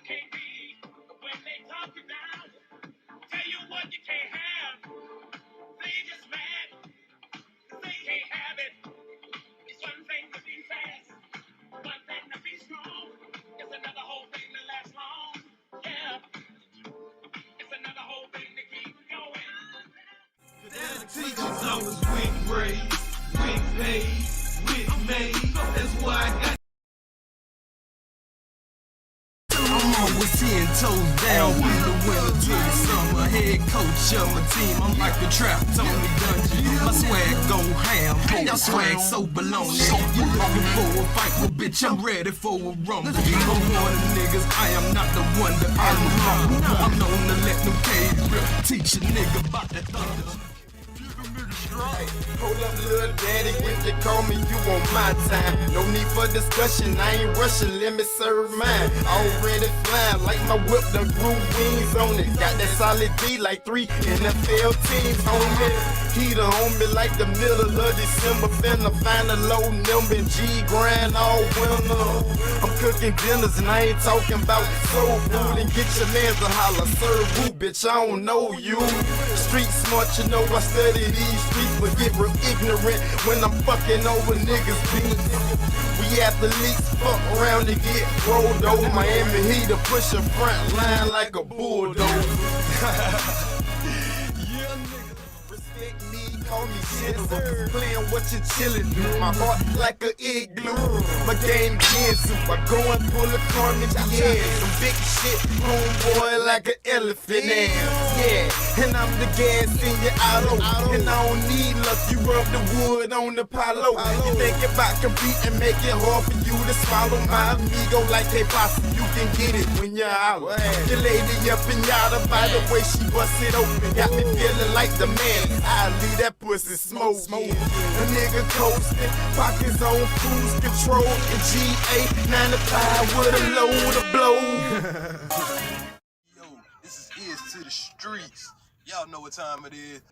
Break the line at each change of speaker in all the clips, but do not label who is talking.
can't be. When they talk you down, tell you what you can't have. They just mad, 'cause they can't have it. It's one thing to be fast, one thing to be strong. It's another whole thing to last long. Yeah, it's another whole thing to keep going.
The teachers always with grades, with paid, with made. That's why I got. I'm always 10 toes down from the winter to the summer. Head coach of my team, I'm like a trap Tony Dungeon. My swag go ham, y'all swag so baloney. You looking for a fight, well bitch, I'm ready for a rumble. I'm one of the niggas, I am not the one that I'm humble. I'm known to let them cage rip, teach a nigga about that thunder.
Hold up, little daddy, when they call me, you on my time. No need for discussion, I ain't rushing, let me serve mine. Already flying, like my whip done grew wings on it. Got that solid D like 3 NFL teams on me. Heater on me like the middle of December. Finna find a low number and G grind all winter. I'm cooking dinners and I ain't talking about soul food. And get your mans to holler, serve who, bitch, I don't know you. Street smart, you know I study these streets, but get real ignorant when I'm fucking over niggas' beats. We athletes fuck around and get rolled over. Miami Heat to push a front line like a bulldog. Respect me, call me general. Playing what you chillin' do. My heart like an igloo. My game Gensu. I go and pull a Carmen Diaz. Some big shit, homeboy like an elephant ass. Yeah, and I'm the gas in your auto. And I don't need luck, you rub the wood on the palo. You think about competing, make it hard for you to swallow my amigo like a pasta. You can get it when you're out. Your lady up and yada by the way she bust it open. Got me feeling like the man. I leave that pussy smoking. A nigga coasting, pockets on cruise control. And GA 95 with a load of blow.
Yo, this is to the streets. Y'all know what time it is.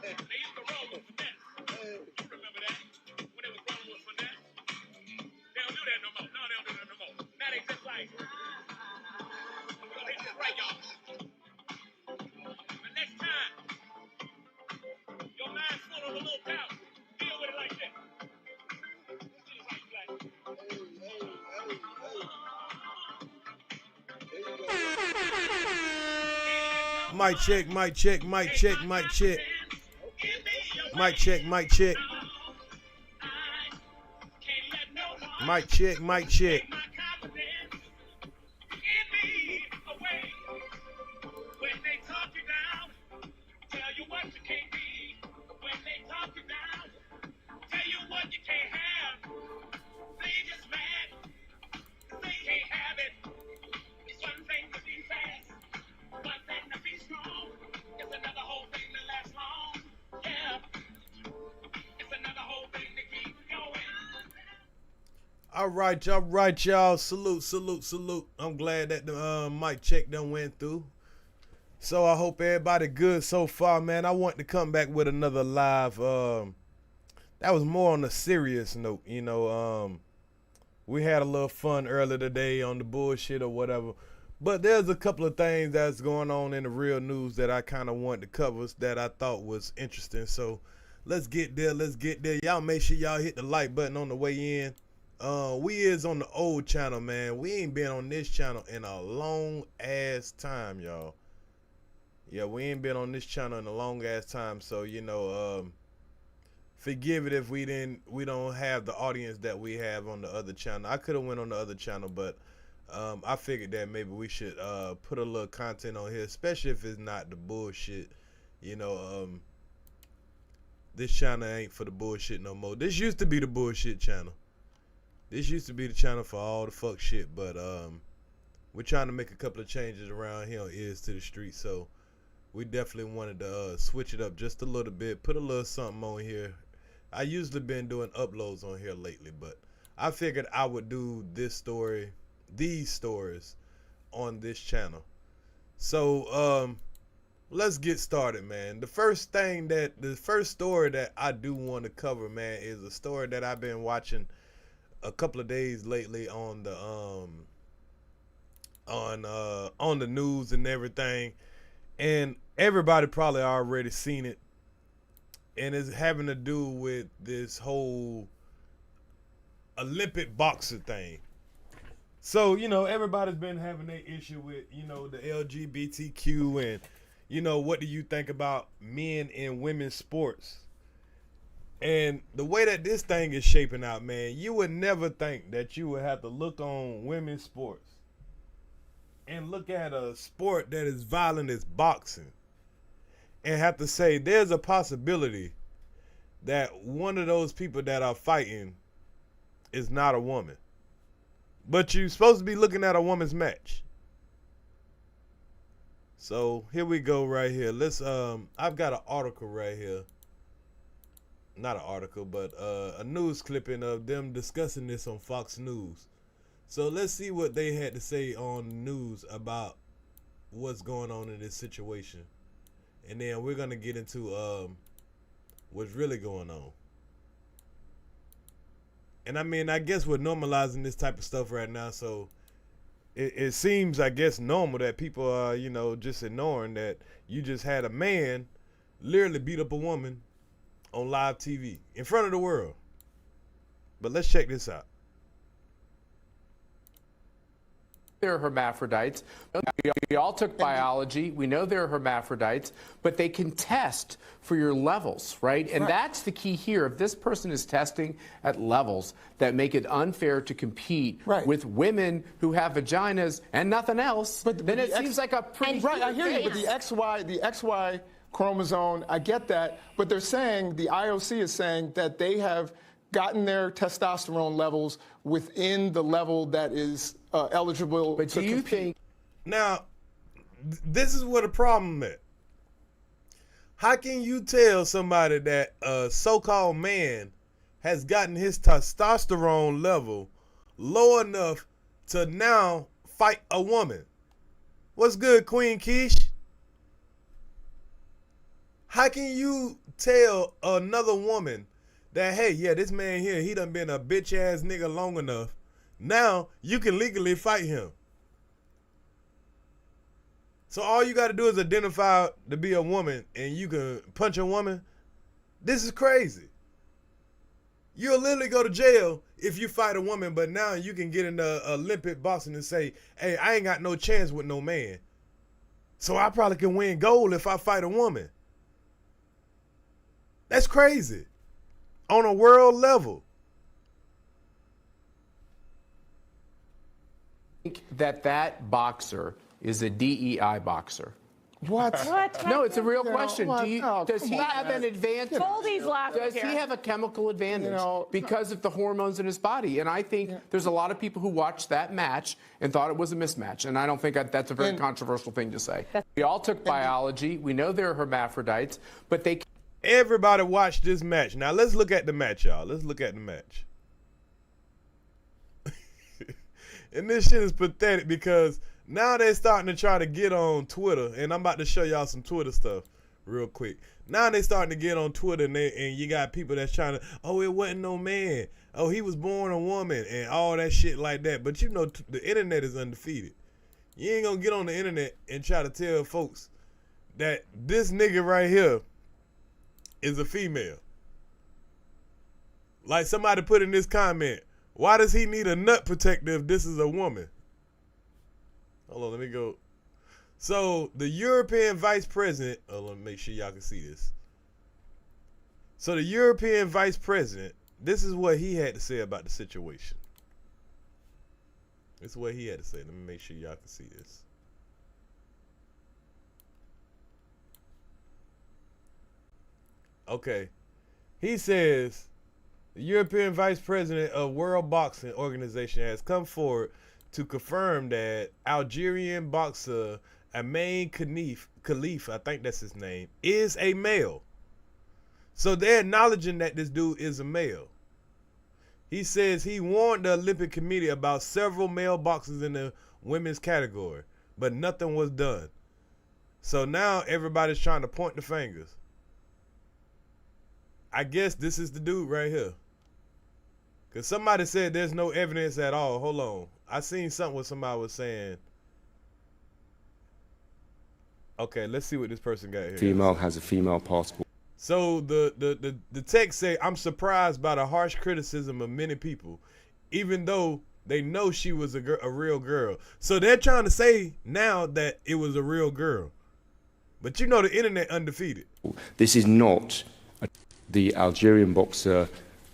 They used to roll with finesse. You remember that? When they was rolling with finesse? They don't do that no more. No, they don't do that no more. Now they just like, we're gonna hit this right, y'all. The next time, your mind's full of a little doubt. Deal with it like this. Get it right, black.
Mic check, mic check, mic check, mic check. Mic check, mic check. Mic check, mic check.
When they talk you down, tell you what you can't be. When they talk you down, tell you what you can't have. They just mad, 'cause they can't have it. It's one thing to be fast, one thing to be strong. It's another whole thing to last long. Yeah, it's another whole thing to keep going.
All right, y'all. Salute, salute, salute. I'm glad that the mic check done went through. So I hope everybody good so far, man. I want to come back with another live. That was more on a serious note, you know. We had a little fun earlier today on the bullshit or whatever. But there's a couple of things that's going on in the real news that I kind of wanted to cover that I thought was interesting. So let's get there. Let's get there. Y'all make sure y'all hit the like button on the way in. We is on the old channel, man. We ain't been on this channel in a long ass time, y'all. Yeah, we ain't been on this channel in a long ass time. So, you know, forgive it if we don't have the audience that we have on the other channel. I could have went on the other channel, but I figured that maybe we should put a little content on here, especially if it's not the bullshit. You know, this channel ain't for the bullshit no more. This used to be the bullshit channel. This used to be the channel for all the fuck shit, but we're trying to make a couple of changes around here on Ears to the Street, so we definitely wanted to switch it up just a little bit, put a little something on here. I usually been doing uploads on here lately, but I figured I would do these stories on this channel. So let's get started, man. The first story that I do want to cover, man, is a story that I've been watching a couple of days lately on the news and everything, and everybody probably already seen it, and it's having to do with this whole Olympic boxer thing. So, everybody's been having their issue with, the LGBTQ and, what do you think about men and women's sports? And the way that this thing is shaping out, man, you would never think that you would have to look on women's sports and look at a sport that is violent as boxing and have to say there's a possibility that one of those people that are fighting is not a woman. But you're supposed to be looking at a woman's match. So here we go right here. Let's I've got an article right here. Not an article, but a news clipping of them discussing this on Fox News. So let's see what they had to say on the news about what's going on in this situation. And then we're going to get into what's really going on. And I mean, I guess we're normalizing this type of stuff right now, so it seems, I guess, normal that people are, just ignoring that you just had a man literally beat up a woman on live TV in front of the world. But let's check this out.
They're hermaphrodites. We all took biology. We know they're hermaphrodites, but they can test for your levels, right? And that's the key here. If this person is testing at levels that make it unfair to compete with women who have vaginas and nothing else, then it seems like a pretty
right. I hear you, but the XY chromosome, I get that, but they're saying, the IOC is saying that they have gotten their testosterone levels within the level that is eligible
but
to
do you
compete.
think
Now, this is what the problem is. How can you tell somebody that a so-called man has gotten his testosterone level low enough to now fight a woman? What's good, Queen Keish? How can you tell another woman that, hey, yeah, this man here, he done been a bitch-ass nigga long enough. Now you can legally fight him. So all you got to do is identify to be a woman and you can punch a woman. This is crazy. You'll literally go to jail if you fight a woman, but now you can get into Olympic boxing and say, hey, I ain't got no chance with no man. So I probably can win gold if I fight a woman. That's crazy. On a world level.
that boxer is a DEI boxer?
What?
No, it's a real question.
what?
Does he have an advantage?
Goldie's laughing
Does he
here.
have a chemical advantage
know,
because of the hormones in his body? And I think there's a lot of people who watched that match and thought it was a mismatch. And I don't think that's a very controversial thing to say. We all took biology. We know they're hermaphrodites, but they...
Everybody watched this match. Now let's look at the match, y'all. Let's look at the match. And this shit is pathetic because now they're starting to try to get on Twitter, and I'm about to show y'all some Twitter stuff real quick. Now they starting to get on Twitter, and you got people that's trying to, oh, it wasn't no man. Oh, he was born a woman, and all that shit like that. But you know, the internet is undefeated. You ain't gonna get on the internet and try to tell folks that this nigga right here is a female. Like somebody put in this comment, why does he need a nut protector if this is a woman? Hold on, let me go. So the European vice president, let me make sure y'all can see this. So the European vice president, this is what he had to say about the situation. This is what he had to say. Let me make sure y'all can see this. Okay. He says, the European vice president of World Boxing Organization has come forward to confirm that Algerian boxer Amain Khalif, I think that's his name, is a male. So they're acknowledging that this dude is a male. He says he warned the Olympic Committee about several mailboxes in the women's category, but nothing was done. So now everybody's trying to point the fingers. I guess this is the dude right here. Because somebody said there's no evidence at all. Hold on. I seen something where somebody was saying. Okay, let's see what this person got here.
Female has a female passport.
So the text say, I'm surprised by the harsh criticism of many people, even though they know she was a real girl. So they're trying to say now that it was a real girl. But you know the internet undefeated.
This is not. The Algerian boxer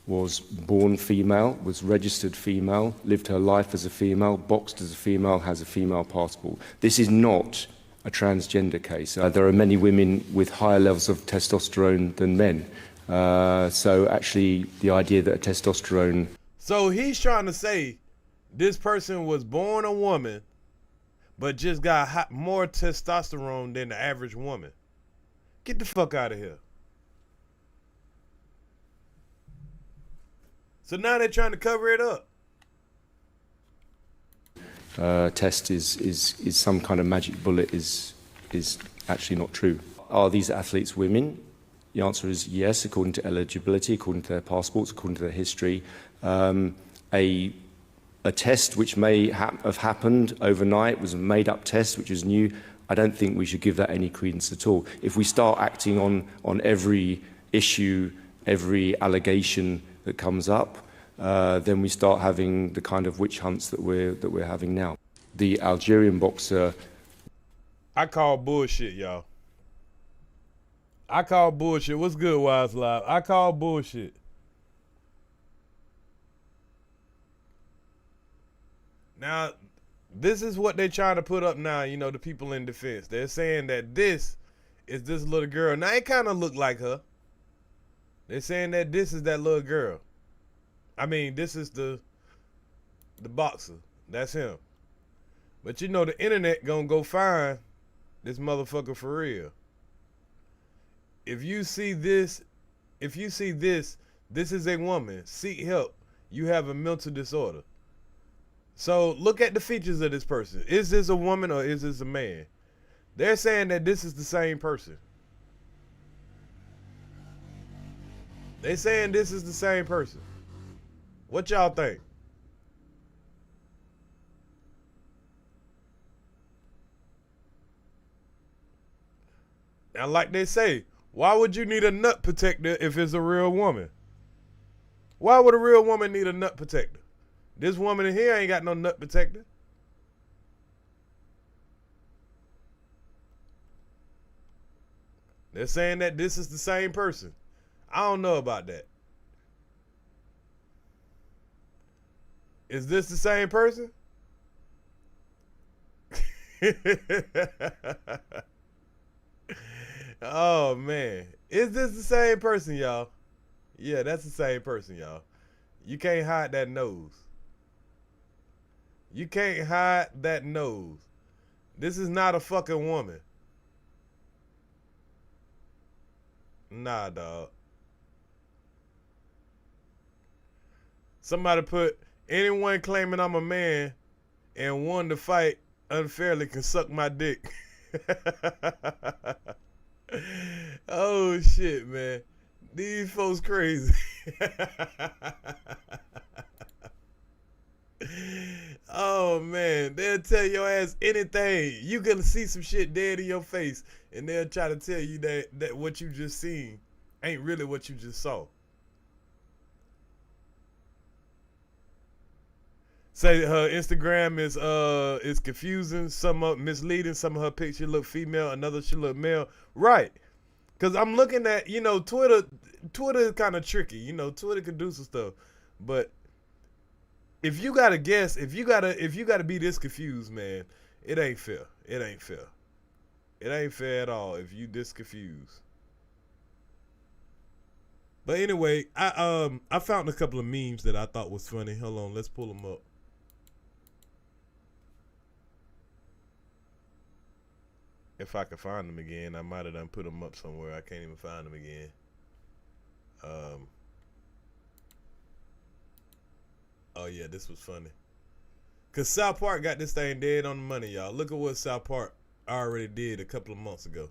was born female, was registered female, lived her life as a female, boxed as a female, has a female passport. This is not a transgender case. There are many women with higher levels of testosterone than men. So actually the idea that testosterone...
So he's trying to say this person was born a woman, but just got more testosterone than the average woman. Get the fuck out of here. So now they're trying to cover it up.
Test is some kind of magic bullet is actually not true. Are these athletes women? The answer is yes, according to eligibility, according to their passports, according to their history. A test which may have happened overnight was a made-up test, which is new. I don't think we should give that any credence at all. If we start acting on every issue, every allegation that comes up, then we start having the kind of witch hunts that we're having now. The Algerian boxer...
I call bullshit, y'all. I call bullshit. What's good, Wise Live? I call bullshit. Now, this is what they're trying to put up now, you know, the people in defense. They're saying that this is this little girl. Now, it kind of look like her. They're saying that this is that little girl. I mean, this is the boxer. That's him. But you know, the internet gonna go find this motherfucker for real. If you see this, this is a woman. Seek help. You have a mental disorder. So look at the features of this person. Is this a woman or is this a man? They're saying that this is the same person. They're saying this is the same person. What y'all think? Now, like they say, why would you need a nut protector if it's a real woman? Why would a real woman need a nut protector? This woman in here ain't got no nut protector. They're saying that this is the same person. I don't know about that. Is this the same person? Oh, man. Is this the same person, y'all? Yeah, that's the same person, y'all. You can't hide that nose. You can't hide that nose. This is not a fucking woman. Nah, dog. Somebody put, anyone claiming I'm a man and won the fight unfairly can suck my dick. Oh, shit, man. These folks crazy. Oh, man. They'll tell your ass anything. You gonna see some shit dead in your face, and they'll try to tell you that what you just seen ain't really what you just saw. Say her Instagram is confusing, some of misleading, some of her pictures look female, another she look male. Right. Cause I'm looking at, you know, Twitter is kind of tricky. You know, Twitter can do some stuff. But if you gotta guess, if you gotta be this confused, man, it ain't fair. It ain't fair. It ain't fair at all if you this confused. But anyway, I found a couple of memes that I thought was funny. Hold on, let's pull them up. If I could find them again, I might have done put them up somewhere. I can't even find them again. Oh yeah, this was funny. Cause South Park got this thing dead on the money, y'all. Look at what South Park already did a couple of months ago.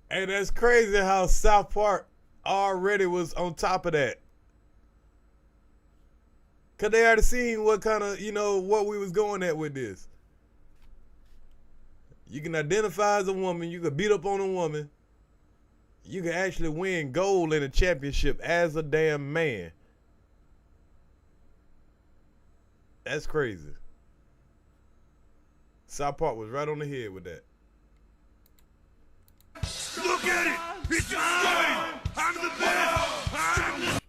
Hey, that's crazy how South Park already was on top of that. Cause they already seen what kind of, what we was going at with this. You can identify as a woman, you can beat up on a woman. You can actually win gold in a championship as a damn man. That's crazy. South Park was right on the head with that. Look at it! It's time! I'm the best!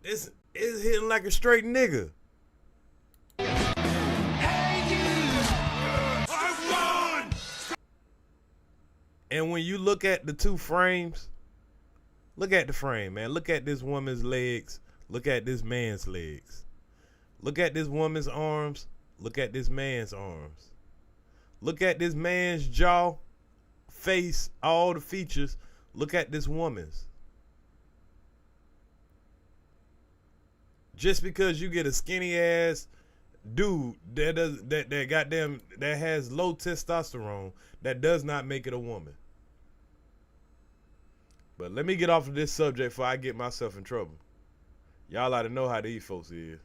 This is hitting like a straight nigga. And when you look at the two frames, look at the frame, man. Look at this woman's legs. Look at this man's legs. Look at this woman's arms. Look at this man's arms. Look at this man's jaw, face, all the features. Look at this woman's. Just because you get a skinny ass dude that has low testosterone, that does not make it a woman. But let me get off of this subject before I get myself in trouble. Y'all ought to know how these folks is.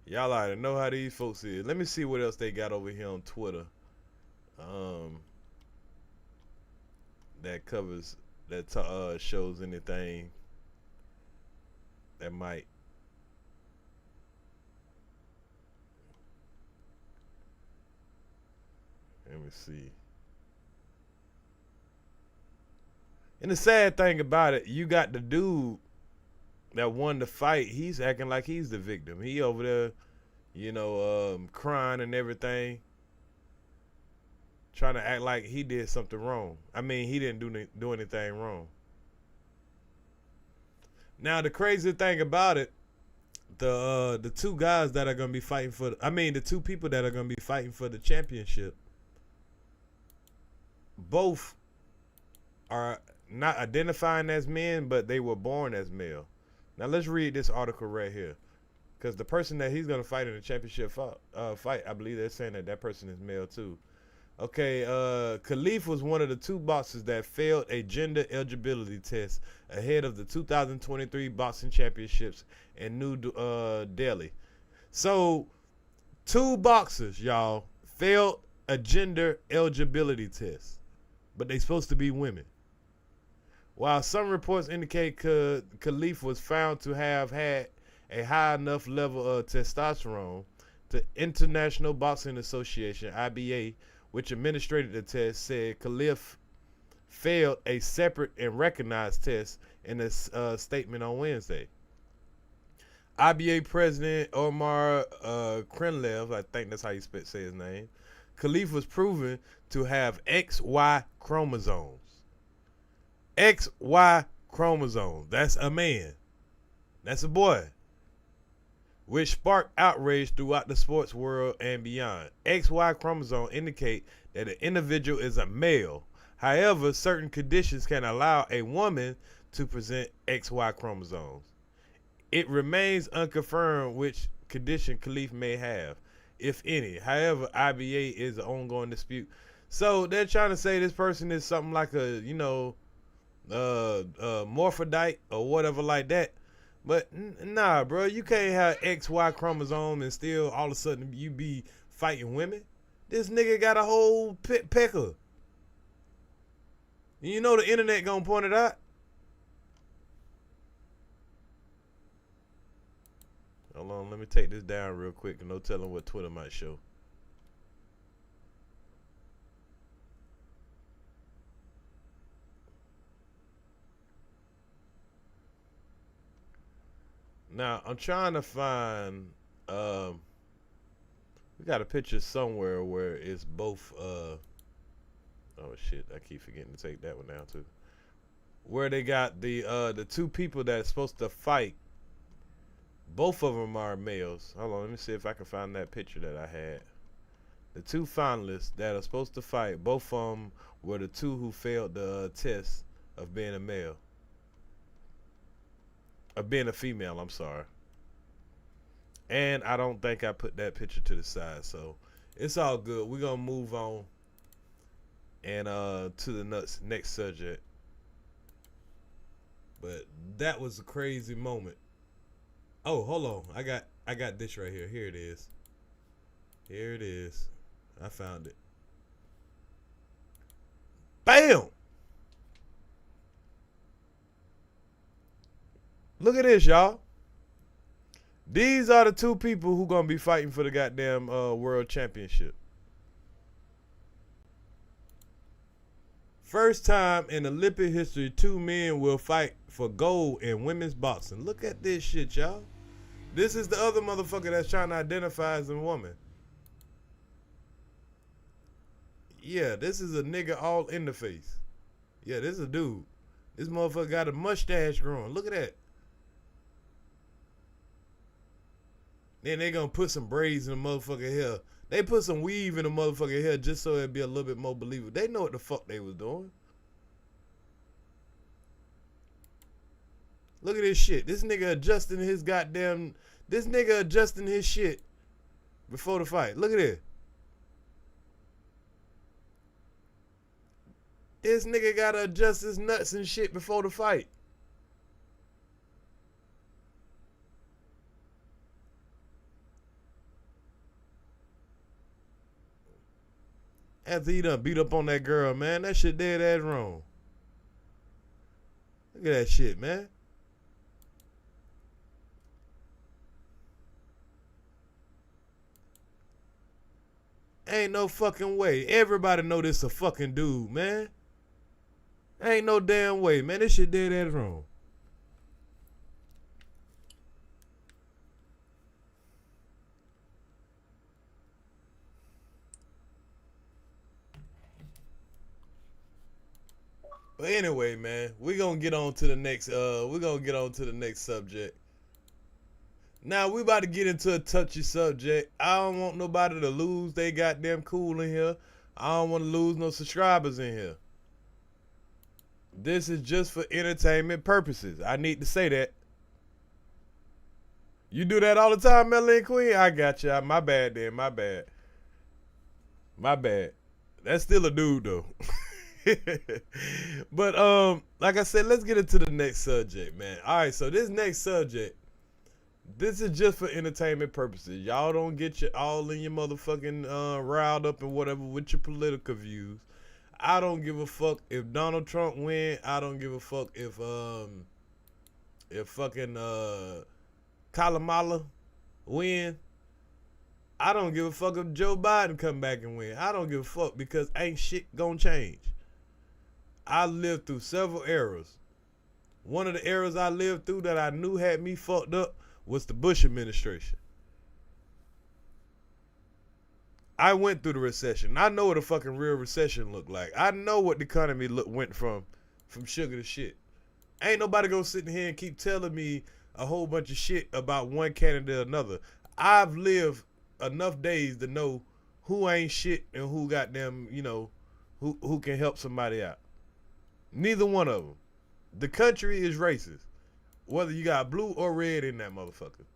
Y'all ought to know how these folks is. Let me see what else they got over here on Twitter. That covers, that shows anything that might. Let me see. And the sad thing about it, you got the dude that won the fight. He's acting like he's the victim. He over there, crying and everything, trying to act like he did something wrong. I mean, he didn't do anything wrong. Now, the crazy thing about it, the two guys that are gonna be fighting for, the two people that are gonna be fighting for the championship, both are not identifying as men, but they were born as male. Now let's read this article right here, because the person that he's gonna fight in the championship fight, I believe they're saying that person is male too. Okay, Khalif was one of the two boxers that failed a gender eligibility test ahead of the 2023 boxing championships in New Delhi. So, two boxers, y'all, failed a gender eligibility test, but they supposed to be women. While some reports indicate Khalif was found to have had a high enough level of testosterone, the International Boxing Association, IBA, which administered the test, said Khalif failed a separate and recognized test in a statement on Wednesday. IBA President Omar Krenlev, I think that's how you say his name, Khalif was proven to have XY chromosomes. XY chromosomes. That's a man. That's a boy. Which sparked outrage throughout the sports world and beyond. XY chromosome indicate that an individual is a male. However, certain conditions can allow a woman to present XY chromosomes. It remains unconfirmed which condition Khalif may have, if any. However, IBA is an ongoing dispute. So they're trying to say this person is something like a, morphodite or whatever like that. But nah, bro, you can't have XY chromosome and still all of a sudden you be fighting women. This nigga got a whole pecker. You know the internet gonna point it out. Hold on, let me take this down real quick. No telling what Twitter might show. Now I'm trying to find. We got a picture somewhere where it's both. Oh shit! I keep forgetting to take that one down too. Where they got the two people that's supposed to fight. Both of them are males. Hold on, let me see if I can find that picture that I had. The two finalists that are supposed to fight, both of them were the two who failed the test of being a male. Of being a female, I'm sorry. And I don't think I put that picture to the side, so it's all good. We're gonna move on and to the next subject. But that was a crazy moment. Oh, hold on. I got this right here. Here it is. Here it is. I found it. Bam! Look at this, y'all. These are the two people who gonna be fighting for the goddamn world championship. First time in Olympic history, two men will fight for gold in women's boxing. Look at this shit, y'all. This is the other motherfucker that's trying to identify as a woman. Yeah, this is a nigga all in the face. Yeah, this is a dude. This motherfucker got a mustache growing. Look at that. Then they gonna put some braids in the motherfucker hair. They put some weave in the motherfucker hair just so it'd be a little bit more believable. They know what the fuck they was doing. Look at this shit. This nigga adjusting his goddamn... This nigga adjusting his shit before the fight. Look at this. This nigga gotta adjust his nuts and shit before the fight. After he done beat up on that girl, man. That shit dead ass wrong. Look at that shit, man. Ain't no fucking way. Everybody know this a fucking dude, man. Ain't no damn way, man. This shit dead ass wrong. But anyway, man, we're gonna get on to the next subject. Now we about to get into a touchy subject. I don't want nobody to lose they goddamn cool in here. I don't want to lose no subscribers in here. This is just for entertainment purposes. I need to say that. You do that all the time, Melanie Queen? I got you. My bad then. My bad. My bad. That's still a dude though. But like I said, let's get into the next subject, man. All right, so this next subject, this is just for entertainment purposes. Y'all don't get your all in your motherfucking riled up and whatever with your political views. I don't give a fuck if Donald Trump win. I don't give a fuck if fucking Kalamala win. I don't give a fuck if Joe Biden come back and win. I don't give a fuck because ain't shit gonna change. I lived through several eras. One of the eras I lived through that I knew had me fucked up was the Bush administration. I went through the recession. I know what a fucking real recession looked like. I know what the economy went from sugar to shit. Ain't nobody gonna sit in here and keep telling me a whole bunch of shit about one candidate or another. I've lived enough days to know who ain't shit and who got them, who can help somebody out. Neither one of them. The country is racist, whether you got blue or red in that motherfucker.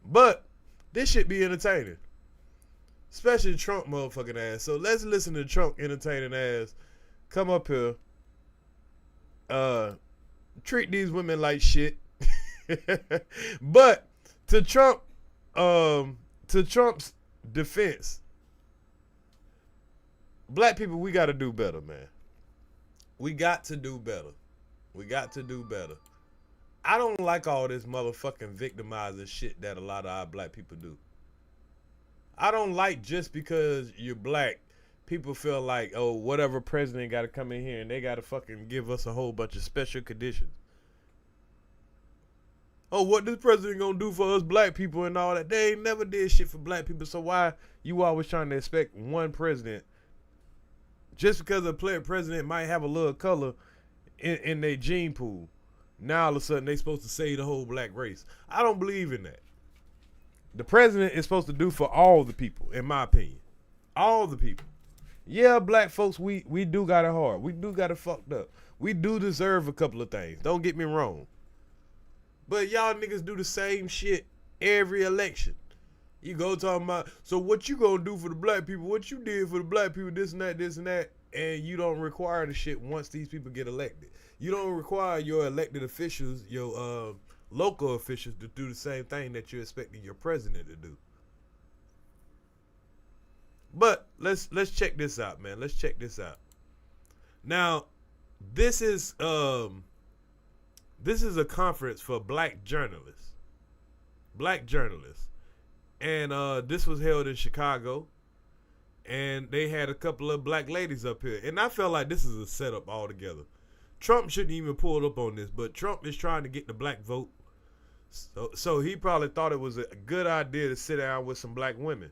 But this shit be entertaining, especially Trump motherfucking ass. So let's listen to Trump entertaining ass come up here, treat these women like shit. But to Trump's defense, Black people, we got to do better, man. We got to do better. We got to do better. I don't like all this motherfucking victimizing shit that a lot of our black people do. I don't like just because you're black, people feel like, oh, whatever president got to come in here and they got to fucking give us a whole bunch of special conditions. Oh, what this president gonna do for us black people and all that? They ain't never did shit for black people, so why you always trying to expect one president? Just because a president might have a little color in their gene pool, now all of a sudden they supposed to save the whole black race. I don't believe in that. The president is supposed to do for all the people, in my opinion. All the people. Yeah, black folks, we do got it hard. We do got it fucked up. We do deserve a couple of things. Don't get me wrong. But y'all niggas do the same shit every election. You go talking about, so what you gonna do for the black people? What you did for the black people, this and that, and you don't require the shit once these people get elected. You don't require your elected officials, your local officials to do the same thing that you're expecting your president to do. But let's check this out, man. Let's check this out. Now, this is a conference for black journalists. Black journalists. And this was held in Chicago. And they had a couple of black ladies up here. And I felt like this is a setup altogether. Trump shouldn't even pull up on this, but Trump is trying to get the black vote. So he probably thought it was a good idea to sit down with some black women.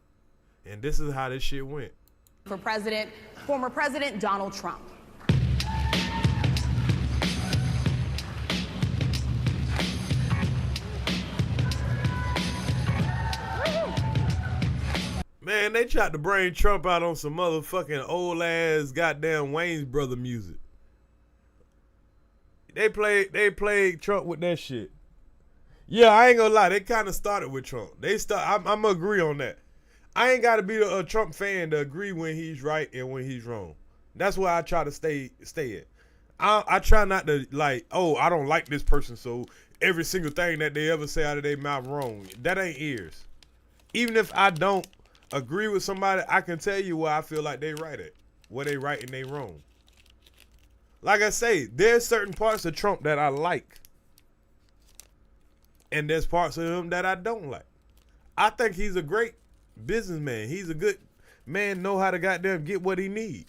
And this is how this shit went.
For former President Donald Trump.
Man, they tried to bring Trump out on some motherfucking old ass goddamn Wayne's brother music. They played Trump with that shit. Yeah, I ain't gonna lie, they kind of started with Trump. I'm gonna agree on that. I ain't gotta be a Trump fan to agree when he's right and when he's wrong. That's where I try to stay at. I try not to like, oh, I don't like this person, so every single thing that they ever say out of their mouth wrong. That ain't ears. Even if I don't agree with somebody, I can tell you where I feel like they right at. Where they right and they wrong. Like I say, there's certain parts of Trump that I like. And there's parts of him that I don't like. I think he's a great businessman. He's a good man, know how to goddamn get what he need.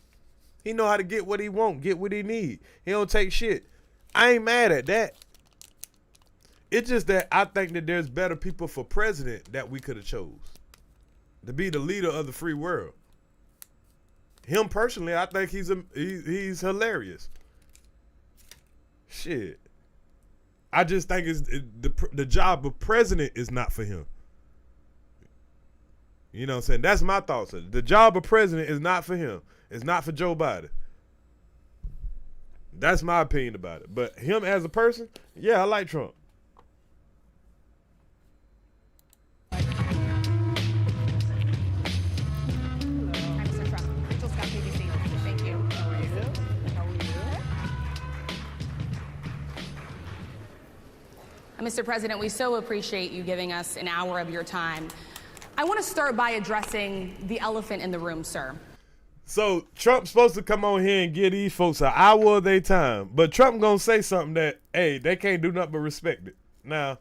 He know how to get what he want, get what he need. He don't take shit. I ain't mad at that. It's just that I think that there's better people for president that we could have chose to be the leader of the free world. Him personally, I think he's hilarious. Shit. I just think the job of president is not for him. You know what I'm saying? That's my thoughts. The job of president is not for him. It's not for Joe Biden. That's my opinion about it. But him as a person, yeah, I like Trump.
Mr. President, we so appreciate you giving us an hour of your time. I want to start by addressing the elephant in the room, sir.
So Trump's supposed to come on here and give these folks an hour of their time. But Trump gonna say something that, hey, they can't do nothing but respect it. Now,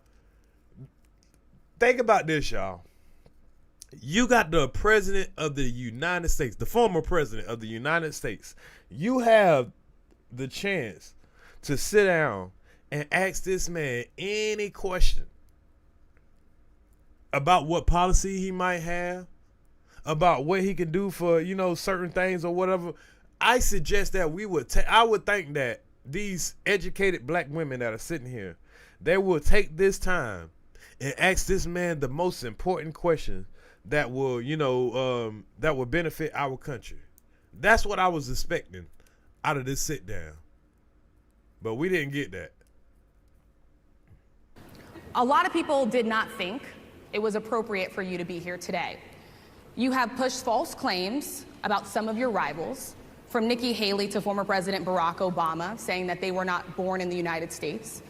think about this, y'all. You got the president of the United States, the former president of the United States. You have the chance to sit down and ask this man any question about what policy he might have, about what he can do for, you know, certain things or whatever. I suggest that I would think that these educated black women that are sitting here, they will take this time and ask this man the most important question that will, you know, that will benefit our country. That's what I was expecting out of this sit down. But we didn't get that.
A lot of people did not think it was appropriate for you to be here today. You have pushed false claims about some of your rivals, from Nikki Haley to former President Barack Obama, saying that they were not born in the United States.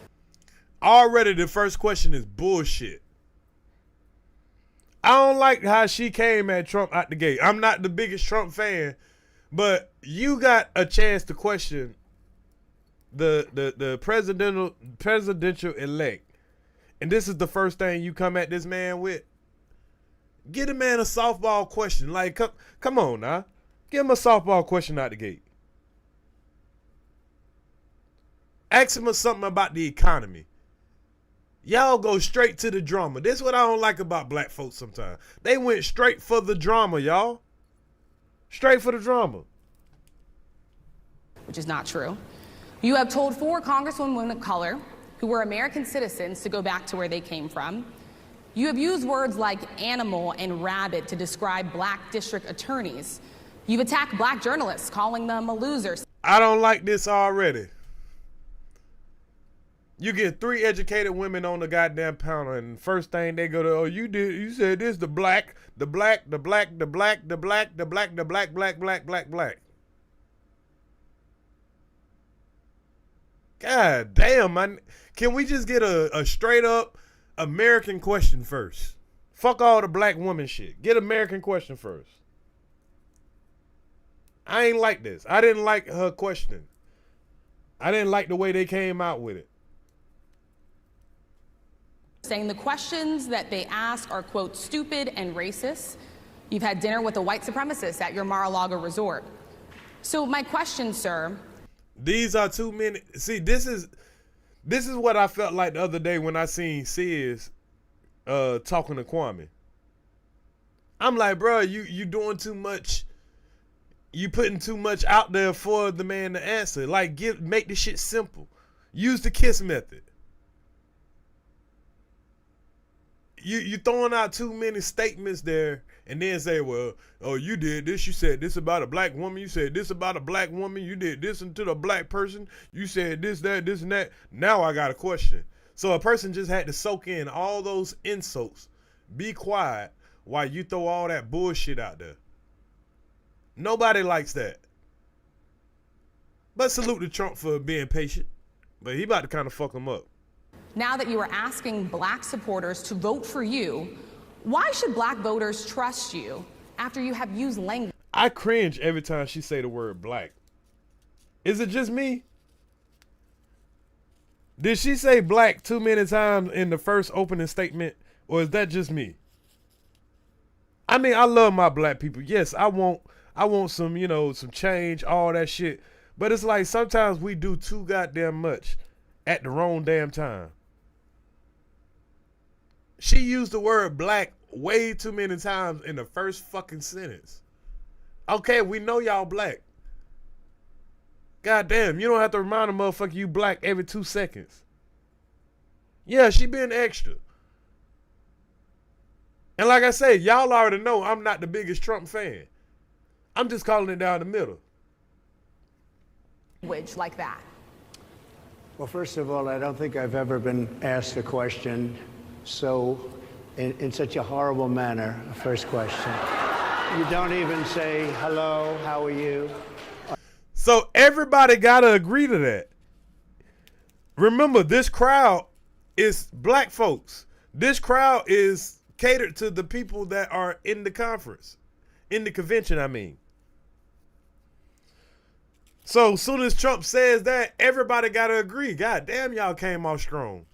Already the first question is bullshit. I don't like how she came at Trump out the gate. I'm not the biggest Trump fan, But you got a chance to question the presidential elect, and this is the first thing you come at this man with. Get a man a softball question. Like, come on now. Give him a softball question out the gate. Ask him something about the economy. Y'all go straight to the drama. This is what I don't like about black folks sometimes. They went straight for the drama, y'all. Straight for the drama.
Which is not true. You have told 4 congresswomen of color who were American citizens to go back to where they came from. You have used words like animal and rabid to describe black district attorneys. You've attacked black journalists, calling them a loser.
I don't like this already. You get 3 educated women on the goddamn panel, and first thing they go to, oh, you said this, the black. God damn, man. Can we just get a straight up American question first? Fuck all the black woman shit. Get American question first. I ain't like this. I didn't like her question. I didn't like the way they came out with it.
Saying the questions that they ask are, quote, stupid and racist. You've had dinner with a white supremacist at your Mar-a-Lago resort. So my question, sir.
These are too many. See, this is what I felt like the other day when I seen Sis talking to Kwame. I'm like, bro, you doing too much. You putting too much out there for the man to answer. Like, make the shit simple. Use the KISS method. You throwing out too many statements there and then say, well, oh, you did this. You said this about a black woman. You said this about a black woman. You did this to the black person. You said this, that, this, and that. Now I got a question. So a person just had to soak in all those insults. Be quiet while you throw all that bullshit out there. Nobody likes that. But salute to Trump for being patient. But he about to kind of fuck him up.
Now that you are asking black supporters to vote for you, why should black voters trust you after you have used language?
I cringe every time she say the word black. Is it just me? Did she say black too many times in the first opening statement, or is that just me? I mean, I love my black people. Yes, I want some, some change, all that shit. But it's like sometimes we do too goddamn much at the wrong damn time. She used the word black way too many times in the first fucking sentence. Okay, we know y'all black. God damn, you don't have to remind a motherfucker you black every 2 seconds. Yeah, she been extra. And like I said, y'all already know I'm not the biggest Trump fan. I'm just calling it down the middle.
Language like that.
Well, first of all, I don't think I've ever been asked a question in such a horrible manner, a first question. You don't even say, hello, how are you?
So everybody got to agree to that. Remember, this crowd is black folks. This crowd is catered to the people that are in the conference, in the convention, I mean. So as soon as Trump says that, everybody got to agree. God damn, y'all came off strong.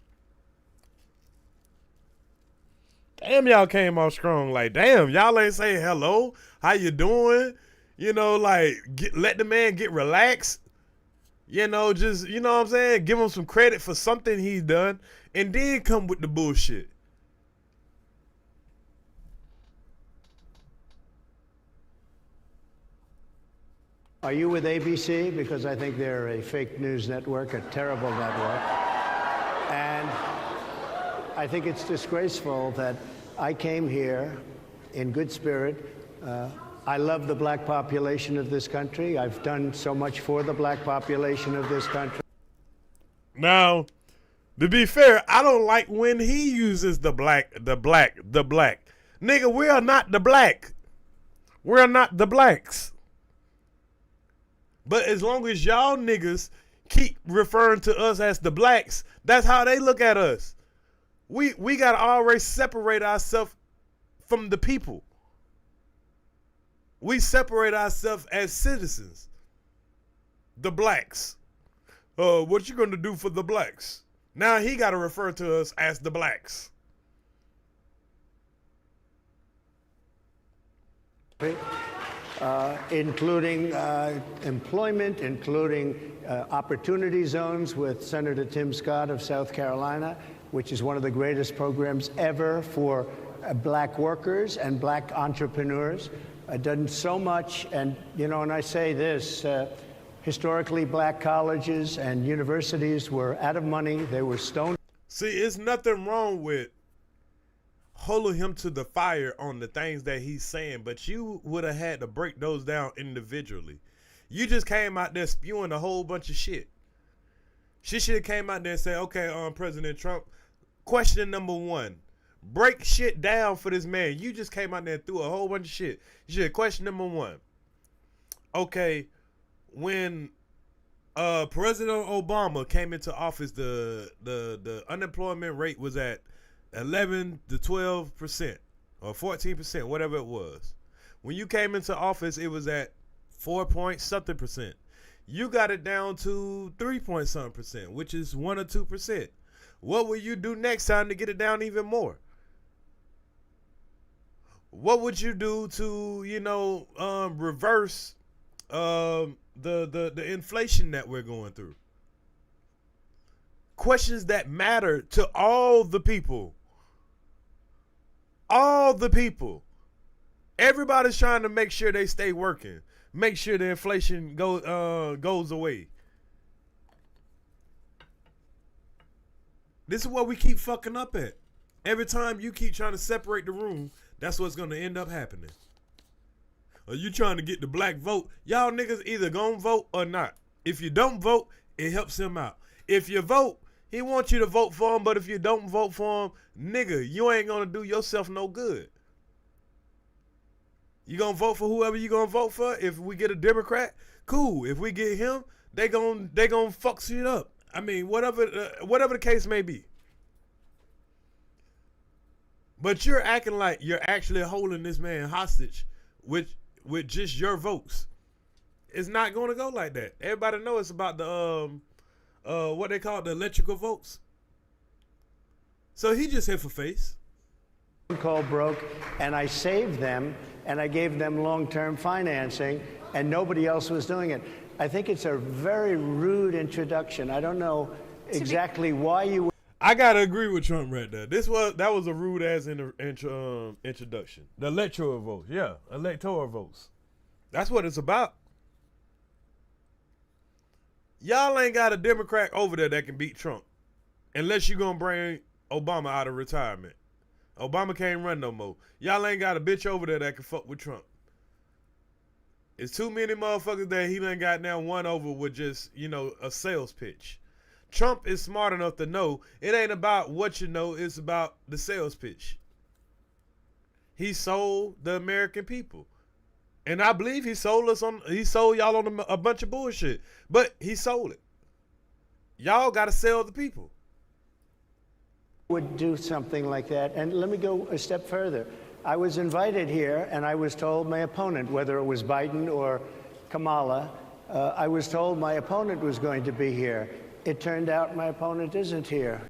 Damn, y'all came off strong. Like, damn, y'all ain't saying hello. How you doing? Let the man get relaxed. Just, what I'm saying? Give him some credit for something he's done. And then come with the bullshit.
Are you with ABC? Because I think they're a fake news network, a terrible network. And I think it's disgraceful that I came here in good spirit. I love the black population of this country. I've done so much for the black population of this country.
Now, to be fair, I don't like when he uses the black. Nigga, we are not the black. We're not the blacks. But as long as y'all niggas keep referring to us as the blacks, that's how they look at us. We got to always separate ourselves from the people. We separate ourselves as citizens. The blacks. What you gonna do for the blacks? Now he got to refer to us as the blacks.
Including employment, including opportunity zones with Senator Tim Scott of South Carolina, which is one of the greatest programs ever for black workers and black entrepreneurs. Done so much, and and I say this, historically black colleges and universities were out of money. They were stoned.
See, it's nothing wrong with holding him to the fire on the things that he's saying, but you would have had to break those down individually. You just came out there spewing a whole bunch of shit. She should have came out there and said, okay, President Trump, question number 1. Break shit down for this man. You just came out there and threw a whole bunch of shit. You should have question number 1. Okay, when President Obama came into office, the unemployment rate was at 11 to 12% or 14%, whatever it was. When you came into office, it was at 4 point something percent. You got it down to 3 point something percent, which is 1 or 2%. What will you do next time to get it down even more? What would you do to, reverse the inflation that we're going through? Questions that matter to all the people. All the people. Everybody's trying to make sure they stay working. Make sure the inflation goes away. This is what we keep fucking up at. Every time you keep trying to separate the room, that's what's going to end up happening. Are you trying to get the black vote? Y'all niggas either gonna vote or not. If you don't vote, it helps him out. If you vote, he wants you to vote for him, but if you don't vote for him, nigga, you ain't gonna do yourself no good. You gonna vote for whoever you gonna vote for? If we get a Democrat, cool. If we get him, they gonna fuck shit up. I mean, whatever the case may be. But you're acting like you're actually holding this man hostage with just your votes. It's not going to go like that. Everybody knows it's about the what they call the electrical votes. So he just hit for face.
Call broke, and I saved them, and I gave them long-term financing, and nobody else was doing it. I think it's a very rude introduction. I don't know exactly why you.
I gotta agree with Trump right there. That was a rude ass introduction. The electoral votes, yeah, electoral votes. That's what it's about. Y'all ain't got a Democrat over there that can beat Trump, unless you gonna bring Obama out of retirement. Obama can't run no more. Y'all ain't got a bitch over there that can fuck with Trump. It's too many motherfuckers that he done got now won over with just a sales pitch. Trump is smart enough to know it ain't about what you know, it's about the sales pitch. He sold the American people. And I believe he sold y'all on a bunch of bullshit. But he sold it. Y'all gotta sell the people.
Would do something like that. And let me go a step further. I was invited here and I was told my opponent, whether it was Biden or Kamala, I was told my opponent was going to be here. It turned out my opponent isn't here.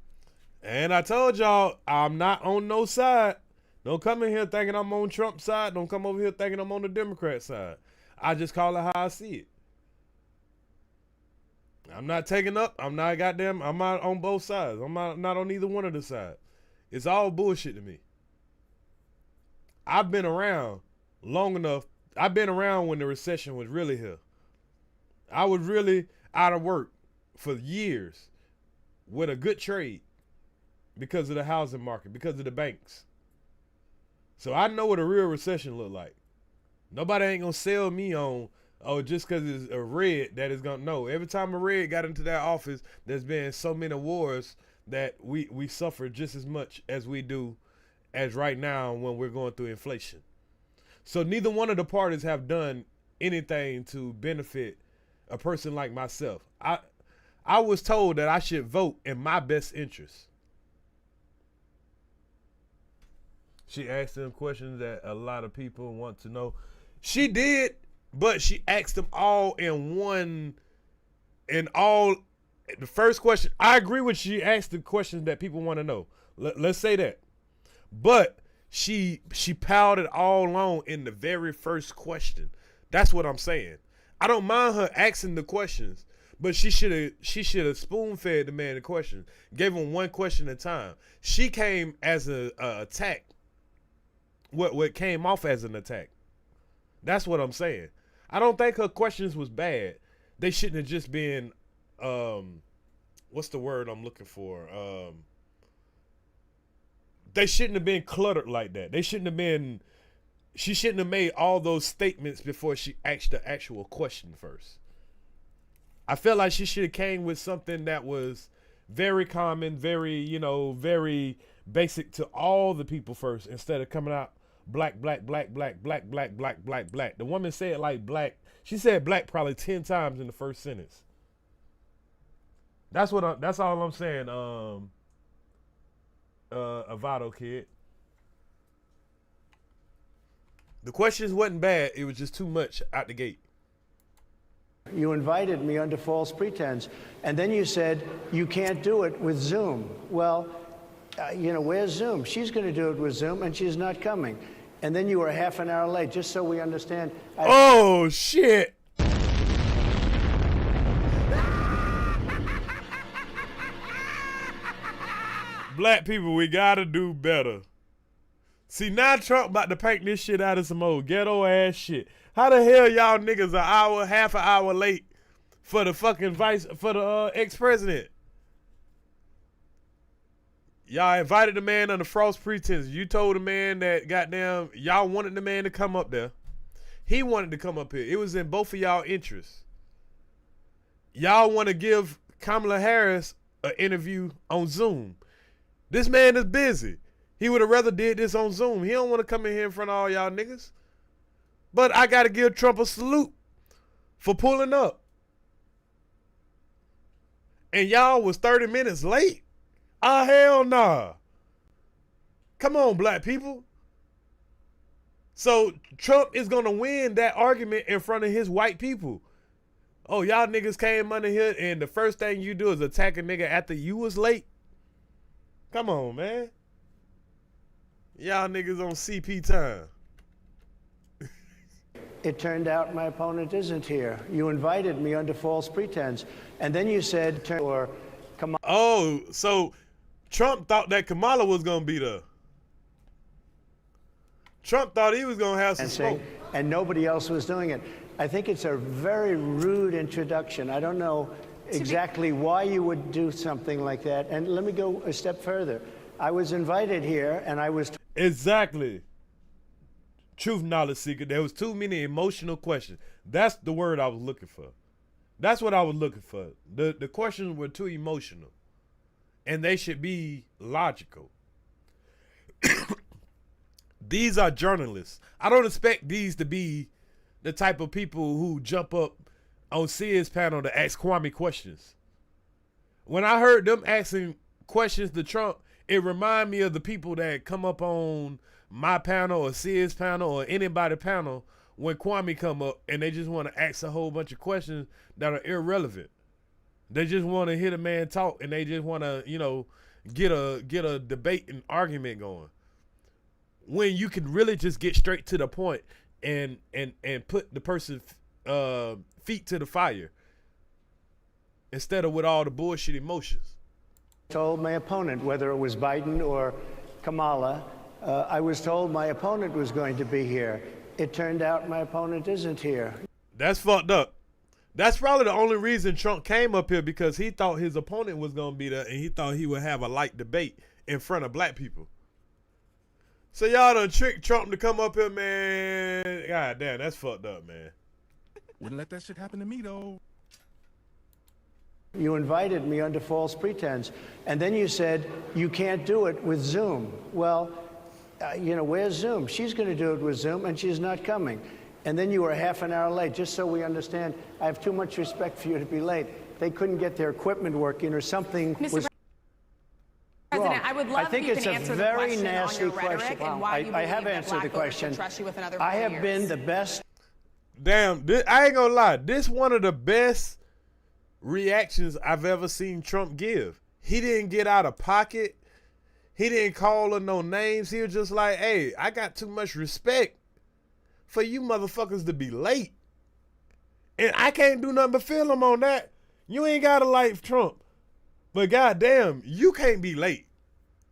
And I told y'all, I'm not on no side. Don't come in here thinking I'm on Trump's side. Don't come over here thinking I'm on the Democrat side. I just call it how I see it. I'm not taking up. I'm not on both sides. I'm not on either one of the sides. It's all bullshit to me. I've been around long enough. I've been around when the recession was really here. I was really out of work for years with a good trade because of the housing market, because of the banks. So I know what a real recession look like. Nobody ain't gonna sell me on, just because it's a red that is gonna know. Every time a red got into that office, there's been so many wars that we suffer just as much as we do as right now when we're going through inflation. So neither one of the parties have done anything to benefit a person like myself. I was told that I should vote in my best interest. She asked them questions that a lot of people want to know. She did, but she asked them all in one, in all. The first question, I agree with she asked the questions that people want to know. Let's say that. But she piled it all on in the very first question. That's what I'm saying. I don't mind her asking the questions, but she should have spoon-fed the man the question. Gave him one question at a time. She came as a attack. What came off as an attack. That's what I'm saying. I don't think her questions was bad. They shouldn't have just been what's the word I'm looking for? They shouldn't have been cluttered like that. They shouldn't have been. She shouldn't have made all those statements before she asked the actual question first. I feel like she should have came with something that was very common, very, very basic to all the people first, instead of coming out black, black, black, black, black, black, black, black, black. The woman said like black. She said black probably 10 times in the first sentence. That's all I'm saying. Avado kid. The questions wasn't bad. It was just too much out the gate.
You invited me under false pretense, and then you said you can't do it with Zoom. Well, where's Zoom? She's going to do it with Zoom, and she's not coming. And then you were half an hour late, just so we understand.
Oh, shit. Black people, we got to do better. See, now Trump about to paint this shit out of some old ghetto ass shit. How the hell y'all niggas half an hour late for the fucking ex-president? Y'all invited the man under false pretense. You told the man that goddamn y'all wanted the man to come up there. He wanted to come up here. It was in both of y'all interests. Y'all want to give Kamala Harris an interview on Zoom. This man is busy. He would have rather did this on Zoom. He don't want to come in here in front of all y'all niggas. But I got to give Trump a salute for pulling up. And y'all was 30 minutes late? Ah, hell nah. Come on, black people. So Trump is going to win that argument in front of his white people. Oh, y'all niggas came under here and the first thing you do is attack a nigga after you was late? Come on, man. Y'all niggas on CP time.
It turned out my opponent isn't here. You invited me under false pretense. And then you said, Kamala.
Oh, so Trump thought that Kamala was going to be there. Trump thought he was going to have some smoke.
And nobody else was doing it. I think it's a very rude introduction. I don't know exactly why you would do something like that. And let me go a step further. I was invited here and I was...
Exactly. Truth, knowledge seeker. There was too many emotional questions. That's the word I was looking for. That's what I was looking for. The questions were too emotional. And they should be logical. These are journalists. I don't expect these to be the type of people who jump up on Sid's panel to ask Kwame questions. When I heard them asking questions to Trump, it reminded me of the people that come up on my panel or Sid's panel or anybody's panel when Kwame come up and they just want to ask a whole bunch of questions that are irrelevant. They just want to hear the man talk and they just want to, get a debate and argument going. When you can really just get straight to the point and put the person's feet to the fire instead of with all the bullshit emotions.
Told my opponent, whether it was Biden or Kamala, I was told my opponent was going to be here. It turned out my opponent isn't here.
That's fucked up. That's probably the only reason Trump came up here, because he thought his opponent was going to be there and he thought he would have a light debate in front of black people. So y'all done tricked Trump to come up here, man. God damn, that's fucked up, man.
Wouldn't let that shit happen to me, though.
You invited me under false pretense, and then you said you can't do it with Zoom. Well, where's Zoom? She's going to do it with Zoom, and she's not coming. And then you were half an hour late, just so we understand. I have too much respect for you to be late. They couldn't get their equipment working or something was
President, I would love
I think
if you
it's
can
a
answer
very
the question
nasty
on your rhetoric
question.
and why you
I have
believe that
answered the
black voters should
question.
trust you with another 4
I have
years.
been the best
Damn, I ain't gonna lie. This one of the best reactions I've ever seen Trump give. He didn't get out of pocket. He didn't call her no names. He was just like, hey, I got too much respect for you motherfuckers to be late. And I can't do nothing but feel him on that. You ain't gotta like Trump. But goddamn, you can't be late.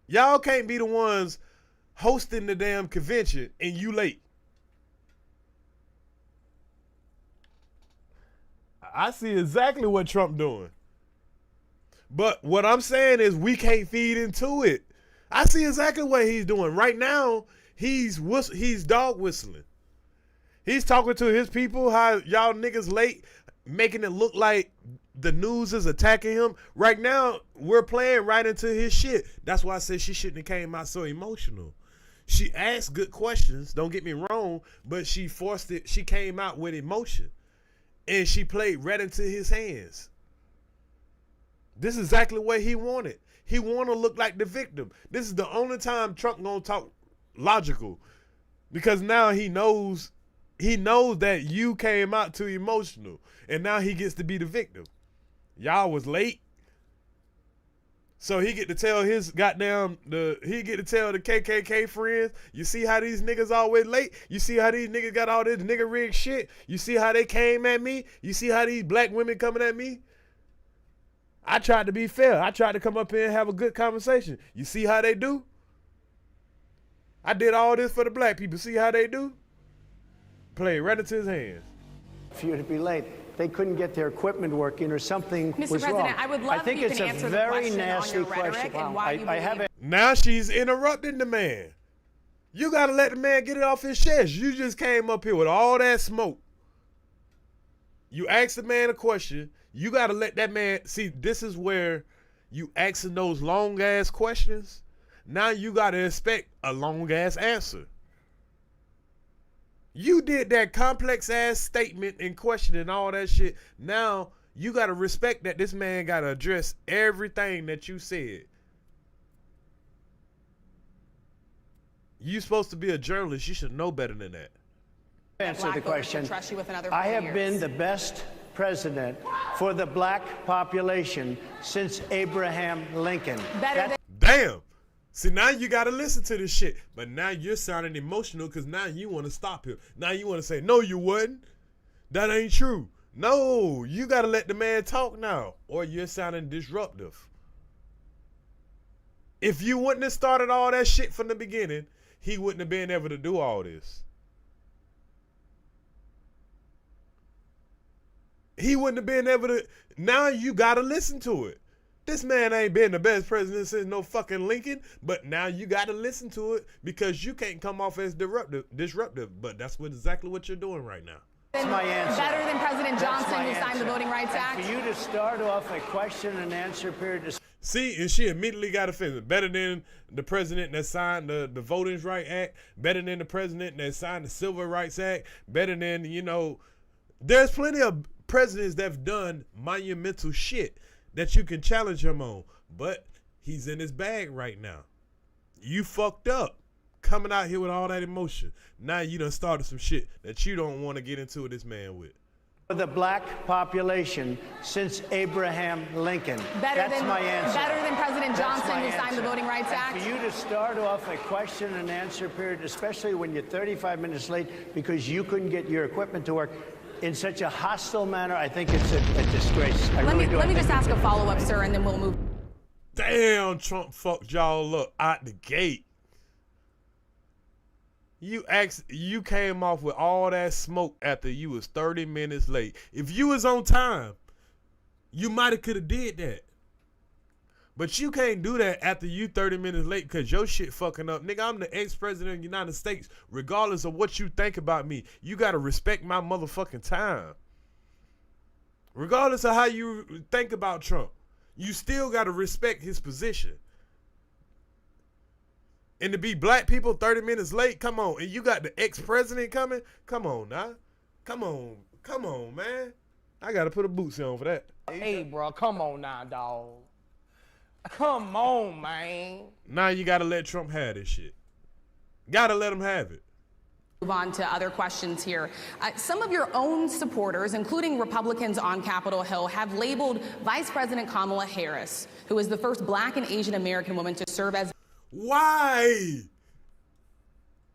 Y'all can't be the ones hosting the damn convention and you late. I see exactly what Trump doing. But what I'm saying is we can't feed into it. I see exactly what he's doing. Right now, he's dog whistling. He's talking to his people how y'all niggas late, making it look like the news is attacking him. Right now, we're playing right into his shit. That's why I said she shouldn't have came out so emotional. She asked good questions, don't get me wrong, but she forced it. She came out with emotion. And she played right into his hands. This is exactly what he wanted. He want to look like the victim. This is the only time Trump gonna talk logical, because now he knows that you came out too emotional, and now he gets to be the victim. Y'all was late, so he get to tell his he get to tell the KKK friends. You see how these niggas always late? You see how these niggas got all this nigga rig shit? You see how they came at me? You see how these black women coming at me? I tried to be fair. I tried to come up here and have a good conversation. You see how they do? I did all this for the black people. See how they do? Play right into his hands.
For you to be late, they couldn't get their equipment working or something
Mr.
was
President,
wrong.
I would love
I think
if you
it's
can
a
answer the
very
question
nasty
on your rhetoric
question.
and why you believe.
Now she's interrupting the man. You got to let the man get it off his chest. You just came up here with all that smoke. You asked the man a question. You got to let that man see. This is where you asking those long ass questions. Now you got to expect a long ass answer. You did that complex ass statement and question and all that shit. Now you got to respect that this man got to address everything that you said. You supposed to be a journalist. You should know better than that.
Answer the question.
Trust you with another
I
4
have
years.
been the best president for the black population since Abraham Lincoln.
Damn. See, now you got to listen to this shit. But now you're sounding emotional because now you want to stop him. Now you want to say, no, you wouldn't. That ain't true. No, you got to let the man talk now, or you're sounding disruptive. If you wouldn't have started all that shit from the beginning, he wouldn't have been able to do all this. He wouldn't have been able to. Now you got to listen to it. This man ain't been the best president since no fucking Lincoln, but now you got to listen to it because you can't come off as disruptive. But that's exactly what you're doing right now.
That's my answer.
Better than President Johnson, who signed the Voting Rights
And
Act.
for you to start off a question and answer period.
See, and she immediately got offended. Better than the president that signed the Voting Rights Act. Better than the president that signed the Civil Rights Act. Better than, there's plenty of presidents that have done monumental shit that you can challenge him on. But he's in his bag right now. You fucked up coming out here with all that emotion. Now you done started some shit that you don't want to get into with this man with.
For the black population since Abraham Lincoln. That's my answer.
Better than President Johnson, who signed the
answer.
Voting Rights
And
Act.
for you to start off a question and answer period, especially when you're 35 minutes late because you couldn't get your equipment to work in such a hostile manner, I think it's a disgrace.
Let me just ask a follow-up, sir, and then we'll move.
Damn, Trump fucked y'all up out the gate. You came off with all that smoke after you was 30 minutes late. If you was on time, you might have could have did that. But you can't do that after you 30 minutes late because your shit fucking up. Nigga, I'm the ex-president of the United States. Regardless of what you think about me, you got to respect my motherfucking time. Regardless of how you think about Trump, you still got to respect his position. And to be black people 30 minutes late, come on. And you got the ex-president coming? Come on now. Come on, man. I got to put a boots on for that.
Hey, bro, come on now, dog. Come on, man.
Now you got to let Trump have this shit. Got to let him have it.
Move on to other questions here. Some of your own supporters, including Republicans on Capitol Hill, have labeled Vice President Kamala Harris, who is the first Black and Asian American woman to serve as...
Why?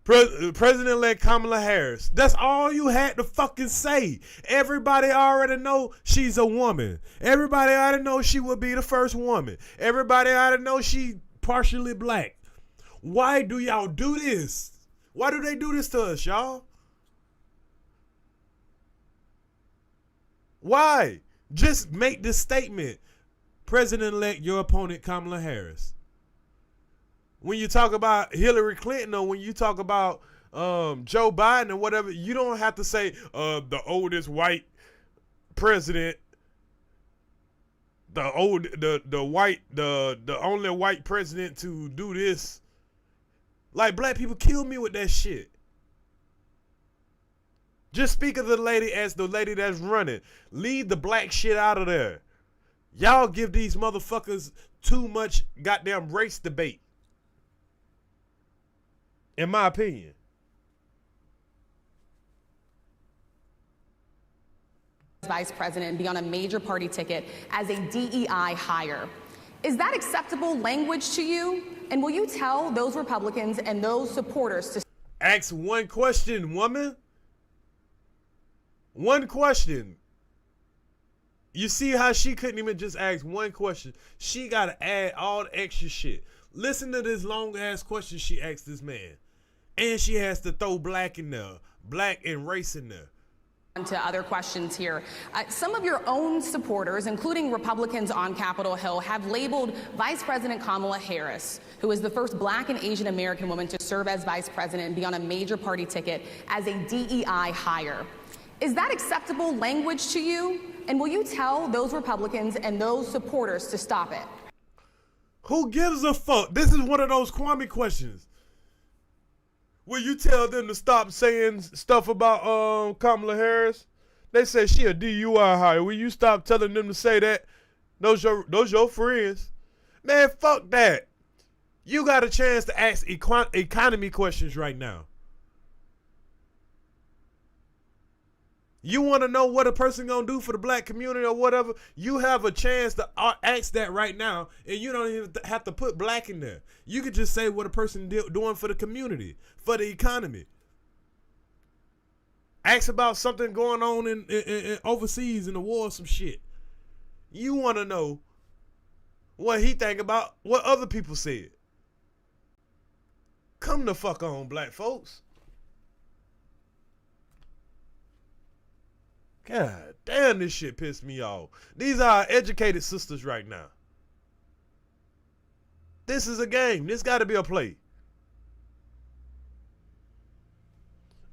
President-elect Kamala Harris. That's all you had to fucking say. Everybody already know she's a woman. Everybody already know she will be the first woman. Everybody already know she partially black. Why do y'all do this? Why do they do this to us, y'all? Why? Just make this statement. President-elect, your opponent, Kamala Harris. When you talk about Hillary Clinton or when you talk about Joe Biden or whatever, you don't have to say the oldest white president, the only white president to do this. Like, black people kill me with that shit. Just speak of the lady as the lady that's running. Leave the black shit out of there. Y'all give these motherfuckers too much goddamn race debate. In my opinion.
Vice president and be on a major party ticket as a DEI hire. Is that acceptable language to you? And will you tell those Republicans and those supporters to...
Ask one question, woman. One question. You see how she couldn't even just ask one question. She got to add all the extra shit. Listen to this long-ass question she asked this man. And she has to throw black in there. Black and race in there.
On to other questions here. Some of your own supporters, including Republicans on Capitol Hill, have labeled Vice President Kamala Harris, who is the first Black and Asian American woman to serve as vice president and be on a major party ticket, as a DEI hire. Is that acceptable language to you? And will you tell those Republicans and those supporters to stop it?
Who gives a fuck? This is one of those Kwame questions. Will you tell them to stop saying stuff about Kamala Harris? They say she a DUI hire. Will you stop telling them to say that? Those your friends. Man, fuck that. You got a chance to ask economy questions right now. You want to know what a person gonna do for the black community or whatever? You have a chance to ask that right now, and you don't even have to put black in there. You could just say what a person doing for the community, for the economy. Ask about something going on in overseas in the war or some shit. You want to know what he think about what other people said. Come the fuck on, black folks. God damn, this shit pissed me off. These are our educated sisters right now. This is a game. This got to be a play.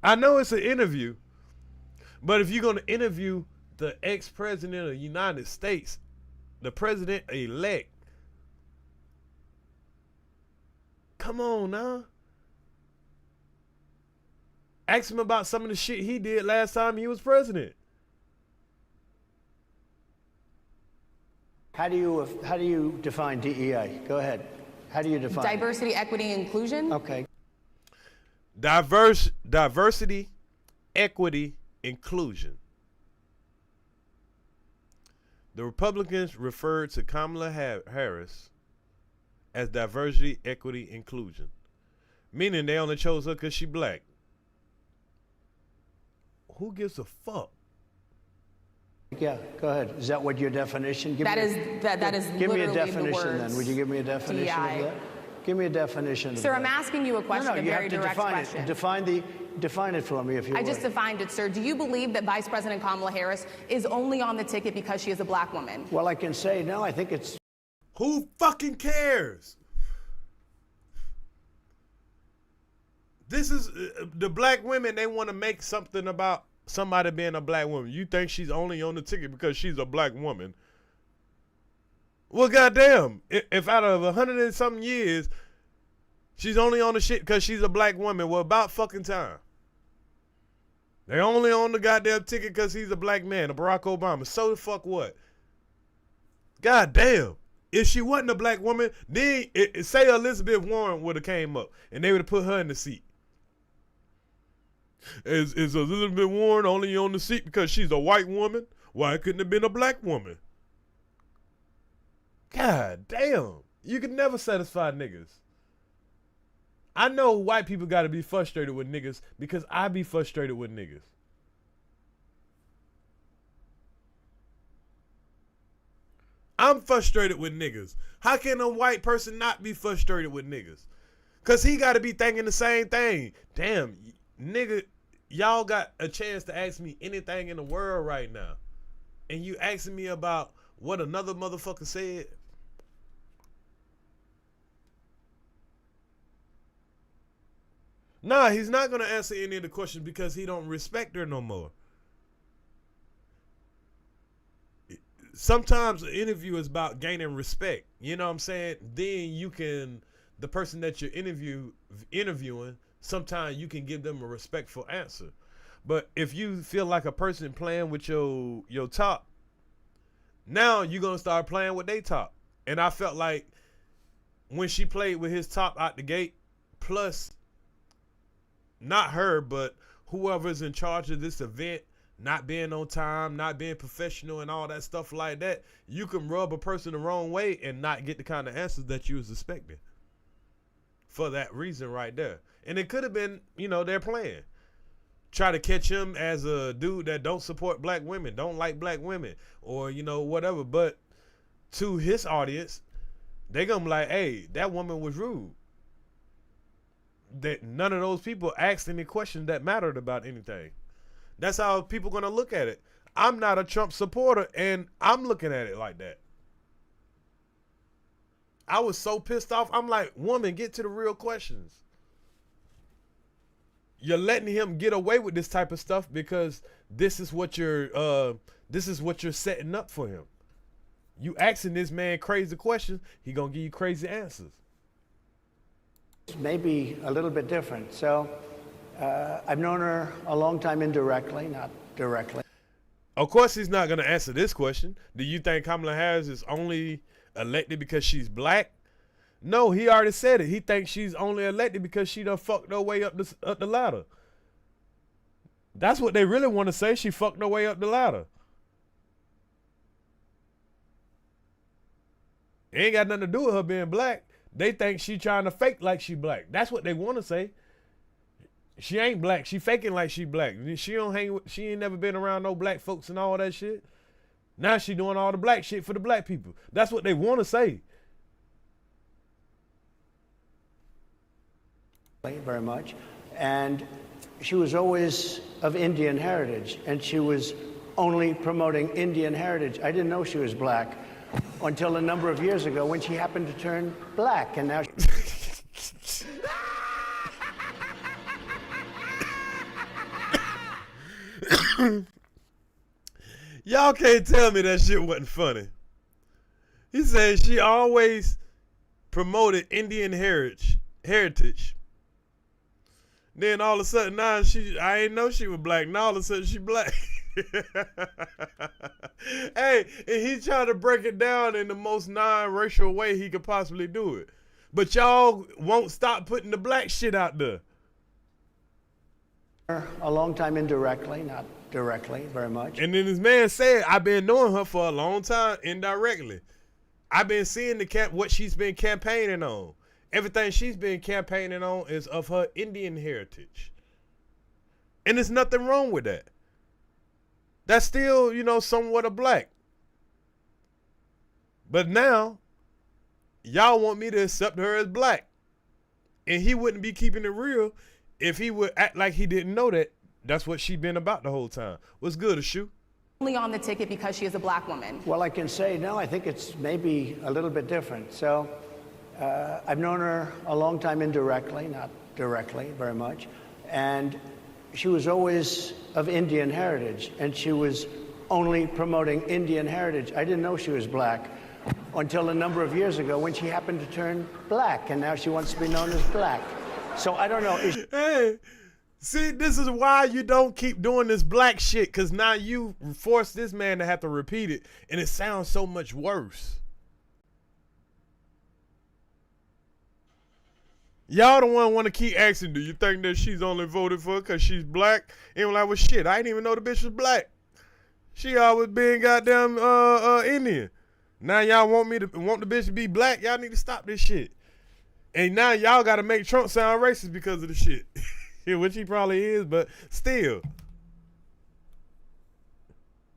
I know it's an interview, but if you're going to interview the ex-president of the United States, the president-elect, come on now. Ask him about some of the shit he did last time he was president.
How do you define DEI? Go ahead. How do you define
diversity, equity, inclusion?
Okay.
Diversity, equity, inclusion. The Republicans referred to Kamala Harris as diversity, equity, inclusion, meaning they only chose her because she black. Who gives a fuck?
Yeah, go ahead. Is that what your definition?
That is
give me a
literally
definition
the words
then. Would you give me a definition
DEI.
of that? Give me a definition.
Sir,
of
I'm
that.
asking you a question,
No,
a
you
very
have to
direct
define
question.
it. Define it for me, if you would.
I just defined it, sir. Do you believe that Vice President Kamala Harris is only on the ticket because she is a black woman?
Well, I can say no. I think it's.
Who fucking cares? This is the black women. They want to make something about somebody being a black woman. You think she's only on the ticket because she's a black woman? Well, goddamn, if out of 100 and something years, she's only on the shit because she's a black woman, well, about fucking time. They only on the goddamn ticket because he's a black man, a Barack Obama. So the fuck what? Goddamn. If she wasn't a black woman, then say Elizabeth Warren would have came up and they would have put her in the seat. Is Elizabeth Warren only on the seat because she's a white woman? Why couldn't it have been a black woman? God damn. You can never satisfy niggas. I know white people got to be frustrated with niggas because I be frustrated with niggas. I'm frustrated with niggas. How can a white person not be frustrated with niggas? Because he got to be thinking the same thing. Damn, nigga, y'all got a chance to ask me anything in the world right now. And you asking me about what another motherfucker said? Nah, he's not going to answer any of the questions because he don't respect her no more. Sometimes an interview is about gaining respect. You know what I'm saying? Then you can, the person that you're interviewing, sometimes you can give them a respectful answer. But if you feel like a person playing with your top, now you're going to start playing with their top. And I felt like when she played with his top out the gate, plus not her, but whoever's in charge of this event, not being on time, not being professional and all that stuff like that, you can rub a person the wrong way and not get the kind of answers that you was expecting. For that reason right there. And it could have been, their plan. Try to catch him as a dude that don't support black women, don't like black women, or, whatever. But to his audience, they gonna be like, hey, that woman was rude. That none of those people asked any questions that mattered about anything. That's how people gonna look at it. I'm not a Trump supporter, and I'm looking at it like that. I was so pissed off. I'm like, woman, get to the real questions. You're letting him get away with this type of stuff because this is what you're setting up for him. You asking this man crazy questions, he gonna give you crazy answers.
Maybe a little bit different. So I've known her a long time indirectly, not directly.
Of course, he's not going to answer this question. Do you think Kamala Harris is only elected because she's black? No, he already said it. He thinks she's only elected because she done fucked her way up the ladder. That's what they really want to say. She fucked her way up the ladder. It ain't got nothing to do with her being black. They think she trying to fake like she black. That's what they want to say. She ain't black. She faking like she black. She ain't never been around no black folks and all that shit. Now she doing all the black shit for the black people. That's what they want to say.
Very much. And she was always of Indian heritage, and she was only promoting Indian heritage. I didn't know she was black until a number of years ago when she happened to turn black, and now
Y'all can't tell me that shit wasn't funny. He said she always promoted Indian heritage. Then all of a sudden now I ain't know she was black. Now all of a sudden she black. Hey, and he trying to break it down in the most non-racial way he could possibly do it. But y'all won't stop putting the black shit out there.
a long time indirectly, not directly very much.
And then this man said, I've been knowing her for a long time indirectly. I've been seeing what she's been campaigning on. Everything she's been campaigning on is of her Indian heritage. And there's nothing wrong with that. That's still, somewhat a black. But now, y'all want me to accept her as black. And he wouldn't be keeping it real if he would act like he didn't know that. That's what she been about the whole time. What's good, Ashu?
Only on the ticket because she is a black woman.
Well, I can say, no, I think it's maybe a little bit different. So I've known her a long time indirectly, not directly very much. And she was always of Indian heritage, and she was only promoting Indian heritage. I didn't know she was black until a number of years ago when she happened to turn black, and now she wants to be known as black. So I don't know.
Hey, see, this is why you don't keep doing this black shit, because now you force this man to have to repeat it, and it sounds so much worse. Y'all the one want to keep asking, do you think that she's only voted for because she's black? And I'm like, well, shit, I didn't even know the bitch was black. She always been goddamn Indian. Now y'all want the bitch to be black? Y'all need to stop this shit. And now y'all got to make Trump sound racist because of the shit. Which he probably is, but still.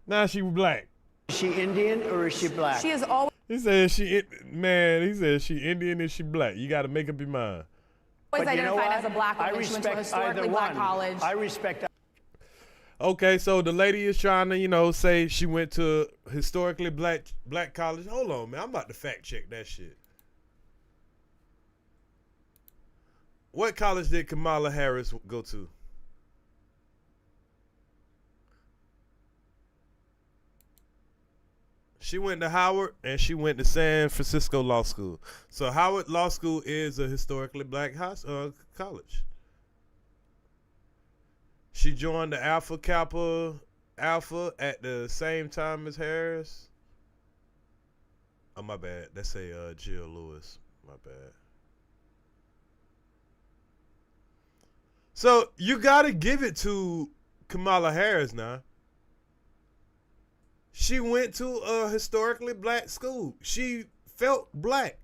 Now she black.
Is she Indian or is she black?
She is always.
He said she Indian and she black. You got to make up your mind.
Always identified as a black woman. She went to a historically black college.
I respect.
Okay, so the lady is trying to, say she went to historically black college. Hold on, man. I'm about to fact check that shit. What college did Kamala Harris go to? She went to Howard and she went to San Francisco Law School. So Howard Law School is a historically black college. She joined the Alpha Kappa Alpha at the same time as Harris. Oh, my bad. That's a Jill Lewis. My bad. So you got to give it to Kamala Harris now. She went to a historically black school. She felt black.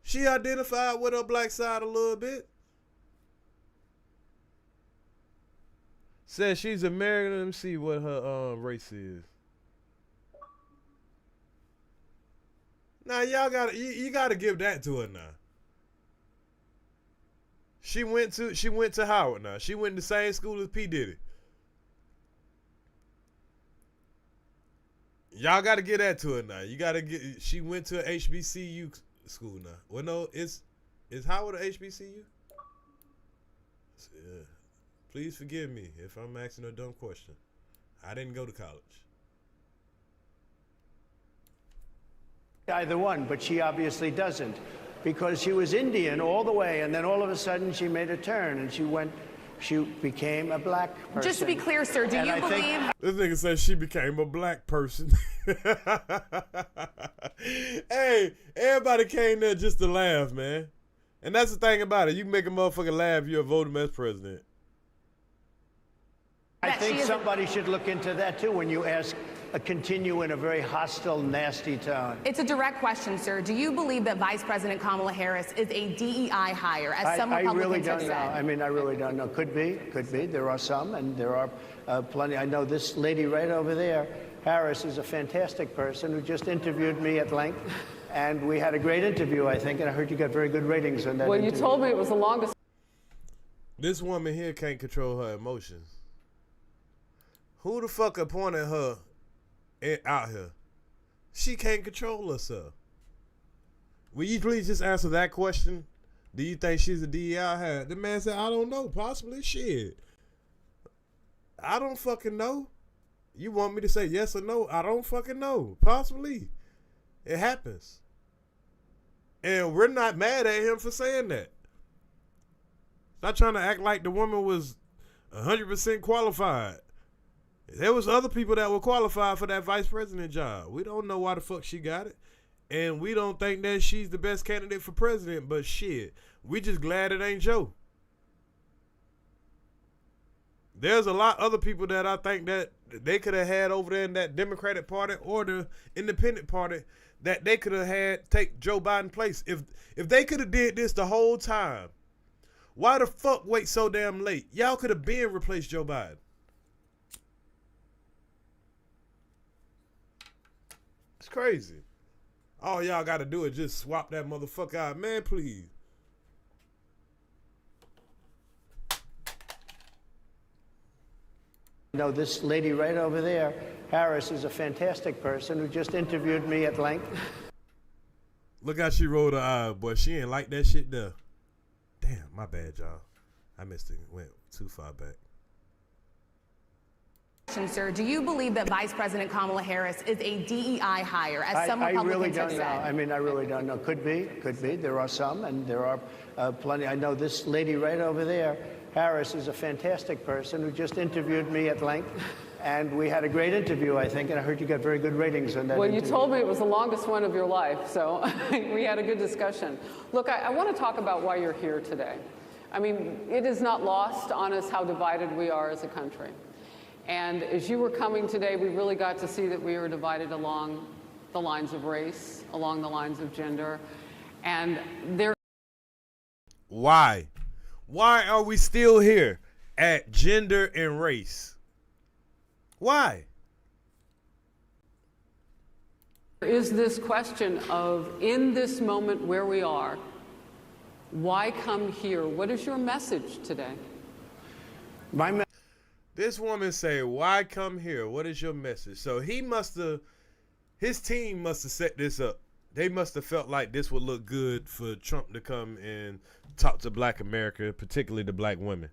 She identified with her black side a little bit. Says she's American. Let me see what her race is. Now y'all you gotta give that to her now. She went to Howard now. She went to the same school as P. Diddy. Y'all gotta get that to her now. She went to a HBCU school now. Well, no, is Howard a HBCU? Yeah. Please forgive me if I'm asking a dumb question. I didn't go to college.
Either one, but she obviously doesn't, because she was Indian all the way, and then all of a sudden she made a turn and she became a black person.
Just to be clear, sir, do you believe?
This nigga says she became a black person. Hey, everybody came there just to laugh, man. And that's the thing about it. You can make a motherfucker laugh, you're voting as president.
I think somebody should look into that too when you continue in a very hostile, nasty tone.
It's a direct question, sir. Do you believe that Vice President Kamala Harris is a DEI hire, as some Republicans
really don't
have
know.
said?
I mean, I really don't know. Could be. There are some, and there are plenty. I know this lady right over there, Harris, is a fantastic person who just interviewed me at length, and we had a great interview, I think, and I heard you got very good ratings on that interview.
You told me it was the longest.
This woman here can't control her emotions. Who the fuck appointed her out here? She can't control herself. Will you please just answer that question? Do you think she's a DEI hire? The man said, I don't know. Possibly. Shit. I don't fucking know. You want me to say yes or no? I don't fucking know. Possibly. It happens. And we're not mad at him for saying that. Stop trying to act like the woman was 100% qualified. There was other people that were qualified for that vice president job. We don't know why the fuck she got it. And we don't think that she's the best candidate for president, but shit, we just glad it ain't Joe. There's a lot other people that I think that they could have had over there in that Democratic Party or the Independent Party that they could have had take Joe Biden's place. If they could have did this the whole time, why the fuck wait so damn late? Y'all could have been replaced Joe Biden. It's crazy. All y'all got to do is just swap that motherfucker out. Man, please.
You know, this lady right over there, Harris, is a fantastic person who just interviewed me at length.
Look how she rolled her eye, boy. She ain't like that shit there. Damn, my bad, y'all. I missed it. Went too far back.
Sir, do you believe that Vice President Kamala Harris is a DEI hire, as some Republicans
really don't
have
know.
said?
I mean, I really don't know. Could be. There are some, and there are plenty. I know this lady right over there, Harris, is a fantastic person who just interviewed me at length, And we had a great interview, I think, and I heard you got very good ratings on that
Well,
interview.
you told me it was the longest one of your life, so we had a good discussion. Look, I want to talk about why you're here today. I mean, it is not lost on us how divided we are as a country. And as you were coming today, we really got to see that we were divided along the lines of race, along the lines of gender. And there.
Why? Why are we still here at gender and race? Why?
There is this question of, in this moment where we are, why come here? What is your message today?
This woman say, why come here? What is your message? So his team must have set this up. They must have felt like this would look good for Trump to come and talk to black America, particularly the black women.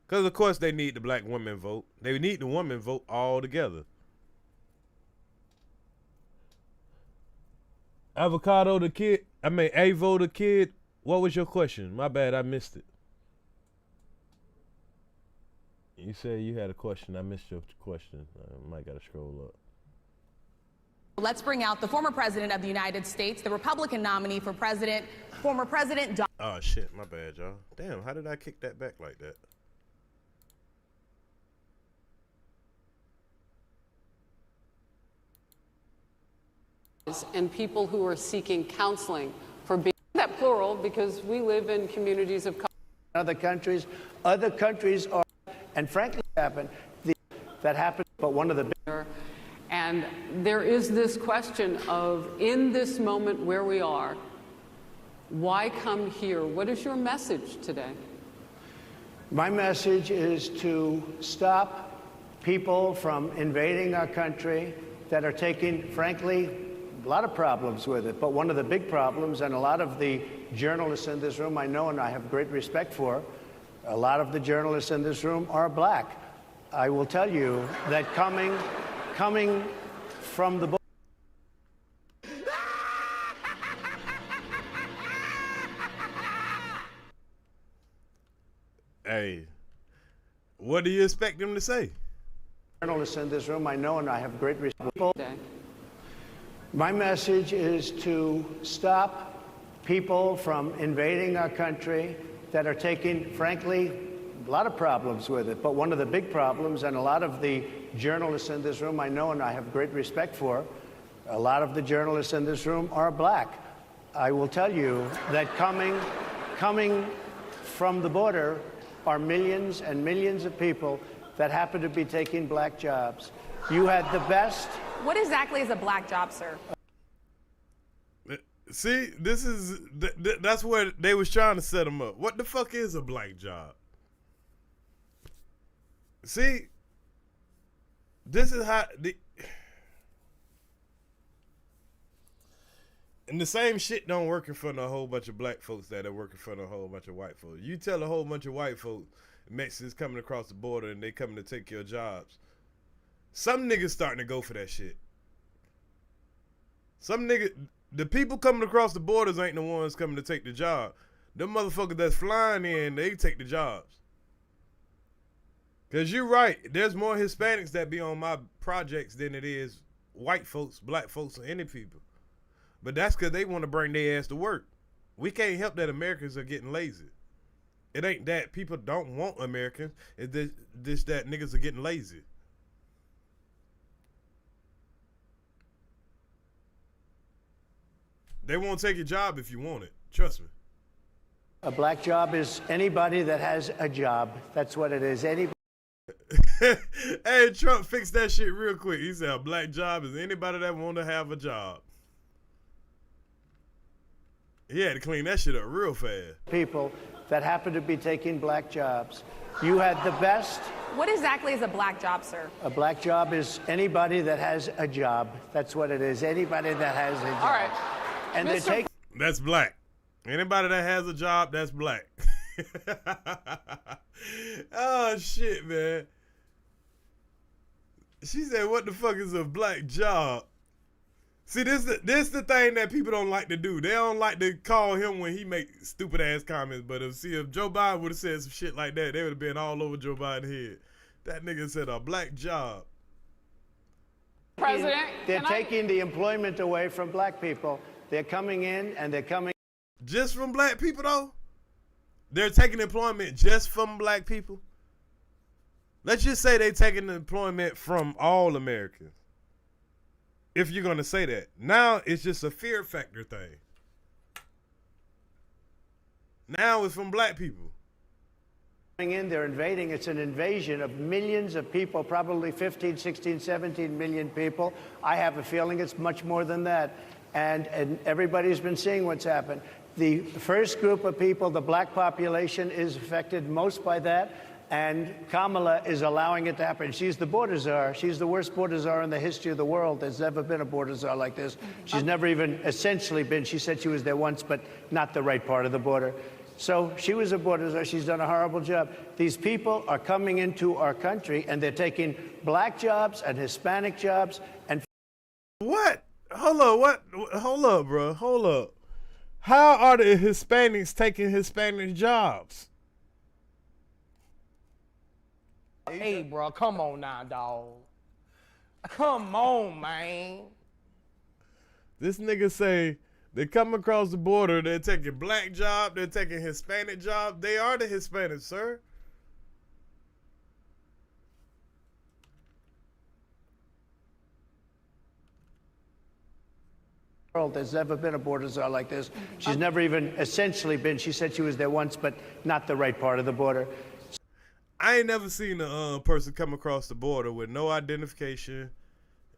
Because, of course, they need the black women vote. They need the women vote all together. Avocado the kid, Avo the kid, what was your question? My bad, I missed it. You said you had a question. I missed your question. I might got to scroll up.
Let's bring out the former president of the United States, the Republican nominee for president, former President Donald.
Oh, shit, my bad, y'all. Damn, how did I kick that back like that?
And people who are seeking counseling for being that plural, because we live in communities of
other countries are, and frankly, that happened, but one of the big.
And there is this question of, in this moment where we are, why come here? What is your message today?
My message is to stop people from invading our country that are taking, frankly, a lot of problems with it. But one of the big problems, and a lot of the journalists in this room I know and I have great respect for, a lot of the journalists in this room are black. I will tell you that coming from the
Hey, what do you expect them to say?
Journalists in this room I know and I have great respect for. My message is to stop people from invading our country that are taking, frankly, a lot of problems with it. But one of the big problems, and a lot of the journalists in this room I know and I have great respect for, a lot of the journalists in this room are black. I will tell you that coming from the border are millions and millions of people that happen to be taking black jobs. You had the best.
What exactly is a black job, sir?
See, that's where they was trying to set him up. What the fuck is a black job? See, this is how and the same shit don't work in front of a whole bunch of black folks that are working in front of a whole bunch of white folks. You tell a whole bunch of white folks, Mexicans coming across the border and they coming to take your jobs. Some niggas starting to go for that shit. Some niggas, the people coming across the borders ain't the ones coming to take the job. Them motherfuckers that's flying in, they take the jobs. Cause you're right, there's more Hispanics that be on my projects than it is white folks, black folks, or any people. But that's cause they want to bring their ass to work. We can't help that Americans are getting lazy. It ain't that people don't want Americans, it's this that niggas are getting lazy. They won't take your job if you want it. Trust me.
A black job is anybody that has a job. That's what it is. Anybody.
Hey, Trump fixed that shit real quick. He said a black job is anybody that want to have a job. He had to clean that shit up real fast.
People that happen to be taking black jobs. You had the best.
What exactly is a black job, sir?
A black job is anybody that has a job. That's what it is. Anybody that has a job.
All right.
And they take.
That's black. Anybody that has a job, that's black. Oh, shit, man. She said, what the fuck is a black job? See, this the thing that people don't like to do. They don't like to call him when he make stupid ass comments. But if Joe Biden would have said some shit like that, they would have been all over Joe Biden's head. That nigga said a black job.
President,
They're
can I-
taking the employment away from black people. They're coming in and they're coming.
Just from black people, though? They're taking employment just from black people? Let's just say they're taking employment from all Americans. If you're going to say that. Now it's just a fear factor thing. Now it's from black people.
In, they're invading. It's an invasion of millions of people, probably 15, 16, 17 million people. I have a feeling it's much more than that. And everybody's been seeing what's happened. The first group of people, the black population, is affected most by that. And Kamala is allowing it to happen. She's the border czar. She's the worst border czar in the history of the world. There's never been a border czar like this. She's never even essentially been. She said she was there once, but not the right part of the border. So she was a border czar. She's done a horrible job. These people are coming into our country, and they're taking black jobs and Hispanic jobs. And
what? Hold up. What? Hold up, bro. Hold up. How are the Hispanics taking Hispanic jobs?
Hey, bro, come on now, dog. Come on, man.
This nigga say they come across the border, they're taking black job, they're taking Hispanic job. They are the Hispanics, sir.
There's never been a border czar like this. She's never even essentially been. She said she was there once, but not the right part of the border.
I ain't never seen a person come across the border with no identification,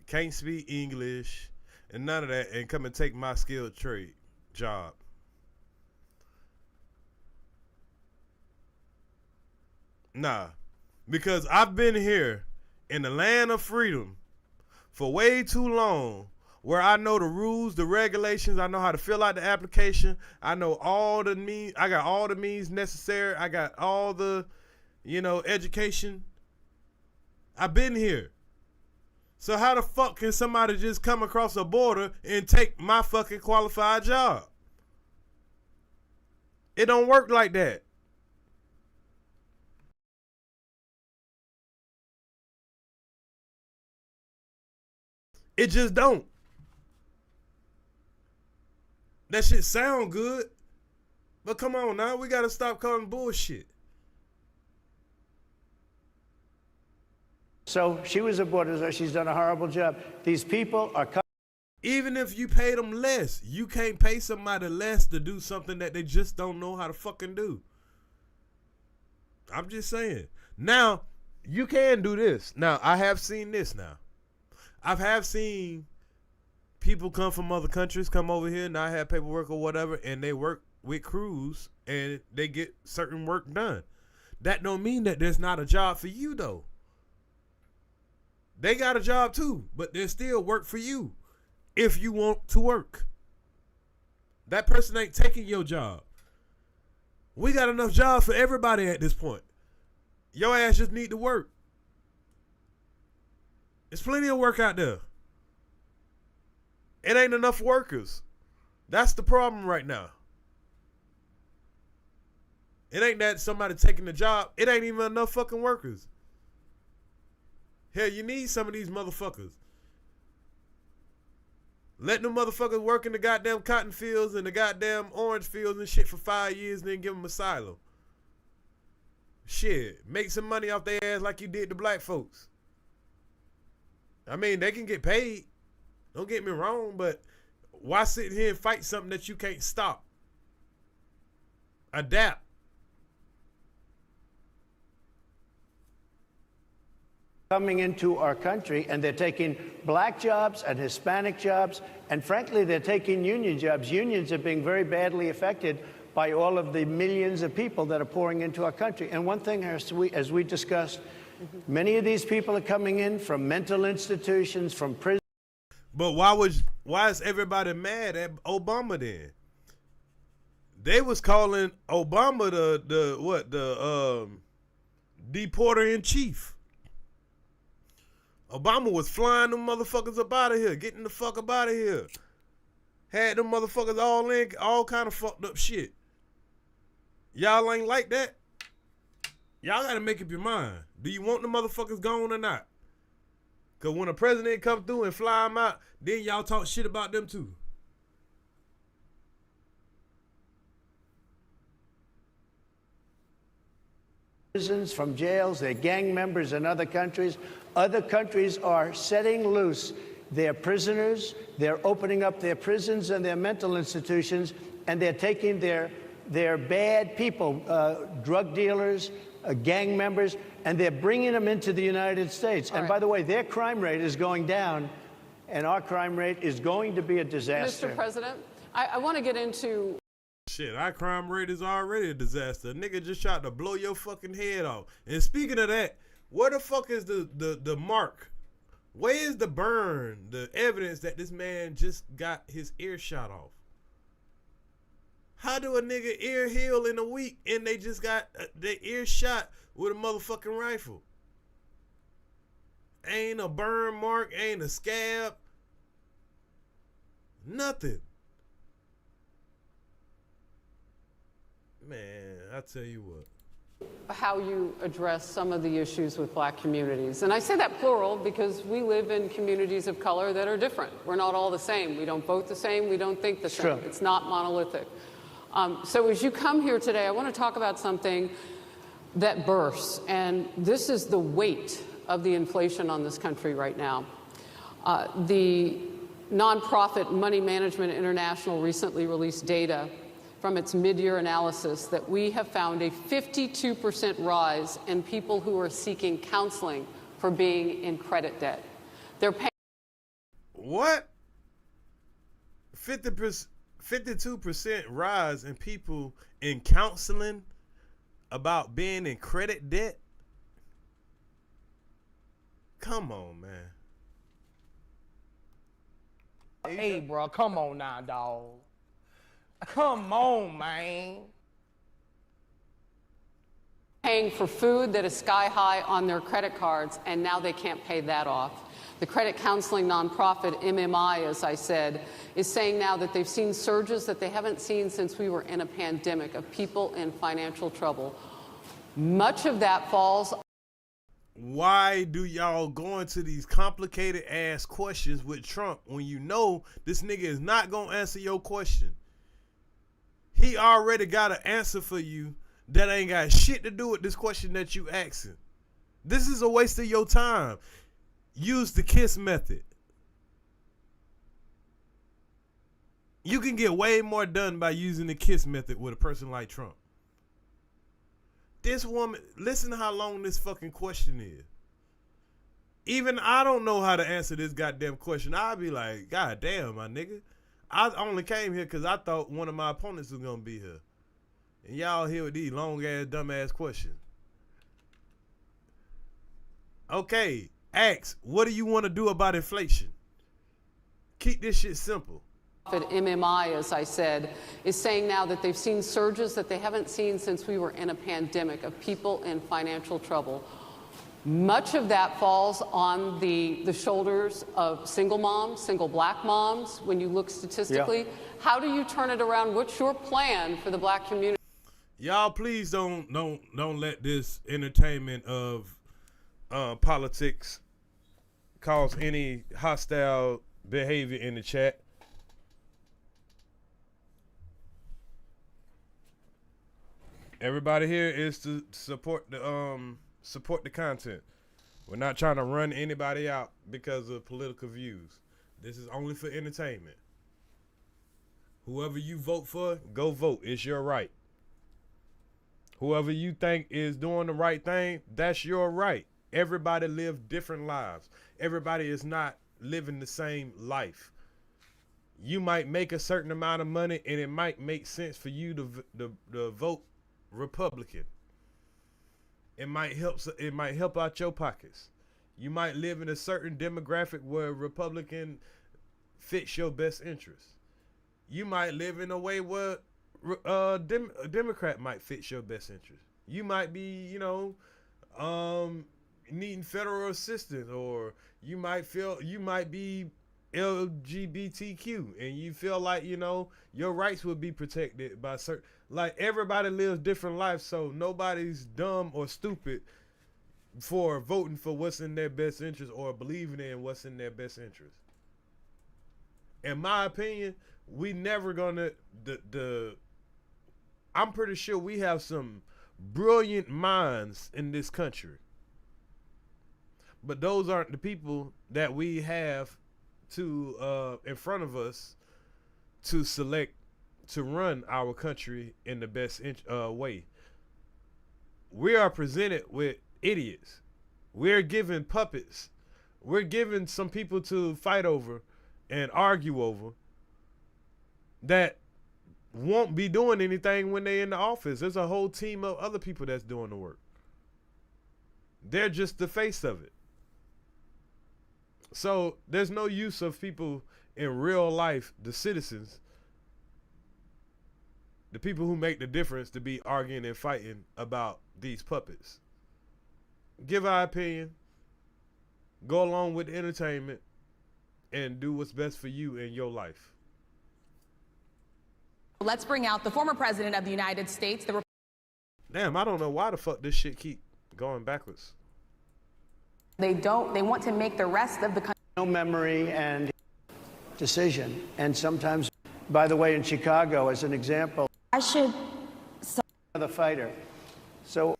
can't speak English, and none of that, and come and take my skilled trade job. Nah, because I've been here in the land of freedom for way too long, where I know the rules, the regulations, I know how to fill out the application, I know all the means, I got all the means necessary, I got all the, education. I've been here. So how the fuck can somebody just come across the border and take my fucking qualified job? It don't work like that. It just don't. That shit sound good, but come on now, we gotta stop calling bullshit.
So she was a border czar. She's done a horrible job. These people are coming.
Even if you pay them less, you can't pay somebody less to do something that they just don't know how to fucking do. I'm just saying. Now, you can do this. Now, I have seen this now. I have seen people come from other countries, come over here, not have paperwork or whatever, and they work with crews and they get certain work done. That don't mean that there's not a job for you, though. They got a job too, but there's still work for you if you want to work. That person ain't taking your job. We got enough jobs for everybody at this point. Your ass just need to work. There's plenty of work out there. It ain't enough workers. That's the problem right now. It ain't that somebody taking the job. It ain't even enough fucking workers. Hell, you need some of these motherfuckers. Let them motherfuckers work in the goddamn cotton fields and the goddamn orange fields and shit for 5 years and then give them asylum. Shit, make some money off their ass like you did to black folks. I mean, they can get paid. Don't get me wrong, but why sit here and fight something that you can't stop? Adapt.
Coming into our country, and they're taking black jobs and Hispanic jobs, and frankly, they're taking union jobs. Unions are being very badly affected by all of the millions of people that are pouring into our country. And one thing, as we discussed, many of these people are coming in from mental institutions, from prison.
But why is everybody mad at Obama then? They was calling Obama the deporter in chief. Obama was flying them motherfuckers up out of here, getting the fuck up out of here. Had them motherfuckers all in, all kind of fucked up shit. Y'all ain't like that. Y'all gotta make up your mind. Do you want the motherfuckers gone or not? Because when a president come through and fly them out, then y'all talk shit about them too.
Prisons, from jails, they're gang members in other countries. Other countries are setting loose their prisoners, they're opening up their prisons and their mental institutions, and they're taking their bad people, drug dealers, gang members, and they're bringing them into the United States. And by the way, their crime rate is going down, and our crime rate is going to be a disaster.
Mr. President, I want to get into...
Shit, our crime rate is already a disaster. A nigga just tried to blow your fucking head off. And speaking of that, where the fuck is the mark? Where is the burn, the evidence that this man just got his ear shot off? How do a nigga ear heal in a week and they just got their ear shot with a motherfucking rifle? Ain't a burn mark, ain't a scab. Nothing. Man, I tell you what.
How you address some of the issues with black communities. And I say that plural because we live in communities of color that are different. We're not all the same. We don't vote the same. We don't think the same. It's not monolithic. So as you come here today, I want to talk about something that bursts. And this is the weight of the inflation on this country right now. The nonprofit Money Management International recently released data from its mid-year analysis that we have found a 52% rise in people who are seeking counseling for being in credit debt. They're paying...
What? 52% rise in people in counseling about being in credit debt? Come on, man.
Hey, bro, come on now, dog. Come on, man.
Paying for food that is sky high on their credit cards, and now they can't pay that off. The credit counseling nonprofit MMI, as I said, is saying now that they've seen surges that they haven't seen since we were in a pandemic of people in financial trouble. Much of that falls...
Why do y'all go into these complicated ass questions with Trump when you know this nigga is not gonna answer your question? He already got an answer for you that ain't got shit to do with this question that you asking. This is a waste of your time. Use the KISS method. You can get way more done by using the KISS method with a person like Trump. This woman, listen to how long this fucking question is. Even I don't know how to answer this goddamn question. I'd be like, God damn, my nigga. I only came here because I thought one of my opponents was going to be here. And y'all here with these long-ass, dumb-ass questions. Okay, ask, what do you want to do about inflation? Keep this shit simple.
MMI, as I said, is saying now that they've seen surges that they haven't seen since we were in a pandemic of people in financial trouble. Much of that falls on the shoulders of single moms, single black moms, when you look statistically. Yeah. How do you turn it around? What's your plan for the black community?
Y'all, please don't let this entertainment of politics cause any hostile behavior in the chat. Everybody here is to support the content. We're not trying to run anybody out because of political views. This is only for entertainment. Whoever you vote for, go vote. It's your right. Whoever you think is doing the right thing, that's your right. Everybody live different lives. Everybody is not living the same life. You might make a certain amount of money and it might make sense for you to vote Republican. It might help out your pockets. You might live in a certain demographic where Republican fits your best interest. You might live in a way where a Democrat might fit your best interest. You might be, needing federal assistance, or you might be LGBTQ and you feel like, your rights would be protected by certain, like everybody lives different lives. So nobody's dumb or stupid for voting for what's in their best interest or believing in what's in their best interest. In my opinion, we never gonna I'm pretty sure we have some brilliant minds in this country. But those aren't the people that we have to in front of us to select to run our country in the best way. We are presented with idiots. We're given puppets. We're given some people to fight over and argue over that won't be doing anything when they're in the office. There's a whole team of other people that's doing the work. They're just the face of it. So there's no use of people in real life, the citizens, the people who make the difference, to be arguing and fighting about these puppets. Give our opinion, go along with the entertainment, and do what's best for you in your life.
Let's bring out the former president of the United States.
Damn, I don't know why the fuck this shit keep going backwards.
They want to make the rest of the country.
No memory and decision. And sometimes, by the way, in Chicago, as an example, the fighter. So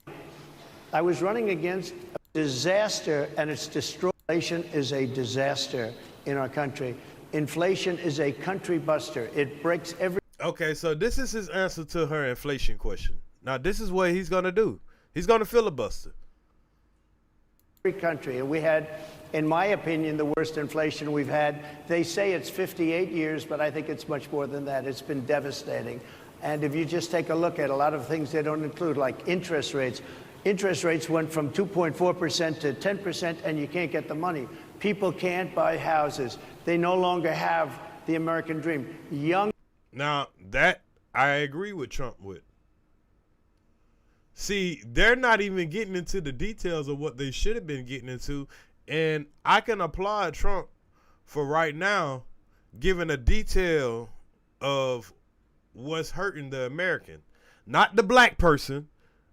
I was running against a disaster, and it's destroyed. Inflation is a disaster in our country. Inflation is a country buster. It breaks every...
Okay, so this is his answer to her inflation question. Now, this is what he's going to do. He's going to filibuster.
Country, and we had, in my opinion, the worst inflation we've had. They say it's 58 years, but I think it's much more than that. It's been devastating. And if you just take a look at a lot of things they don't include, like interest rates. Interest rates went from 2.4% to 10%, and you can't get the money. People can't buy houses. They no longer have the American dream.
Now, that I agree with Trump with. See, they're not even getting into the details of what they should have been getting into. And I can applaud Trump for right now giving a detail of what's hurting the American. Not the black person,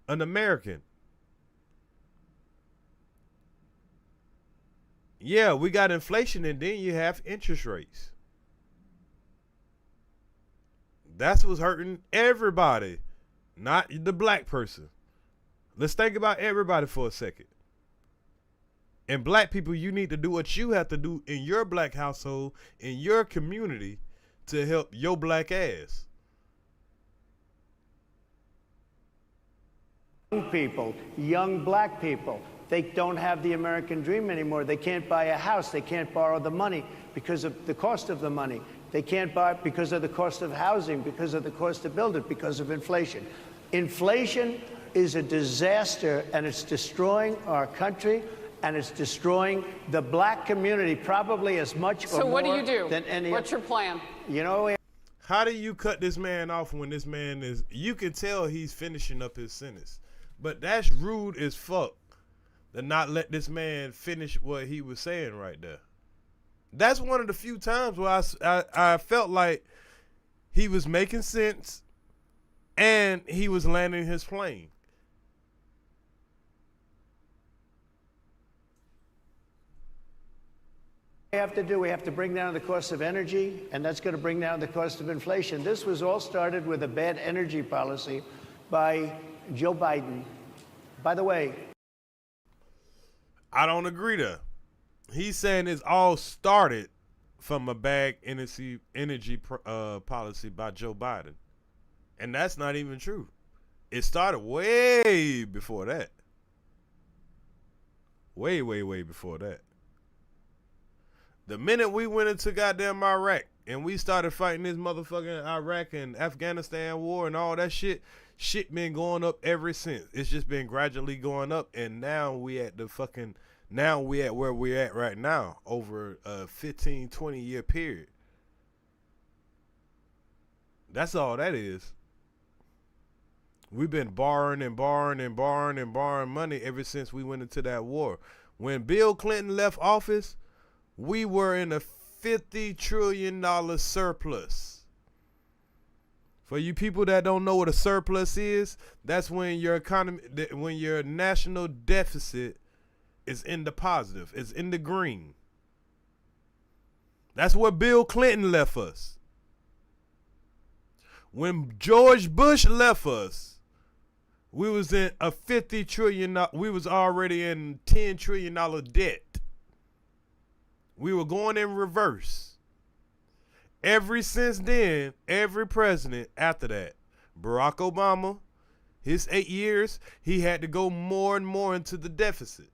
an American. Yeah, we got inflation, and then you have interest rates. That's what's hurting everybody, not the black person. Let's think about everybody for a second. And black people, you need to do what you have to do in your black household, in your community, to help your black ass.
Young people, young black people, they don't have the American dream anymore. They can't buy a house. They can't borrow the money because of the cost of the money. They can't buy it because of the cost of housing, because of the cost to build it, because of inflation. Inflation is a disaster, and it's destroying our country, and it's destroying the black community probably as much or more.
So what do you do?
Than any.
What's your plan?
You know,
how do you cut this man off when this man is, you can tell he's finishing up his sentence, but that's rude as fuck to not let this man finish what he was saying right there. That's one of the few times where I felt like he was making sense and he was landing his plane.
We have to bring down the cost of energy, and that's going to bring down the cost of inflation. This was all started with a bad energy policy by Joe Biden. By the way,
I don't agree there. He's saying it's all started from a bad energy policy by Joe Biden. And that's not even true. It started way before that. Way, way, way before that. The minute we went into goddamn Iraq and we started fighting this motherfucking Iraq and Afghanistan war and all that shit been going up ever since. It's just been gradually going up, and now we at where we're at right now over a 15, 20 year period. That's all that is. We've been borrowing and borrowing and borrowing and borrowing money ever since we went into that war. When Bill Clinton left office, we were in a $50 trillion surplus. For you people that don't know what a surplus is, that's when your economy, when your national deficit is in the positive. It's in the green. That's what Bill Clinton left us. When George Bush left us, we was in a $50 trillion, we was already in $10 trillion debt. We were going in reverse. Ever since then, every president after that, Barack Obama, his 8 years, he had to go more and more into the deficit.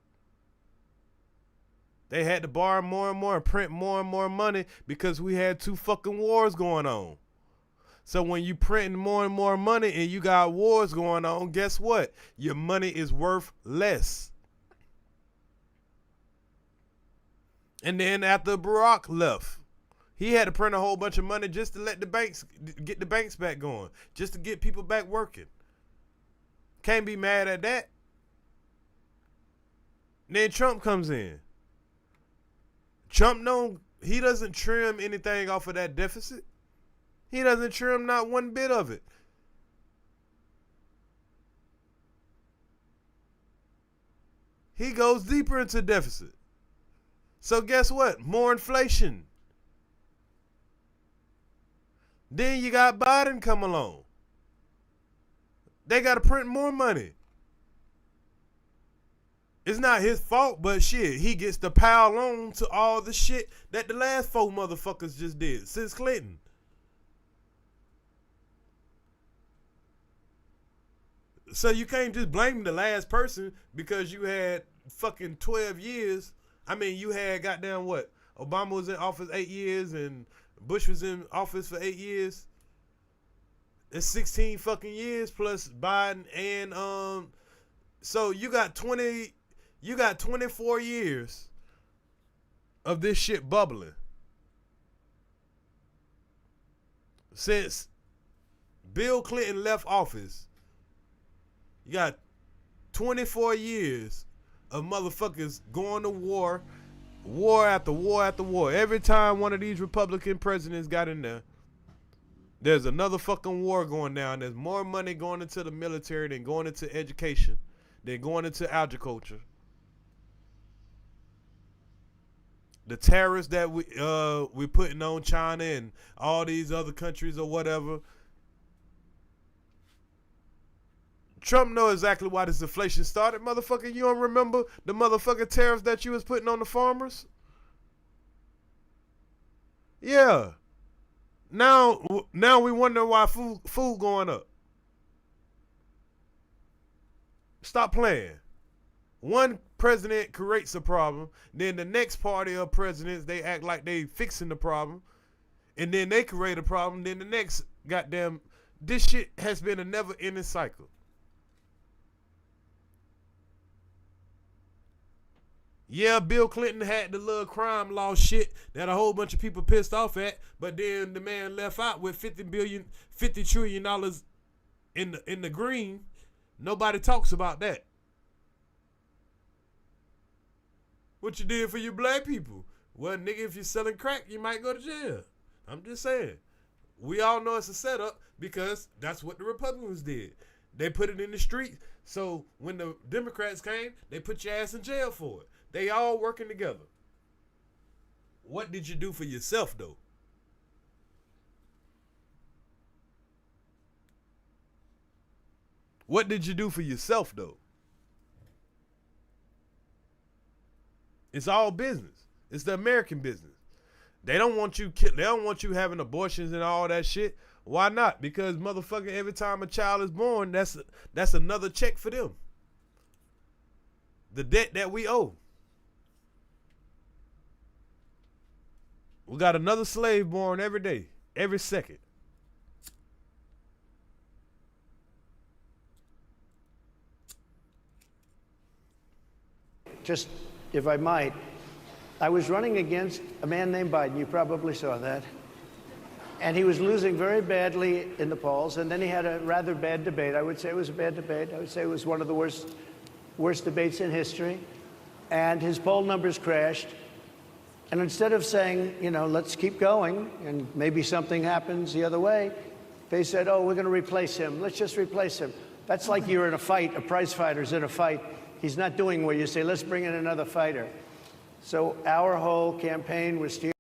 They had to borrow more and more and print more and more money because we had 2 fucking wars going on. So when you print more and more money and you got wars going on, guess what? Your money is worth less. And then after Barack left, he had to print a whole bunch of money just to let the banks, get the banks back going, just to get people back working. Can't be mad at that. Then Trump comes in. Trump, he doesn't trim anything off of that deficit. He doesn't trim not one bit of it. He goes deeper into deficit. So guess what? More inflation. Then you got Biden come along. They got to print more money. It's not his fault, but shit, he gets to pile on to all the shit that the last 4 motherfuckers just did since Clinton. So you can't just blame the last person because you had fucking 12 years. I mean, you had goddamn what? Obama was in office 8 years and Bush was in office for 8 years. It's 16 fucking years plus Biden and so you got 24 years of this shit bubbling. Since Bill Clinton left office, you got 24 years of motherfuckers going to war, war after war after war. Every time one of these Republican presidents got in there, there's another fucking war going down. There's more money going into the military than going into education, than going into agriculture. The tariffs that we putting on China and all these other countries or whatever. Trump know exactly why this inflation started. Motherfucker, you don't remember the motherfucking tariffs that you was putting on the farmers? Yeah. Now we wonder why food going up. Stop playing. One president creates a problem, then the next party of presidents, they act like they fixing the problem, and then they create a problem, then the next goddamn, this shit has been a never-ending cycle. Yeah, Bill Clinton had the little crime law shit that a whole bunch of people pissed off at, but then the man left out with $50 trillion in the green. Nobody talks about that. What you did for your black people? Well, nigga, if you're selling crack, you might go to jail. I'm just saying. We all know it's a setup because that's what the Republicans did. They put it in the street, so when the Democrats came, they put your ass in jail for it. They all working together. What did you do for yourself, though? What did you do for yourself, though? It's all business. It's the American business. They don't want you. They don't want you having abortions and all that shit. Why not? Because motherfucker, every time a child is born, that's another check for them. The debt that we owe. We got another slave born every day, every second.
Just, if I might, I was running against a man named Biden. You probably saw that. And he was losing very badly in the polls. And then he had a rather bad debate. I would say it was a bad debate. I would say it was one of the worst debates in history. And his poll numbers crashed. And instead of saying, you know, let's keep going and maybe something happens the other way, they said, oh, we're going to replace him. Let's just replace him. That's like you're in a fight, a prize fighter's in a fight, He's not doing where you say, let's bring in another fighter. So our whole campaign was steered.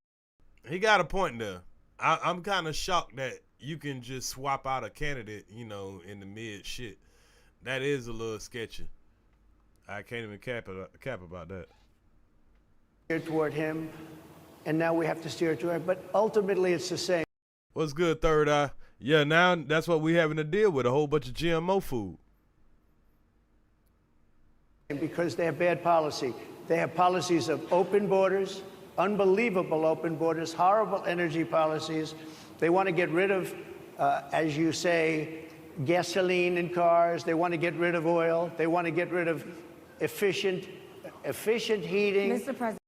He got a point there. I'm kind of shocked that you can just swap out a candidate, you know, in the mid shit. That is a little sketchy. I can't even cap about that.
Toward him, and now we have to steer toward him. But ultimately, it's the same.
What's good, Third Eye? Yeah, now that's what we having to deal with, a whole bunch of GMO food.
Because they have bad policy. They have policies of open borders, unbelievable open borders, horrible energy policies. They want to get rid of, as you say, gasoline in cars. They want to get rid of oil. They want to get rid of efficient heating.
Mr. President.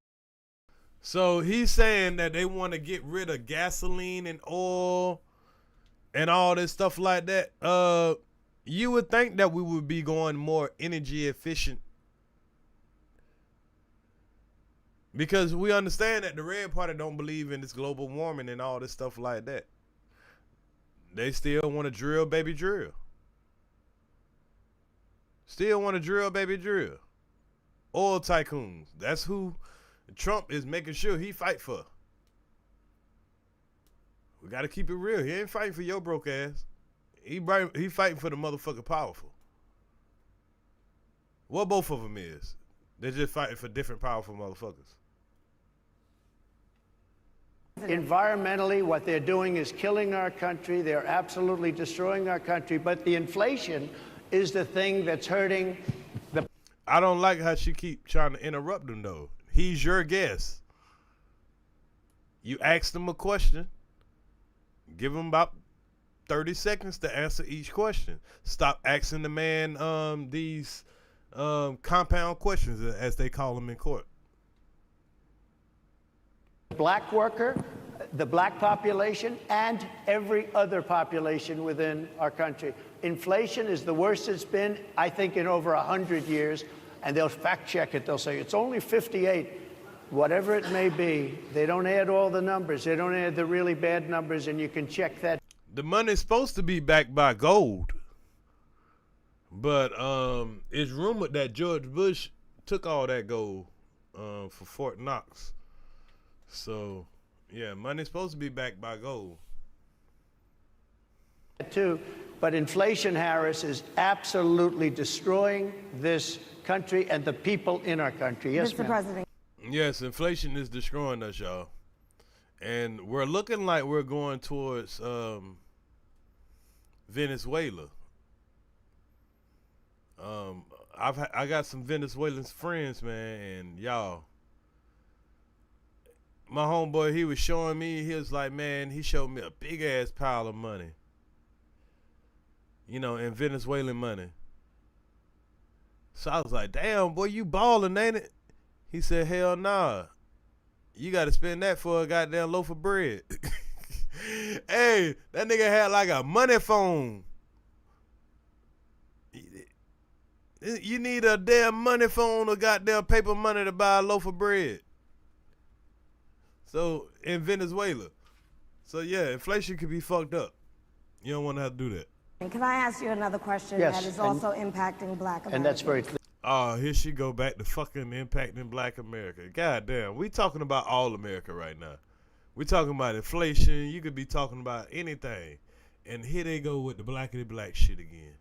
So he's saying that they want to get rid of gasoline and oil and all this stuff like that. You would think that we would be going more energy efficient, because we understand that the Red Party don't believe in this global warming and all this stuff like that. They still want to drill, baby, drill. Still want to drill, baby, drill. Oil tycoons. That's who Trump is making sure he fight for. We got to keep it real. He ain't fighting for your broke ass. He fighting for the motherfucker powerful. What both of them is. They're just fighting for different powerful motherfuckers.
Environmentally, what they're doing is killing our country. They're absolutely destroying our country. But the inflation is the thing that's hurting the...
I don't like how she keep trying to interrupt him, though. He's your guest. You asked him a question. Give him about 30 seconds to answer each question. Stop asking the man these compound questions, as they call them in court.
Black worker, the black population, and every other population within our country. Inflation is the worst it's been, I think, in over 100 years. And they'll fact check it. They'll say it's only 58. Whatever it may be, they don't add all the numbers. They don't add the really bad numbers, and you can check that.
The money's supposed to be backed by gold. But it's rumored that George Bush took all that gold for Fort Knox. So, yeah, money's supposed to be backed by gold.
Too. But inflation, Harris, is absolutely destroying this country and the people in our country. Yes,
Mr. President.
Yes, inflation is destroying us, y'all. And we're looking like we're going towards Venezuela. I got some Venezuelan friends, man, and y'all, my homeboy, he was showing me, he was like, man, he showed me a big ass pile of money, you know, in Venezuelan money. So I was like, damn, boy, you balling, ain't it? He said, hell nah. You got to spend that for a goddamn loaf of bread. Hey, that nigga had like a money phone. You need a damn money phone or goddamn paper money to buy a loaf of bread. So, in Venezuela. So, yeah, inflation could be fucked up. You don't want to have to do that.
Can I ask you another question that is also impacting Black Americans?
And that's very clear.
Oh, here she go back to fucking impacting Black America. God damn, we talking about all America right now. We talking about inflation. You could be talking about anything. And here they go with the blackity black shit again.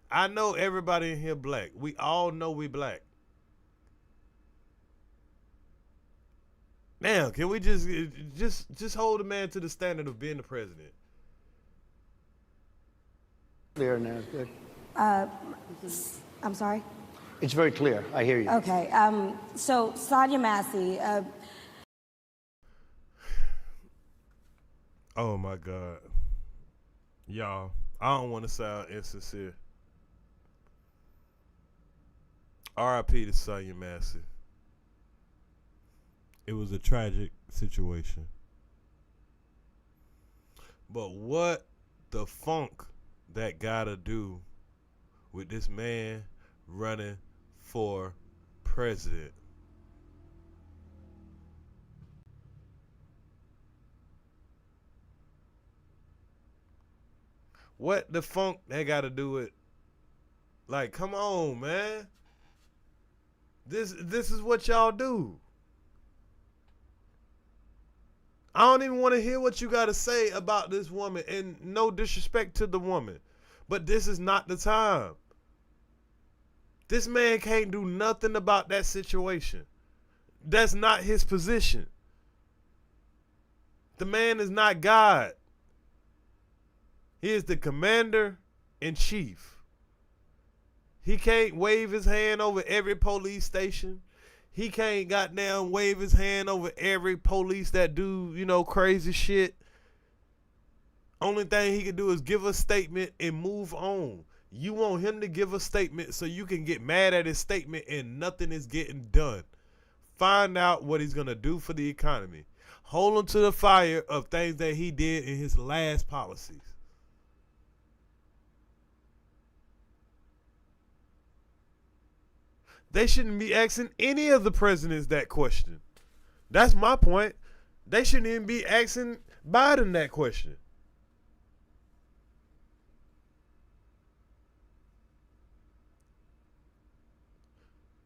I know everybody in here black. We all know we black. Now, can we just hold a man to the standard of being the president?
Clear now, good.
I'm sorry?
It's very clear. I hear you.
Okay. So, Sonia Massey.
Oh, my God. Y'all, I don't want to sound insincere. R.I.P. to Sonia Massey. It was a tragic situation. But what the funk that gotta do with this man running for president? What the funk that gotta do with, like, come on, man. This is what y'all do. I don't even want to hear what you got to say about this woman, and no disrespect to the woman, but this is not the time. This man can't do nothing about that situation. That's not his position. The man is not God. He is the commander in chief. He can't wave his hand over every police station. He can't goddamn wave his hand over every police that do, crazy shit. Only thing he can do is give a statement and move on. You want him to give a statement so you can get mad at his statement and nothing is getting done. Find out what he's going to do for the economy. Hold him to the fire of things that he did in his last policies. They shouldn't be asking any of the presidents that question. That's my point. They shouldn't even be asking Biden that question.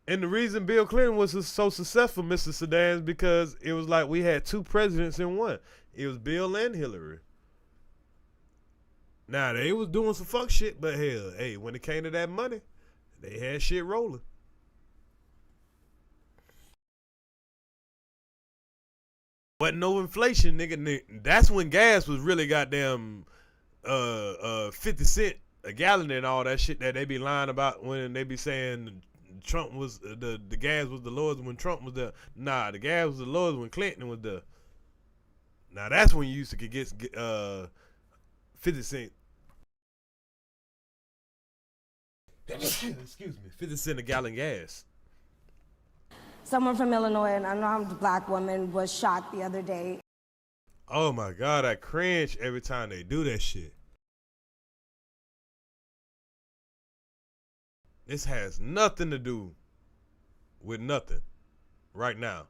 And the reason Bill Clinton was so successful, Mr. Sedan, is because it was like we had two presidents in one. It was Bill and Hillary. Now, they was doing some fuck shit, but hell, hey, when it came to that money, they had shit rolling. Wasn't no inflation, nigga. That's when gas was really goddamn 50 cent a gallon and all that shit that they be lying about when they be saying Trump was the gas was the lowest when Trump was there. Nah, the gas was the lowest when Clinton was there. Now that's when you used to get 50 cent. Excuse me, 50 cent a gallon gas.
Someone from Illinois, an unarmed black woman, was shot the other day.
Oh my God, I cringe every time they do that shit. This has nothing to do with nothing right now.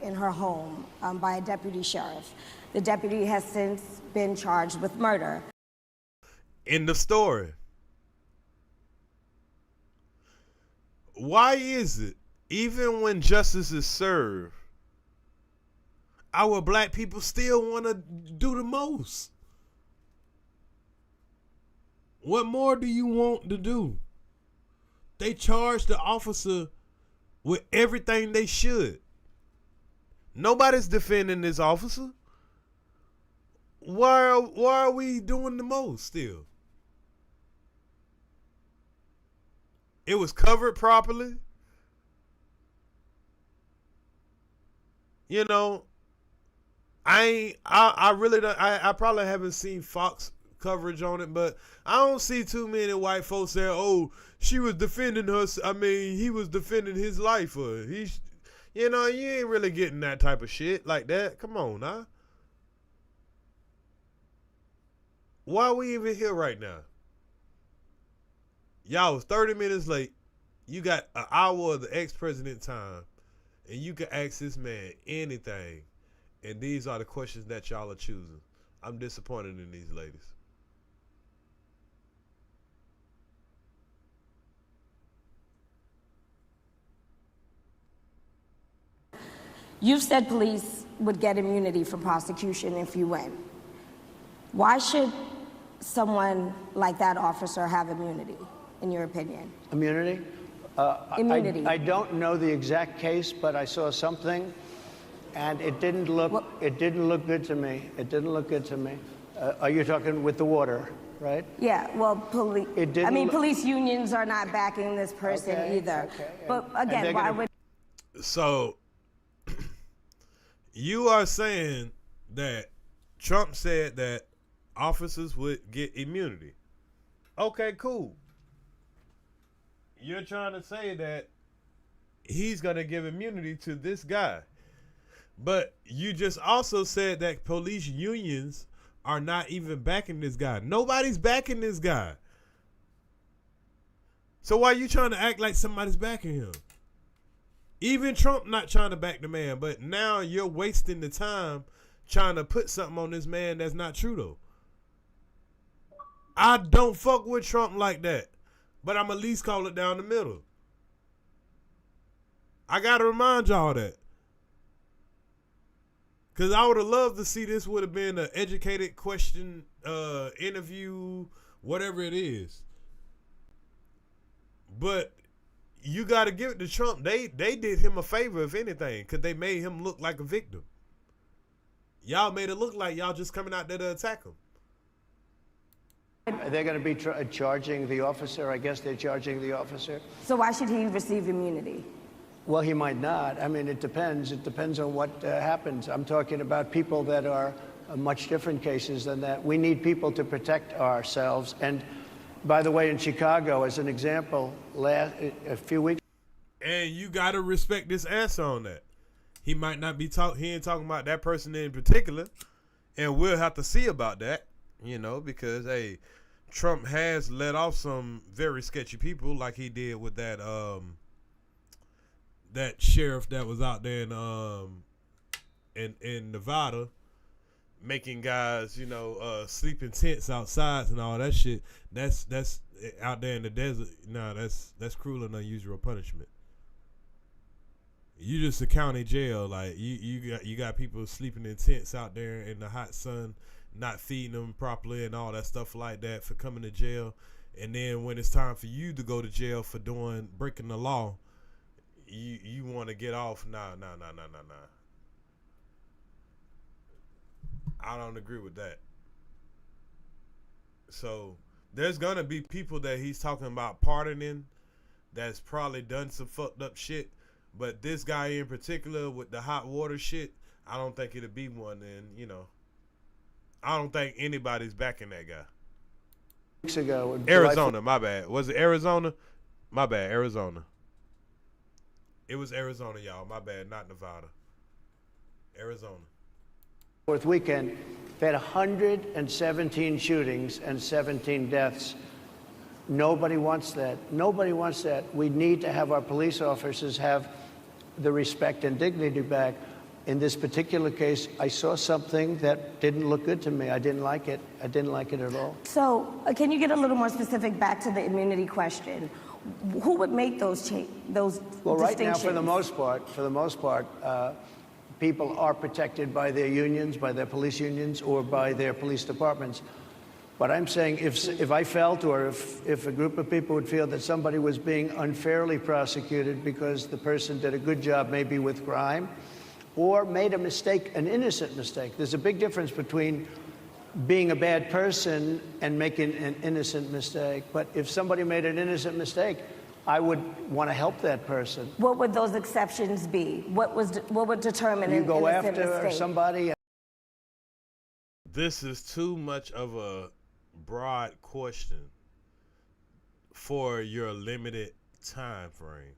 In her home by a deputy sheriff. The deputy has since been charged with murder.
End of story. Why is it, even when justice is served, our black people still want to do the most? What more do you want to do? They charge the officer with everything they should. Nobody's defending this officer. Why are we doing the most still? It was covered properly. I really don't. I probably haven't seen Fox coverage on it, but I don't see too many white folks saying, "Oh, she was defending her." I mean, he was defending his life, or he's, you ain't really getting that type of shit like that. Come on, now. Why are we even here right now? Y'all was 30 minutes late. You got an hour of the ex-president time, and you can ask this man anything. And these are the questions that y'all are choosing. I'm disappointed in these ladies.
You've said police would get immunity from prosecution if you win. Why should someone like that officer have immunity, in your opinion?
Immunity?
Immunity.
I don't know the exact case, but I saw something, and it didn't look good to me. It didn't look good to me. Are you talking with the water, right?
Yeah. Well, police unions are not backing this person either.
Okay.
But again, why would?
So you are saying that Trump said that officers would get immunity. Okay, cool. You're trying to say that he's going to give immunity to this guy. But you just also said that police unions are not even backing this guy. Nobody's backing this guy. So why are you trying to act like somebody's backing him? Even Trump not trying to back the man, but now you're wasting the time trying to put something on this man that's not true, though. I don't fuck with Trump like that. But I'm at least call it down the middle. I got to remind y'all that. Because I would have loved to see this would have been an educated question, interview, whatever it is. But you got to give it to Trump. They did him a favor, if anything, because they made him look like a victim. Y'all made it look like y'all just coming out there to attack him.
They're going to be charging the officer. I guess they're charging the officer.
So why should he receive immunity?
Well, he might not. I mean, it depends. It depends on what happens. I'm talking about people that are much different cases than that. We need people to protect ourselves. And by the way, in Chicago, as an example, a few weeks.
And you got to respect this answer on that. He might not be he ain't talking about that person in particular. And we'll have to see about that, you know, because, hey, Trump has let off some very sketchy people like he did with that that sheriff that was out there in Nevada making guys, you know, sleep in tents outside and all that shit. That's out there in the desert. Nah, that's cruel and unusual punishment. You just a county jail, like you got people sleeping in tents out there in the hot sun, not feeding them properly and all that stuff like that for coming to jail. And then when it's time for you to go to jail for breaking the law, you want to get off. Nah. I don't agree with that. So there's gonna be people that he's talking about pardoning that's probably done some fucked up shit. But this guy in particular with the hot water shit, I don't think it'll be one. And, you know, I don't think anybody's backing that guy.
Weeks ago,
Arizona, my bad. Was it Arizona? My bad, Arizona. It was Arizona, y'all. My bad, not Nevada. Arizona.
4th weekend, they had 117 shootings and 17 deaths. Nobody wants that. Nobody wants that. We need to have our police officers have the respect and dignity back. In this particular case, I saw something that didn't look good to me. I didn't like it. I didn't like it at all.
So can you get a little more specific back to the immunity question? Who would make those
well, right now, for the most part, people are protected by their unions, by their police unions, or by their police departments. But I'm saying if I felt, or if a group of people would feel that somebody was being unfairly prosecuted because the person did a good job maybe with crime or made a mistake, an innocent mistake. There's a big difference between being a bad person and making an innocent mistake. But if somebody made an innocent mistake, I would want to help that person.
What would those exceptions be? What would determine
you
an
go
innocent
after
mistake?
somebody?
This is too much of a broad question for your limited time frame.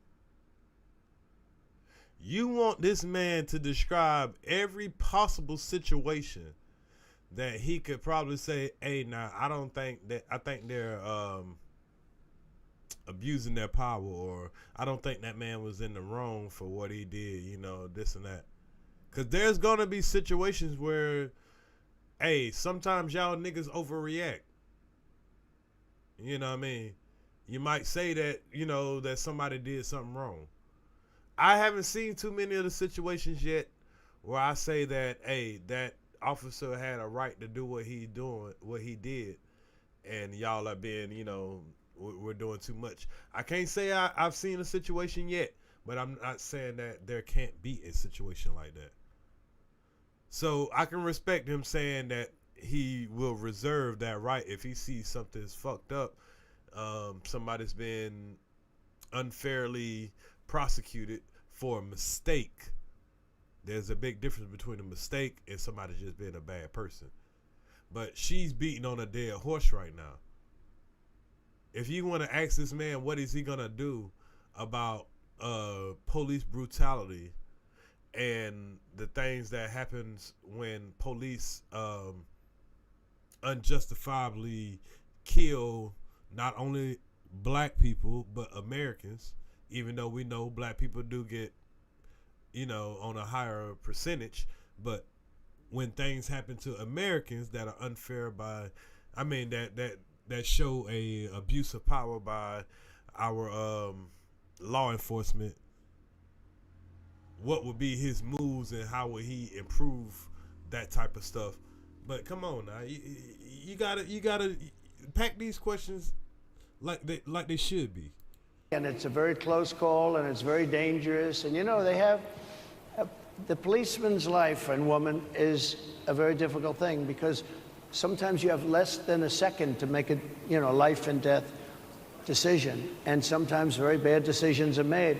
You want this man to describe every possible situation that he could probably say, hey, now I don't think that, I think they're abusing their power, or I don't think that man was in the wrong for what he did, you know, this and that. Because there's going to be situations where, hey, sometimes y'all niggas overreact. You know what I mean? You might say that, you know, that somebody did something wrong. I haven't seen too many of the situations yet where I say that, hey, that officer had a right to do what he did, and y'all are being, you know, we're doing too much. I can't say I've seen a situation yet, but I'm not saying that there can't be a situation like that. So I can respect him saying that he will reserve that right if he sees something's fucked up. Somebody's been unfairly prosecuted for a mistake. There's a big difference between a mistake and somebody just being a bad person. But she's beating on a dead horse right now. If you want to ask this man what is he going to do about police brutality and the things that happens when police unjustifiably kill not only black people but Americans, even though we know black people do get, you know, on a higher percentage, but when things happen to Americans that are unfair by, I mean, that that show a abuse of power by our law enforcement, what would be his moves and how would he improve that type of stuff. But come on now, you gotta pack these questions like they should be.
And it's a very close call, and it's very dangerous. And you know, they have the policeman's life and woman is a very difficult thing, because sometimes you have less than a second to make a life and death decision, and sometimes very bad decisions are made.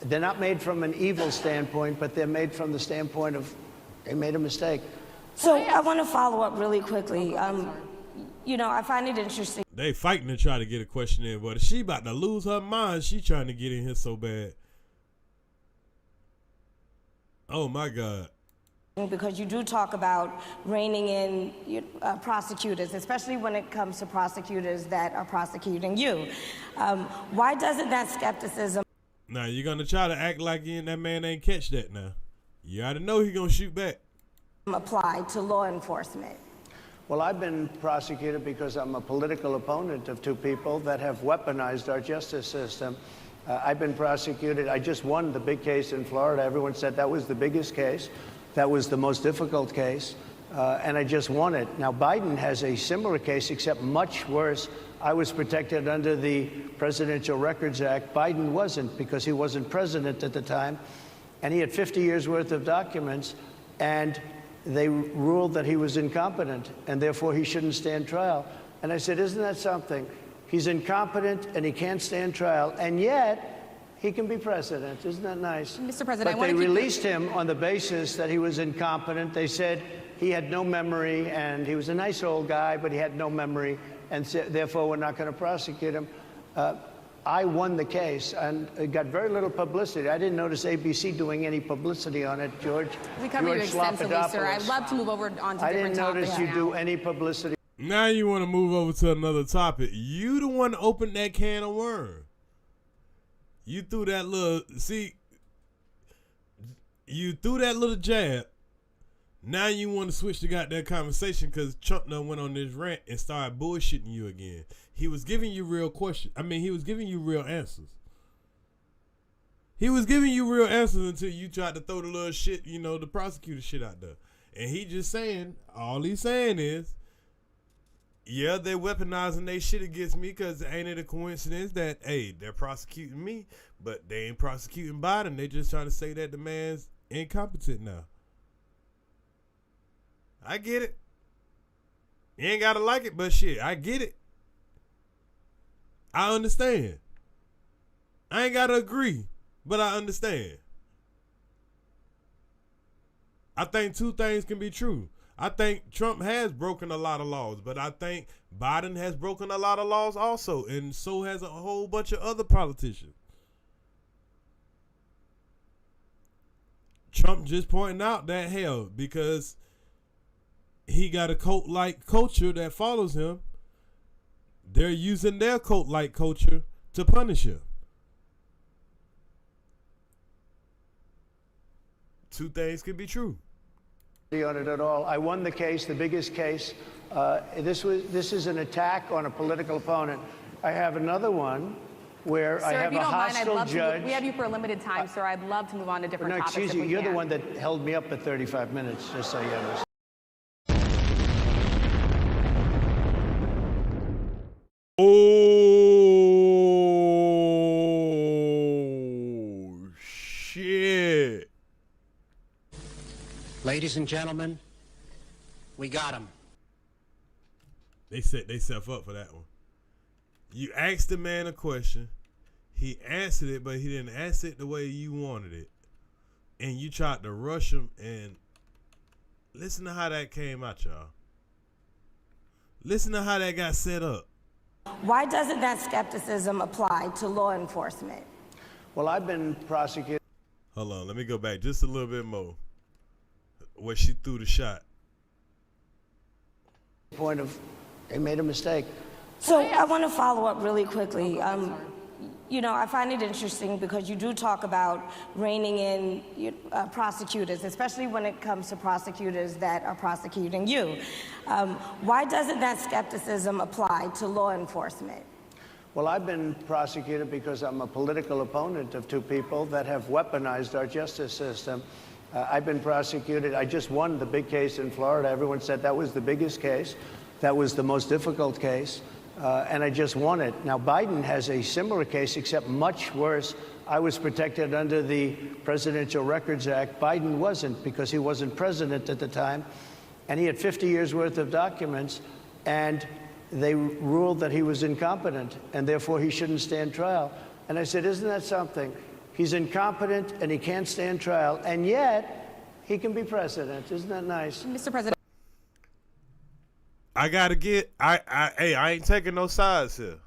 They're not made from an evil standpoint, but they're made from the standpoint of they made a mistake.
So I want to follow up really quickly. I find it interesting.
They fighting to try to get a question in, but she about to lose her mind. She trying to get in here so bad. Oh my God.
Because you do talk about reining in prosecutors, especially when it comes to prosecutors that are prosecuting you. Why doesn't that skepticism?
Now you're gonna try to act like that man ain't catch that now. You ought to know he gonna shoot back.
Apply to law enforcement.
Well, I've been prosecuted because I'm a political opponent of two people that have weaponized our justice system. I've been prosecuted. I just won the big case in Florida. Everyone said that was the biggest case. That was the most difficult case. And I just won it. Now, Biden has a similar case, except much worse. I was protected under the Presidential Records Act. Biden wasn't, because he wasn't president at the time. And he had 50 years worth of documents. And they ruled that he was incompetent, and therefore he shouldn't stand trial. And I said, isn't that something? He's incompetent and he can't stand trial, and yet he can be president. Isn't that nice?
Mr. President,
but they released him on the basis that he was incompetent. They said he had no memory, and he was a nice old guy, but he had no memory, and therefore we're not going to prosecute him. I won the case, and it got very little publicity. I didn't notice ABC doing any publicity on it, George.
We covered you extensively, sir. I'd love to move over on to different topics.
I didn't notice you do any publicity.
Now you want to move over to another topic. You the one that opened that can of worms. You threw that little jab. Now you want to switch the goddamn conversation because Trump done went on this rant and started bullshitting you again. He was giving you real questions. He was giving you real answers. He was giving you real answers until you tried to throw the little shit, the prosecutor shit out there. And he just saying, all he's saying is, yeah, they're weaponizing their shit against me because ain't it a coincidence that, hey, they're prosecuting me, but they ain't prosecuting Biden. They just trying to say that the man's incompetent now. I get it. You ain't got to like it, but shit, I get it. I understand. I ain't got to agree, but I understand. I think two things can be true. I think Trump has broken a lot of laws, but I think Biden has broken a lot of laws also, and so has a whole bunch of other politicians. Trump just pointing out that, hell, because he got a cult-like culture that follows him, they're using their cult-like culture to punish him. Two things could be true.
On it at all. I won the case, the biggest case. This is an attack on a political opponent. I have another one where
sir,
I have a hostile judge.
We have you for a limited time, sir. I'd love to move on to different topics.
Excuse you, you're the one that held me up for 35 minutes, just so you understand.
Oh, shit.
Ladies and gentlemen, we got him.
They set themselves up for that one. You asked the man a question. He answered it, but he didn't answer it the way you wanted it. And you tried to rush him, and listen to how that came out, y'all. Listen to how that got set up.
Why doesn't that skepticism apply to law enforcement?
Well, I've been prosecuted.
Hold on, let me go back just a little bit more. Where she threw the shot.
Point of, they made a mistake.
So I want to follow up really quickly. you know, I find it interesting because you do talk about reining in prosecutors, especially when it comes to prosecutors that are prosecuting you. Why doesn't that skepticism apply to law enforcement?
Well, I've been prosecuted because I'm a political opponent of two people that have weaponized our justice system. I've been prosecuted. I just won the big case in Florida. Everyone said that was the biggest case. That was the most difficult case. And I just won it. Now, Biden has a similar case, except much worse. I was protected under the Presidential Records Act. Biden wasn't, because he wasn't president at the time. And he had 50 years worth of documents. And they ruled that he was incompetent, and therefore he shouldn't stand trial. And I said, isn't that something? He's incompetent, and he can't stand trial, and yet he can be president. Isn't that nice?
Mr. President.
I gotta get, hey, I ain't taking no sides here.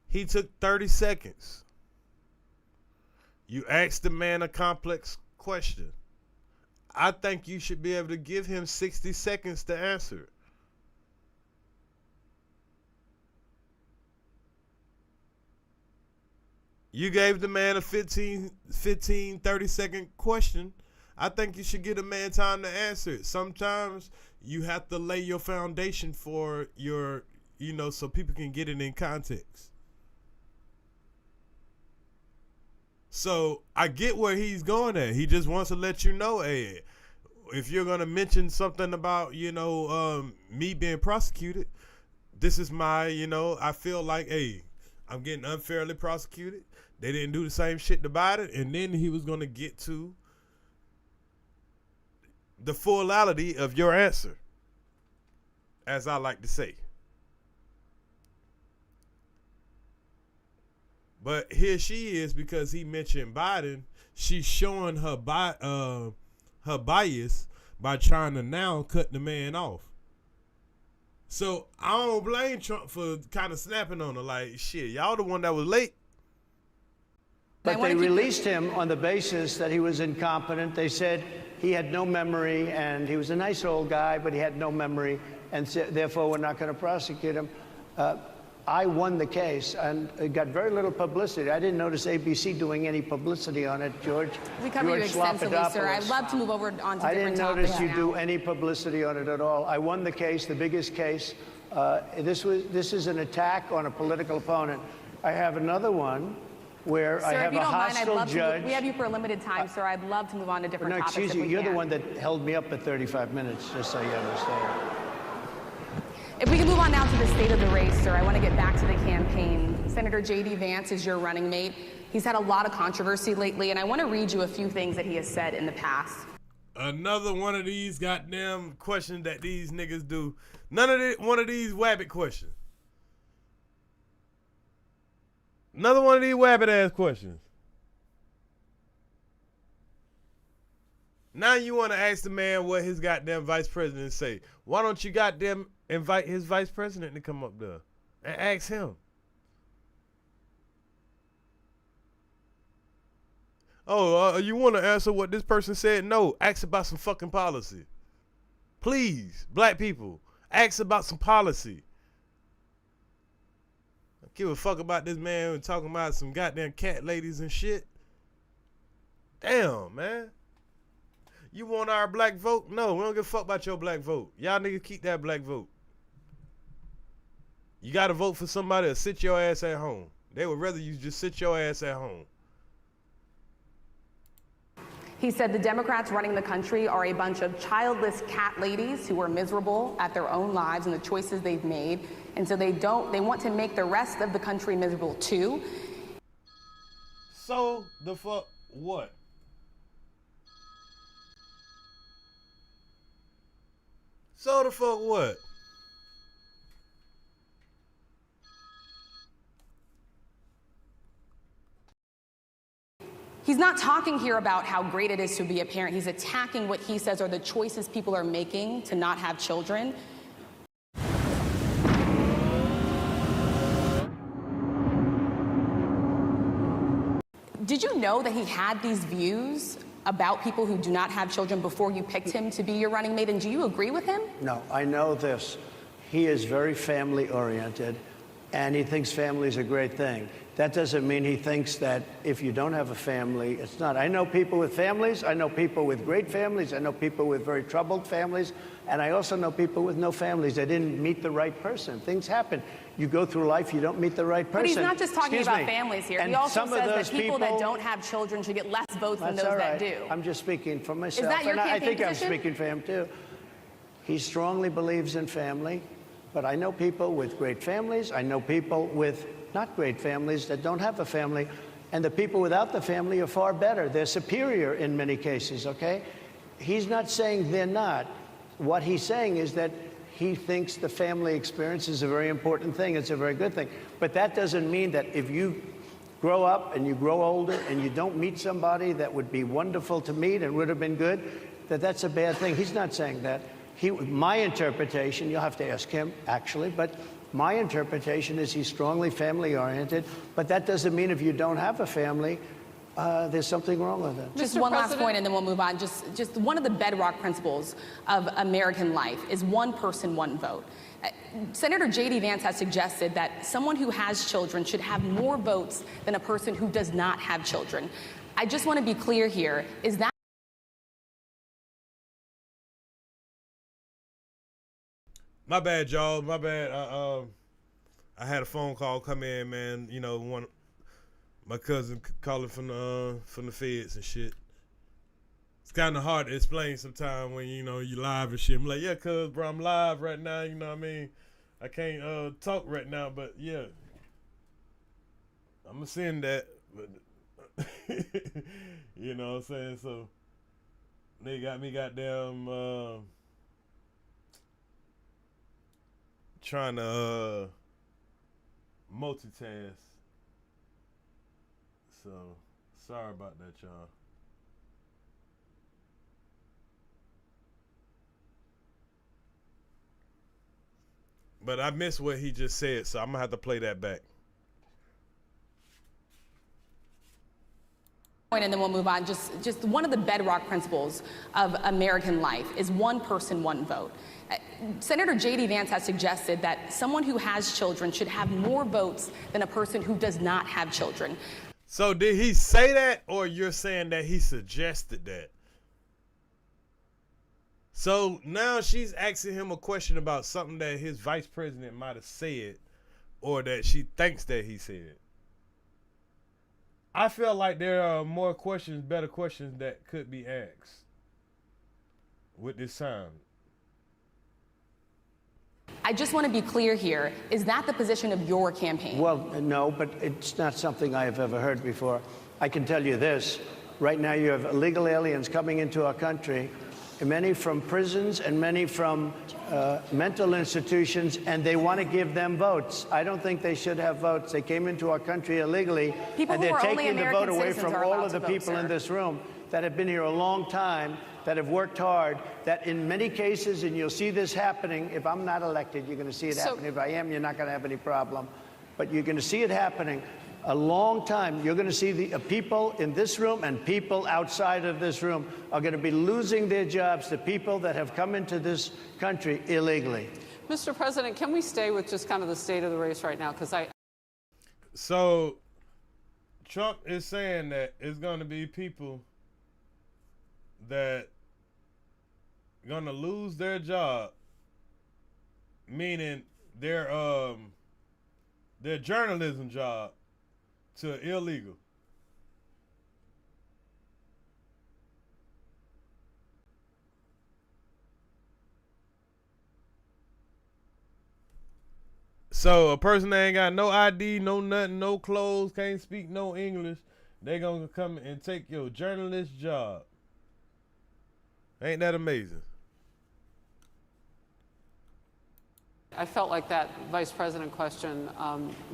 He took 30 seconds. You asked the man a complex question. I think you should be able to give him 60 seconds to answer it. You gave the man a 30 second question. I think you should give the man time to answer it. Sometimes you have to lay your foundation for your, you know, so people can get it in context. So I get where he's going at. He just wants to let you know, hey, if you're going to mention something about, you know, me being prosecuted, this is my, you know, I feel like, hey, I'm getting unfairly prosecuted. They didn't do the same shit to Biden. And then he was going to get to the fullity of your answer, as I like to say. But here she is, because he mentioned Biden, she's showing her bias by trying to now cut the man off. So I don't blame Trump for kind of snapping on her like, shit, y'all the one that was late.
But they released him on the basis that he was incompetent. They said he had no memory, and he was a nice old guy, but he had no memory, and therefore we're not going to prosecute him. I won the case, and it got very little publicity. I didn't notice ABC doing any publicity on it, George.
We cover you extensively, sir. I'd love to move over on to different topics.
I didn't notice you do any publicity on it at all. I won the case, the biggest case. This is an attack on a political opponent. I have another one where
sir,
I have a hostile judge.
We have you for a limited time, sir. I'd love to move on to different topics.
Excuse you, you're the one that held me up for 35 minutes, just so you understand.
If we can move on now to the state of the race, sir, I want to get back to the campaign. Senator J.D. Vance is your running mate. He's had a lot of controversy lately, and I want to read you a few things that he has said in the past.
Another one of these goddamn questions that these niggas do. One of these wabbit questions. Another one of these wabbit ass questions. Now you want to ask the man what his goddamn vice president say. Why don't you goddamn invite his vice president to come up there and ask him? Oh, you want to answer what this person said? No, ask about some fucking policy. Please, black people, ask about some policy. I give a fuck about this man talking about some goddamn cat ladies and shit. Damn, man. You want our black vote? No, we don't give a fuck about your black vote. Y'all niggas keep that black vote. You got to vote for somebody to sit your ass at home. They would rather you just sit your ass at home.
He said the Democrats running the country are a bunch of childless cat ladies who are miserable at their own lives and the choices they've made. And so they want to make the rest of the country miserable too.
So the fuck what? So the fuck what?
He's not talking here about how great it is to be a parent. He's attacking what he says are the choices people are making to not have children. Did you know that he had these views about people who do not have children before you picked him to be your running mate? And do you agree with him?
No, I know this. He is very family oriented. and he thinks family is a great thing. That doesn't mean he thinks that if you don't have a family, it's not. I know people with families. I know people with great families. I know people with very troubled families. And I also know people with no families. They didn't meet the right person. Things happen. You go through life, you don't meet the right person.
But he's not just talking
Excuse
about
me.
families here.
And
He also
some of
says that
those
people that don't have children should get less votes than
That's
those
all
that
right.
do.
I'm just speaking for myself.
Is that your
and I
campaign
think
position?
I'm speaking for him too. He strongly believes in family, but I know people with great families. I know people with not great families that don't have a family. And the people without the family are far better. They're superior in many cases, okay? He's not saying they're not. What he's saying is that he thinks the family experience is a very important thing. It's a very good thing. But that doesn't mean that if you grow up and you grow older and you don't meet somebody that would be wonderful to meet and would have been good, that that's a bad thing. He's not saying that. My interpretation, you'll have to ask him, actually, but my interpretation is he's strongly family-oriented, but that doesn't mean if you don't have a family, there's something wrong with it.
Just one last point, and then we'll move on. Just one of the bedrock principles of American life is one person, one vote. Senator J.D. Vance has suggested that someone who has children should have more votes than a person who does not have children. I just want to be clear here. Is that
My bad, y'all. My bad. I had a phone call come in, man. You know, my cousin calling from the feds and shit. It's kind of hard to explain sometimes when you live and shit. I'm like, yeah, cuz, bro, I'm live right now. You know what I mean? I can't talk right now, but yeah, I'm gonna send that. But you know what I'm saying? So they got me goddamn. Trying to multitask. So sorry about that, y'all. But I missed what he just said, so I'm gonna have to play that back.
and then we'll move on. Just one of the bedrock principles of American life is one person, one vote. Senator J.D. Vance has suggested that someone who has children should have more votes than a person who does not have children.
So did he say that, or you're saying that he suggested that? So now she's asking him a question about something that his vice president might have said, or that she thinks that he said. I feel like there are more questions, better questions that could be asked with this sound.
I just want to be clear here. Is that the position of your campaign?
Well, no, but it's not something I have ever heard before. I can tell you this. Right now you have illegal aliens coming into our country, many from prisons and many from mental institutions, and they want to give them votes. I don't think they should have votes. They came into our country illegally, and they're taking the vote away from all of the people in this room that have been here a long time, that have worked hard, that in many cases, and you'll see this happening, if I'm not elected, you're going to see it happening. If I am, you're not going to have any problem. But you're going to see it happening a long time. You're going to see the people in this room and people outside of this room are going to be losing their jobs to people that have come into this country illegally.
Mr. President, can we stay with just kind of the state of the race right now?
So Trump is saying that it's going to be people that going to lose their job, meaning their journalism job, to illegal. So a person that ain't got no ID, no nothing, no clothes, can't speak no English, they gonna come and take your journalist job. Ain't that amazing?
I felt like that vice president question,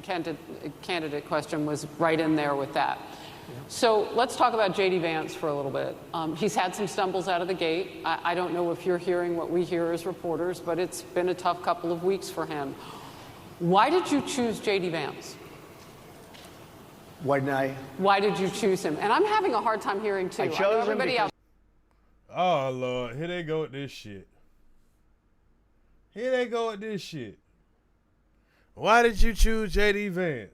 candidate question was right in there with that. So let's talk about J.D. Vance for a little bit. He's had some stumbles out of the gate. I don't know if you're hearing what we hear as reporters, but it's been a tough couple of weeks for him. Why did you choose J.D. Vance?
Why
did you choose him? And I'm having a hard time hearing, too.
I chose him
because...
Oh, Lord. Here they go with this shit. Here they go with this shit. Why did you choose J.D. Vance?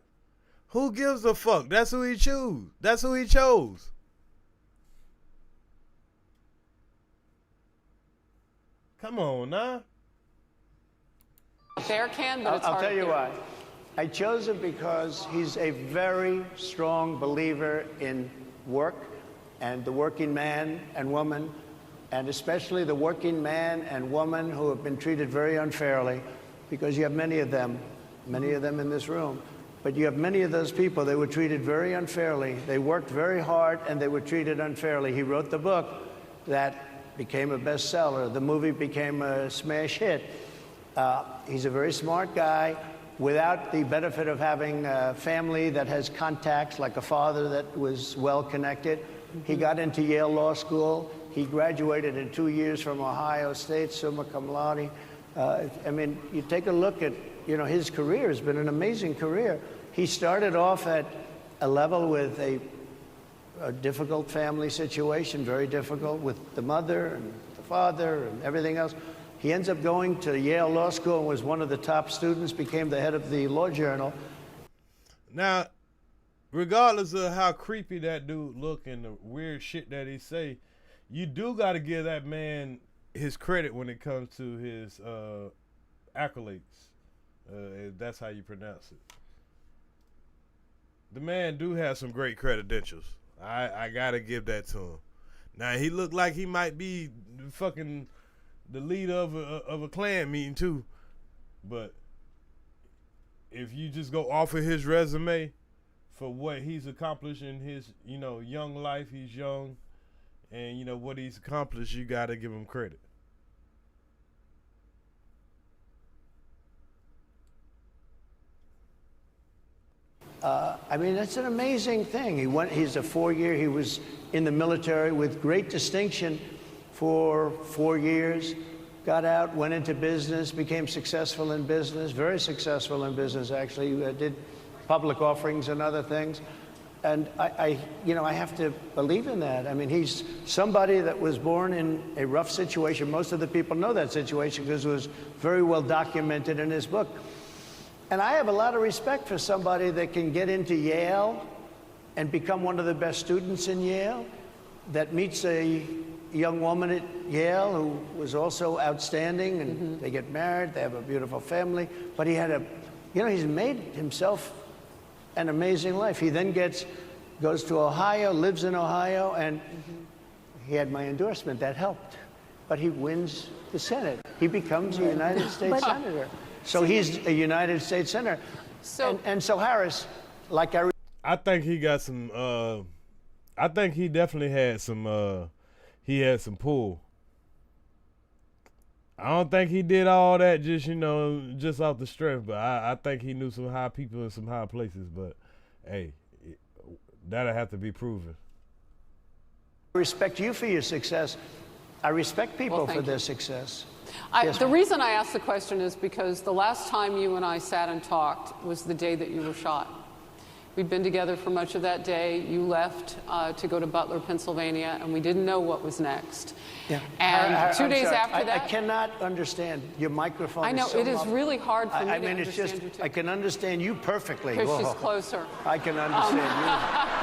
Who gives a fuck? That's who he chose. That's who he chose. Come on, nah.
Fair can, but it's
I'll
hard
tell
to
you
do.
why. I chose him because he's a very strong believer in work and the working man and woman, and especially the working man and woman who have been treated very unfairly, because you have many of them in this room. But you have many of those people, they were treated very unfairly. They worked very hard and they were treated unfairly. He wrote the book that became a bestseller. The movie became a smash hit. He's a very smart guy without the benefit of having a family that has contacts, like a father that was well connected. He got into Yale Law School. He graduated in 2 years from Ohio State, summa cum laude. I mean, you take a look at, his career has been an amazing career. He started off at a level with a difficult family situation, very difficult with the mother and the father and everything else. He ends up going to Yale Law School and was one of the top students, became the head of the Law Journal.
Now, regardless of how creepy that dude look and the weird shit that he say, you do got to give that man his credit when it comes to his accolades. If that's how you pronounce it. The man do have some great credentials. I got to give that to him. Now, he looked like he might be fucking the leader of a Klan meeting too, but if you just go off of his resume for what he's accomplished in his young life, he's young, and what he's accomplished, you got to give him credit.
I mean, that's an amazing thing. He's a 4-year, he was in the military with great distinction for 4 years, got out, went into business, became successful in business, very successful in business, actually, did public offerings and other things. And I have to believe in that. I mean, he's somebody that was born in a rough situation. Most of the people know that situation because it was very well documented in his book. And I have a lot of respect for somebody that can get into Yale and become one of the best students in Yale, that meets a young woman at Yale who was also outstanding, and they get married, they have a beautiful family, but he had he's made himself an amazing life. He then goes to Ohio, lives in Ohio, and he had my endorsement. That helped. But he wins the Senate. He becomes a United States Senator. So he's a United States Senator. And so Harris, like
I think he got some, I think he definitely had some, he had some pull. I don't think he did all that just off the strength, but I think he knew some high people in some high places, but hey, that'll have to be proven.
I respect you for your success. I respect people for their success.
The reason I asked the question is because the last time you and I sat and talked was the day that you were shot. We'd been together for much of that day. You left to go to Butler, Pennsylvania, and we didn't know what was next.
Yeah.
And 2 days after that,
I cannot understand your microphone.
I know
is so
it is really hard for me to understand
it's just,
you too.
I can understand you perfectly.
Because she's closer.
I can understand you.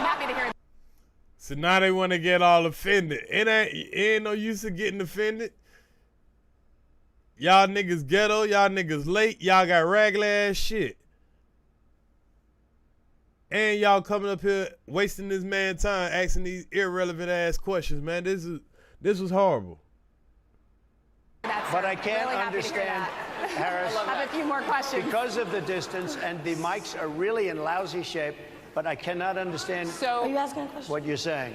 Happy to hear.
So now they want to get all offended. It ain't no use of getting offended. Y'all niggas ghetto, y'all niggas late, y'all got regular ass shit. And y'all coming up here wasting this man's time asking these irrelevant ass questions, man. This was horrible.
But I can't
really
understand, Harris.
I have a few more questions.
Because of the distance, and the mics are really in lousy shape, but I cannot understand
Are you asking a question?
what you're saying.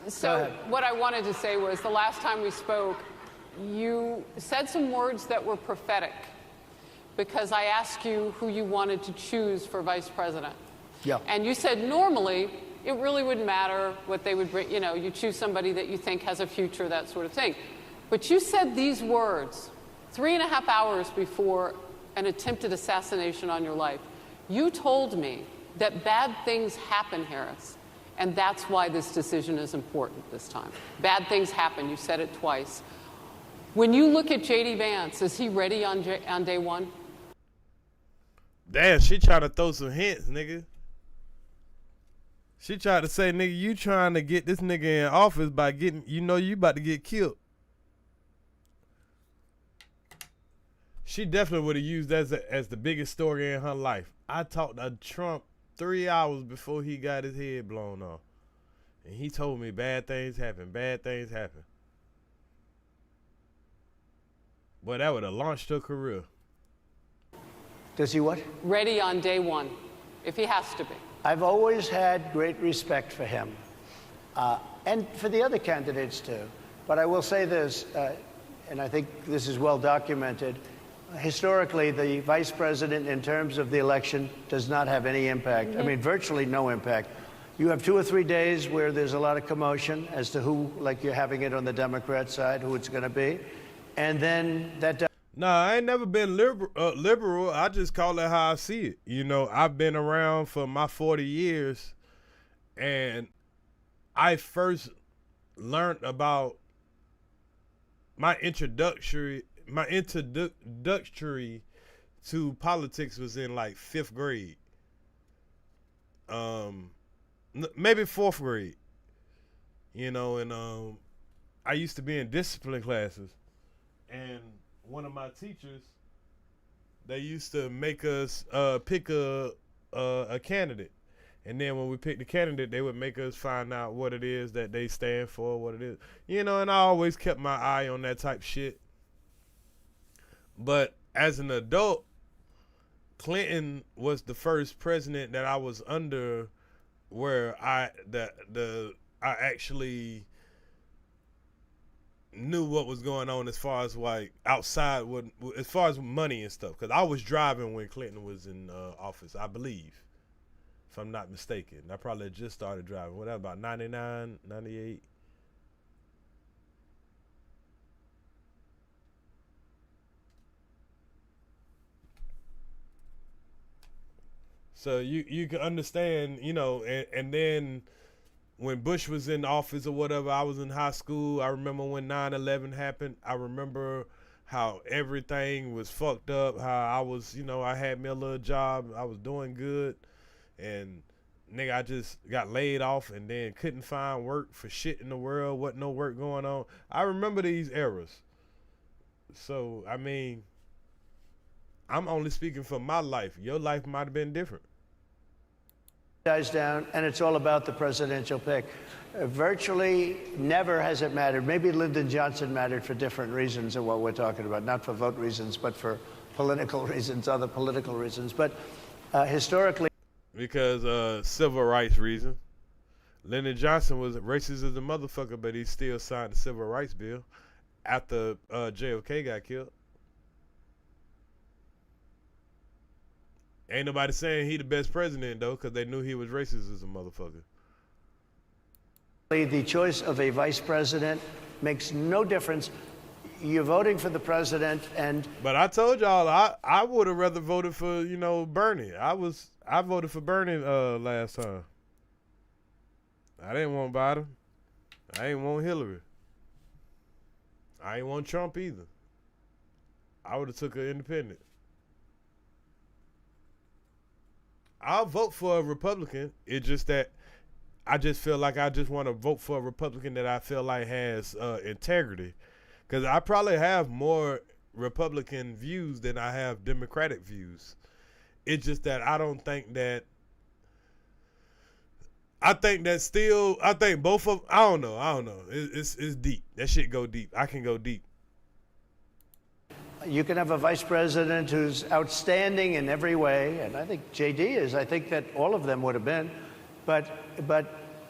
So what I wanted to say was the last time we spoke, you said some words that were prophetic because I asked you who you wanted to choose for vice president.
Yeah.
And you said normally it really wouldn't matter what they would bring, you choose somebody that you think has a future, that sort of thing. But you said these words 3.5 hours before an attempted assassination on your life. You told me that bad things happen, Harris, and that's why this decision is important this time. Bad things happen. You said it twice. When you look at J.D. Vance, is he ready on day one?
Damn, she trying to throw some hints, nigga. She tried to say, nigga, you trying to get this nigga in office by getting, you know you about to get killed. She definitely would have used that as the biggest story in her life. I talked to Trump 3 hours before he got his head blown off. And he told me bad things happen, bad things happen. Boy, that would have launched her career.
Does he what?
Ready on day one, if he has to be.
I've always had great respect for him, and for the other candidates too. But I will say this, and I think this is well documented. Historically, the vice president, in terms of the election, does not have any impact. I mean, virtually no impact. You have 2 or 3 days where there's a lot of commotion as to who, like you're having it on the Democrat side, who it's going to be. And then that...
Nah, I ain't never been liberal. I just call it how I see it. You know, I've been around for my 40 years, and I first learned about my introductory to politics was in like 5th grade. Maybe 4th grade. You know, and I used to be in discipline classes, and one of my teachers, they used to make us pick a candidate. And then when we picked the candidate, they would make us find out what it is that they stand for, what it is. You know, and I always kept my eye on that type shit. But as an adult, Clinton was the first president that I was under where I actually knew what was going on as far as like outside, as far as money and stuff. Because I was driving when Clinton was in office, I believe, if I'm not mistaken. I probably just started driving. What, about 99, 98? So you can understand, you know, and then when Bush was in office or whatever, I was in high school. I remember when 9/11 happened. I remember how everything was fucked up, how I was, you know, I had me a little job. I was doing good. And, nigga, I just got laid off and then couldn't find work for shit in the world. Wasn't no work going on. I remember these eras. So, I mean, I'm only speaking for my life. Your life might have been different.
Dies down, and it's all about the presidential pick. Virtually never has it mattered. Maybe Lyndon Johnson mattered for different reasons of what we're talking about, not for vote reasons, but for political reasons, other political reasons. But historically,
because civil rights reasons. Lyndon Johnson was racist as a motherfucker, but he still signed the civil rights bill after JFK got killed. Ain't nobody saying he the best president, though, because they knew he was racist as a motherfucker.
the choice of a vice president makes no difference. You're voting for the president, and...
But I told y'all, I would have rather voted for, you know, Bernie. I voted for Bernie last time. I didn't want Biden. I ain't want Hillary. I ain't want Trump either. I would have took an independent. I'll vote for a Republican. It's just that I just feel like I just want to vote for a Republican that I feel like has integrity. Because I probably have more Republican views than I have Democratic views. It's just that I don't think that... I think both of... I don't know. It's deep. That shit go deep. I can go deep.
You can have a vice president who's outstanding in every way, and I think JD is. I think that all of them would have been. But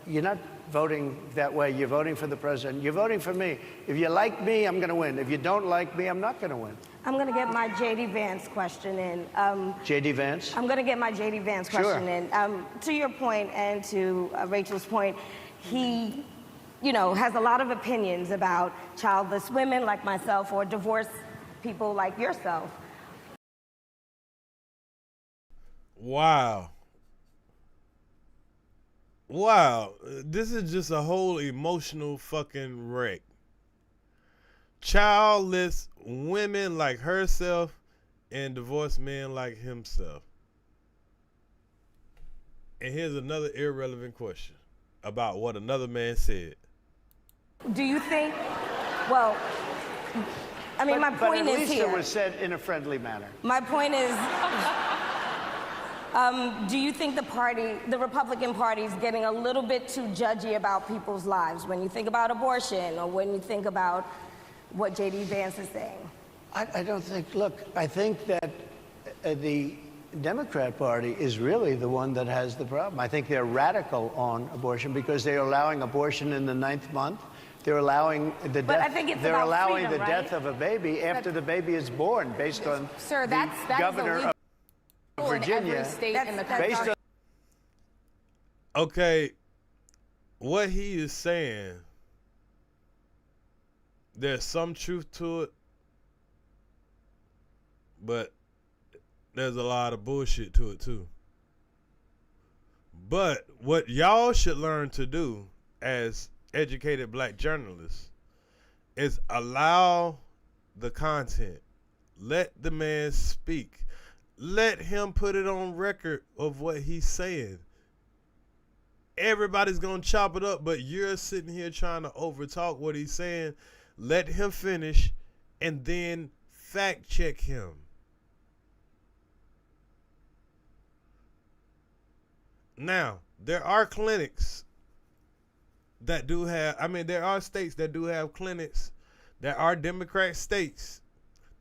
you're not voting that way. You're voting for the president. You're voting for me. If you like me, I'm going to win. If you don't like me, I'm not going to win.
I'm going to get my J.D. Vance question in.
J.D. Vance?
I'm going to get my J.D. Vance question in. To your point and to Rachel's point, he, you know, has a lot of opinions about childless women like myself or divorced people like yourself.
Wow. Wow. This is just a whole emotional fucking wreck. Childless women like herself and divorced men like himself. And here's another irrelevant question about what another man said.
Do you think, well, I mean, my point
but at
is
least
here.
it was said in a friendly manner.
My point is, do you think the Republican Party is getting a little bit too judgy about people's lives when you think about abortion or when you think about what J.D. Vance is saying?
I don't think, look, I think that the Democrat Party is really the one that has the problem. I think they're radical on abortion because they're allowing abortion in the 9th month. They're allowing the
But I
death.
think it's
They're
about
allowing
freedom,
the death
right?
of a baby after the baby is born, based on
Sir,
the
that
governor
is
of
illegal
Virginia.
in every state in the
based
country.
on
Okay, what he is saying, there's some truth to it, but there's a lot of bullshit to it too. But what y'all should learn to do as educated black journalists is allow the content. Let the man speak. Let him put it on record of what he's saying. Everybody's gonna chop it up, but you're sitting here trying to overtalk what he's saying. Let him finish and then fact check him. Now, there are clinics that do have, there are states that do have clinics. There are Democrat states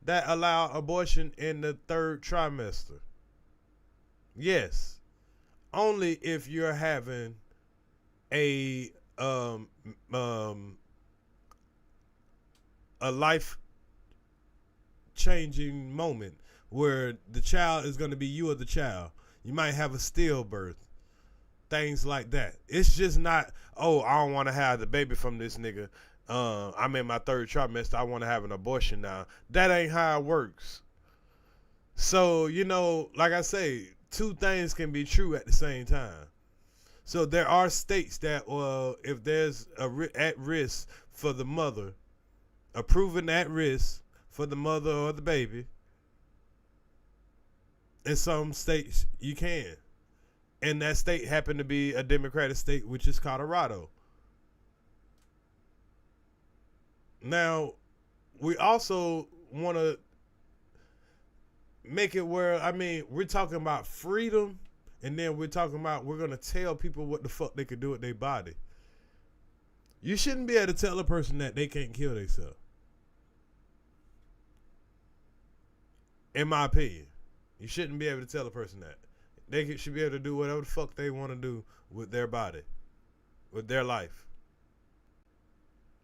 that allow abortion in the 3rd trimester. Yes. Only if you're having a life changing moment where the child is going to be you or the child. You might have a stillbirth. Things like that. It's just not, oh, I don't want to have the baby from this nigga. I'm in my 3rd trimester. I want to have an abortion now. That ain't how it works. So, like I say, two things can be true at the same time. So there are states that, if there's at risk for the mother, a proven at risk for the mother or the baby, in some states you can. And that state happened to be a Democratic state, which is Colorado. Now, we also want to make it where, we're talking about freedom, and then we're talking about we're going to tell people what the fuck they could do with their body. You shouldn't be able to tell a person that they can't kill themselves. In my opinion. You shouldn't be able to tell a person that. They should be able to do whatever the fuck they want to do with their body, with their life.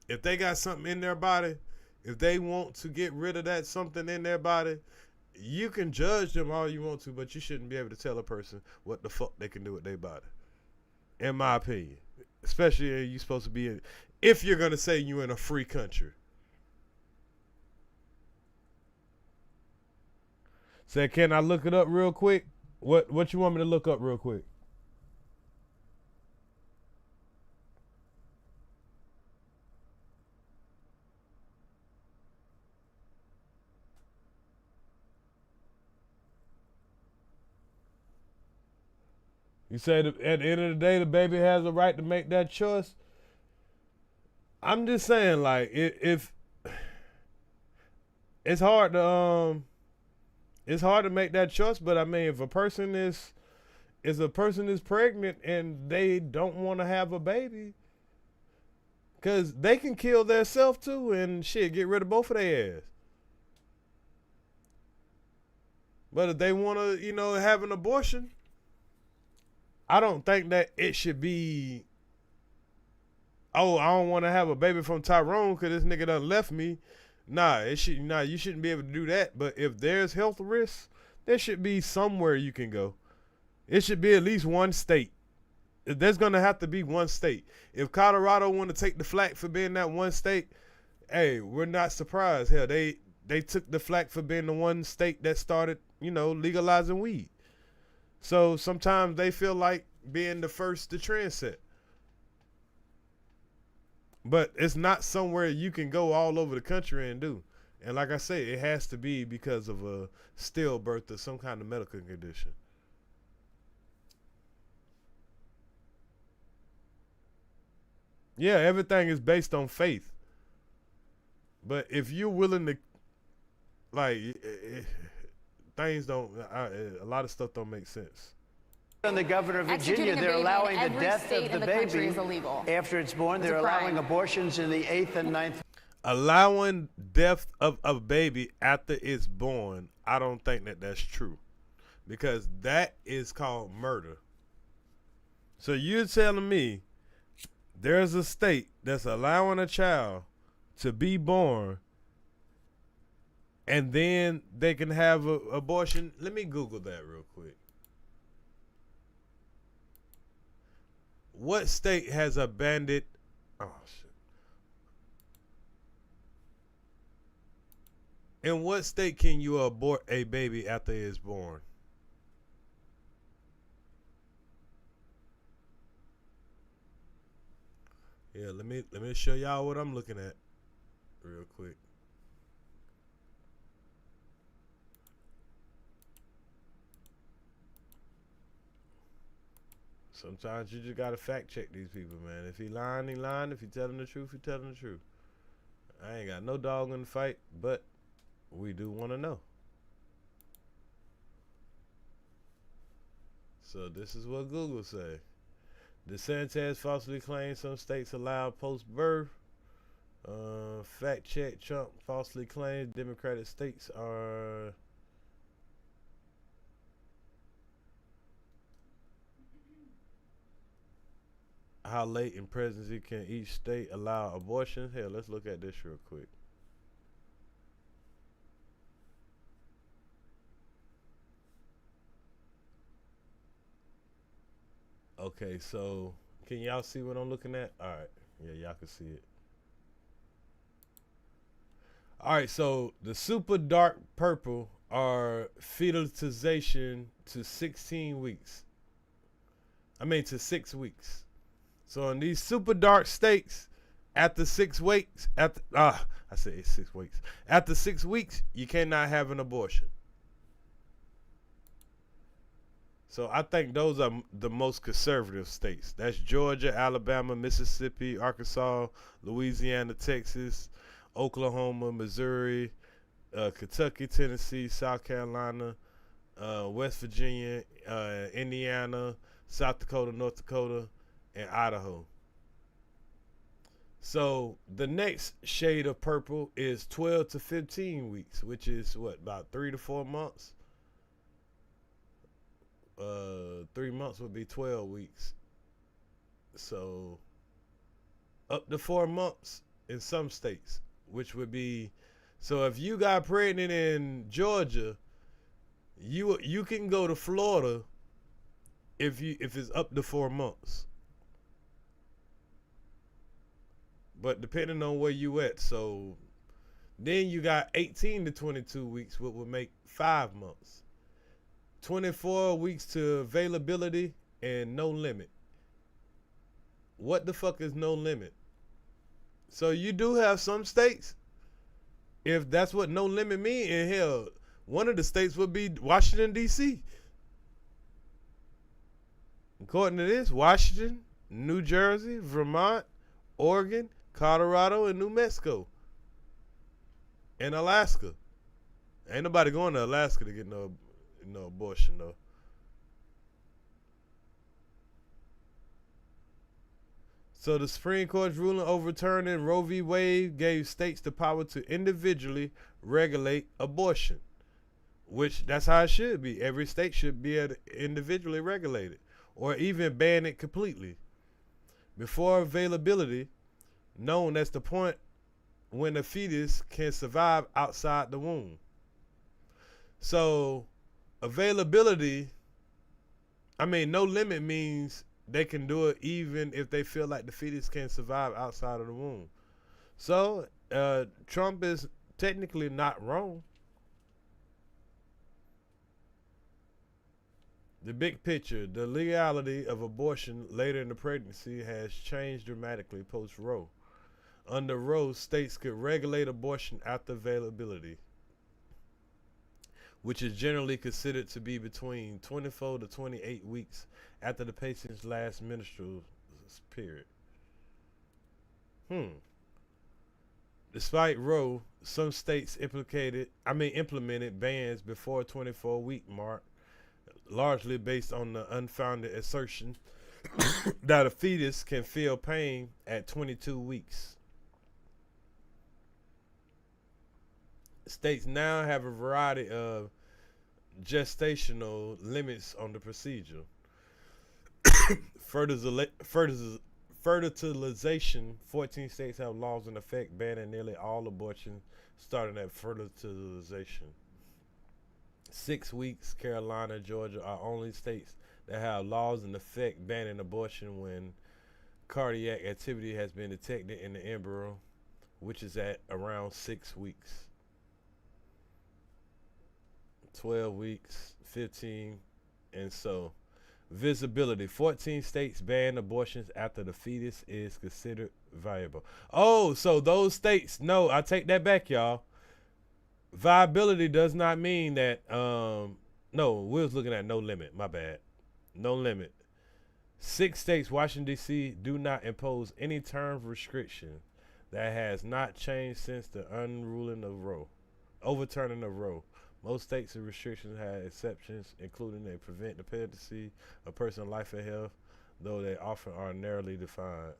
If they got something in their body, if they want to get rid of that something in their body, you can judge them all you want to, but you shouldn't be able to tell a person what the fuck they can do with their body. In my opinion. Especially if you're supposed to be if you're going to say you're in a free country. Say, can I look it up real quick? What you want me to look up real quick? You say at the end of the day, the baby has a right to make that choice. I'm just saying, like, if it's hard to make that choice, but if a person is pregnant and they don't want to have a baby, because they can kill themselves too and shit, get rid of both of their ass. But if they want to, have an abortion, I don't think that it should be, oh, I don't want to have a baby from Tyrone because this nigga done left me. You shouldn't be able to do that. But if there's health risks, there should be somewhere you can go. It should be at least one state. There's going to have to be one state. If Colorado want to take the flack for being that one state, hey, we're not surprised. Hell, they took the flack for being the one state that started, legalizing weed. So sometimes they feel like being the first to trendset. But it's not somewhere you can go all over the country and do. And like I say, it has to be because of a stillbirth or some kind of medical condition. Yeah, everything is based on faith. But if you're willing to, like, things don't, a lot of stuff don't make sense.
On the governor of Virginia,
Executing a
they're
baby in
allowing the
every
death
state
of
in
the
the country
baby
is illegal.
after it's born.
It's a
They're allowing
crime.
abortions in the 8th and 9th.
Allowing death of a baby after it's born, I don't think that that's true, because that is called murder. So you're telling me there's a state that's allowing a child to be born and then they can have an abortion? Let me Google that real quick. What state has abandoned? Oh, shit. In what state can you abort a baby after it's born? Yeah, let me show y'all what I'm looking at real quick. Sometimes you just gotta fact check these people, man. If he lying, he lying. If he telling the truth, he telling the truth. I ain't got no dog in the fight, but we do want to know. So this is what Google say. DeSantis falsely claims some states allow post-birth. Fact check, Trump falsely claims Democratic states are... How late in pregnancy can each state allow abortion? Hell, let's look at this real quick. Okay, so can y'all see what I'm looking at? All right. Yeah, y'all can see it. All right, so the super dark purple are fetalization to 16 weeks. I mean to 6 weeks. So in these super dark states, after 6 weeks, I said it's 6 weeks. After 6 weeks, you cannot have an abortion. So I think those are the most conservative states. That's Georgia, Alabama, Mississippi, Arkansas, Louisiana, Texas, Oklahoma, Missouri, Kentucky, Tennessee, South Carolina, West Virginia, Indiana, South Dakota, North Dakota, and Idaho. So the next shade of purple is 12 to 15 weeks, which is what, about 3 to 4 months? 3 months would be 12 weeks. So up to 4 months in some states, which would be, so if you got pregnant in Georgia, you can go to Florida if it's up to 4 months. But depending on where you at, so then you got 18 to 22 weeks, what would make 5 months. 24 weeks to availability and no limit. What the fuck is no limit? So you do have some states, if that's what no limit mean, and hell, one of the states would be Washington, D.C. According to this, Washington, New Jersey, Vermont, Oregon, Colorado, and New Mexico. And Alaska. Ain't nobody going to Alaska to get no abortion, though. So the Supreme Court's ruling overturning Roe v. Wade gave states the power to individually regulate abortion, which that's how it should be. Every state should be able to individually regulate it, or even ban it completely. Before availability, known as the point when the fetus can survive outside the womb. So availability, I mean, no limit means they can do it even if they feel like the fetus can't survive outside of the womb. So Trump is technically not wrong. The big picture, the legality of abortion later in the pregnancy has changed dramatically post-Roe. Under Roe, states could regulate abortion after availability, which is generally considered to be between 24 to 28 weeks after the patient's last menstrual period. Despite Roe, some states implemented bans before 24-week mark, largely based on the unfounded assertion that a fetus can feel pain at 22 weeks. States now have a variety of gestational limits on the procedure. Fertilization, 14 states have laws in effect banning nearly all abortions starting at fertilization. 6 weeks, Carolina, Georgia are only states that have laws in effect banning abortion when cardiac activity has been detected in the embryo, which is at around 6 weeks. 12 weeks, 15, and so. Visibility. 14 states ban abortions after the fetus is considered viable. Oh, so those states, no, I take that back, y'all. Viability does not mean that, no, we was looking at no limit, my bad. No limit. 6 states, Washington, D.C., do not impose any term restriction that has not changed since the overturning of Roe. Most states and restrictions have exceptions, including they prevent dependency of person's life and health, though they often are narrowly defined.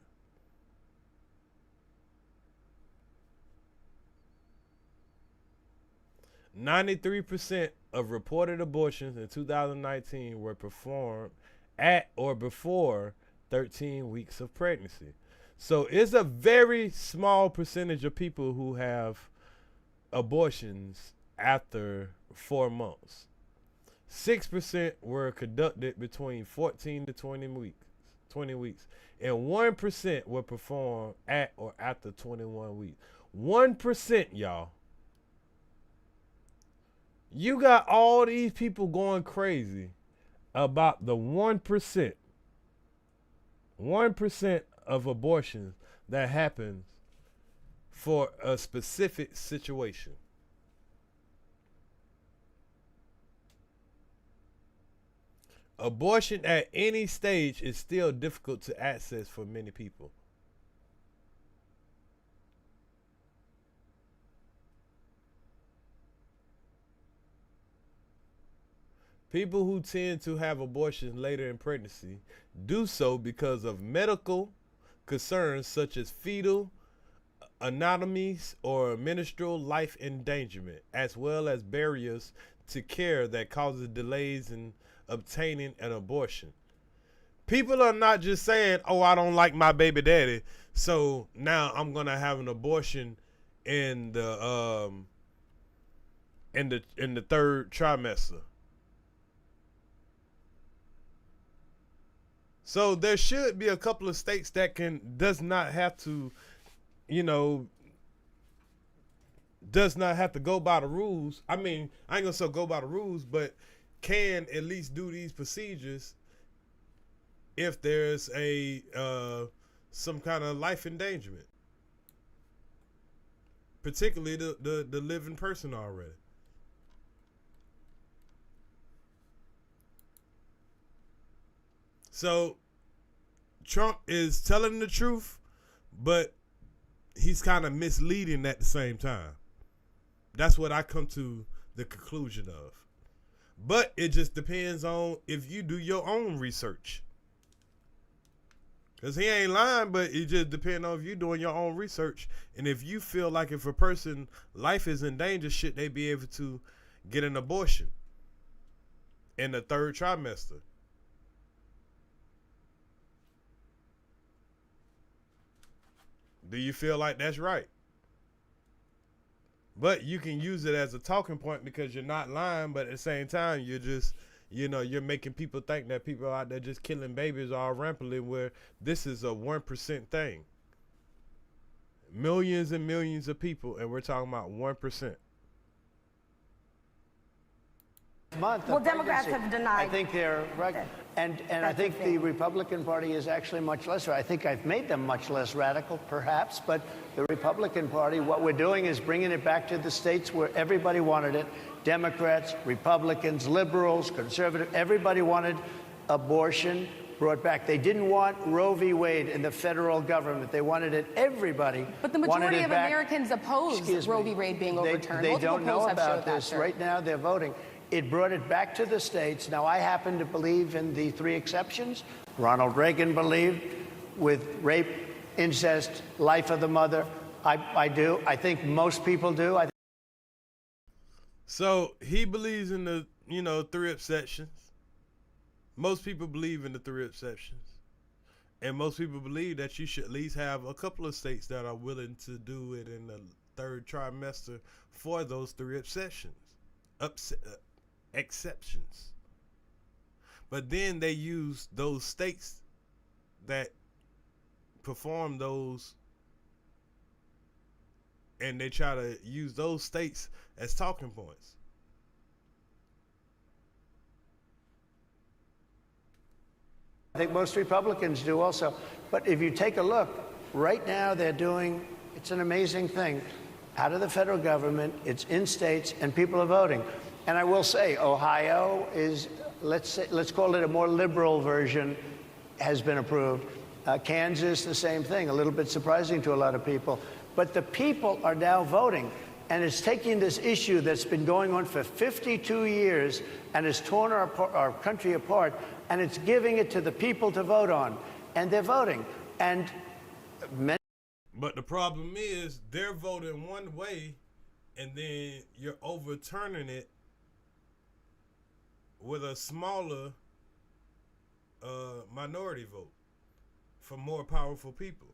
%93 of reported abortions in 2019 were performed at or before 13 weeks of pregnancy. So it's a very small percentage of people who have abortions after 4 months. 6% were conducted between 14 to 20 weeks, and 1% were performed at or after 21 weeks. 1%, y'all. You got all these people going crazy about the 1%. 1% of abortions that happens for a specific situation. Abortion at any stage is still difficult to access for many people. People who tend to have abortions later in pregnancy do so because of medical concerns such as fetal anatomies or menstrual life endangerment, as well as barriers to care that causes delays in obtaining an abortion. People are not just saying, "Oh, I don't like my baby daddy, so now I'm gonna have an abortion in the third trimester." So there should be a couple of states that does not have to go by the rules. I mean, I ain't gonna say go by the rules, but can at least do these procedures if there's some kind of life endangerment, particularly the living person already. So Trump is telling the truth, but he's kind of misleading at the same time. That's what I come to the conclusion of. But it just depends on if you do your own research. Because he ain't lying, but it just depends on if you doing your own research. And if you feel like if a person's life is in danger, should they be able to get an abortion in the third trimester? Do you feel like that's right? But you can use it as a talking point because you're not lying, but at the same time, you're just, you're making people think that people out there just killing babies all rampantly, where this is a 1% thing. Millions and millions of people, and we're talking about 1%.
Well, Democrats have denied.
I think they're right, and I think the Republican Party is actually much less. I think I've made them much less radical, perhaps, but the Republican Party, what we're doing is bringing it back to the states where everybody wanted it. Democrats, Republicans, liberals, conservatives, everybody wanted abortion brought back. They didn't want Roe v. Wade in the federal government. They wanted it, everybody
But the majority of Americans oppose Roe v. Wade being overturned.
They
Multiple
don't know
polls have
about
showed that,
this.
sir.
Right now, they're voting. It brought it back to the states. Now, I happen to believe in the 3 exceptions. Ronald Reagan believed with rape, incest, life of the mother. I do. I think most people do.
So he believes in the, 3 exceptions. Most people believe in the 3 exceptions. And most people believe that you should at least have a couple of states that are willing to do it in the 3rd trimester for those 3 exceptions. Exceptions. But then they use those states that perform those, and they try to use those states as talking points.
I think most Republicans do also. But if you take a look, right now they're doing, it's an amazing thing. Out of the federal government, it's in states, and people are voting. And I will say, Ohio is, let's call it a more liberal version, has been approved. Kansas, the same thing, a little bit surprising to a lot of people. But the people are now voting. And it's taking this issue that's been going on for 52 years and has torn our country apart, and it's giving it to the people to vote on. And they're voting. And
but the problem is they're voting one way, and then you're overturning it with a smaller minority vote for more powerful people.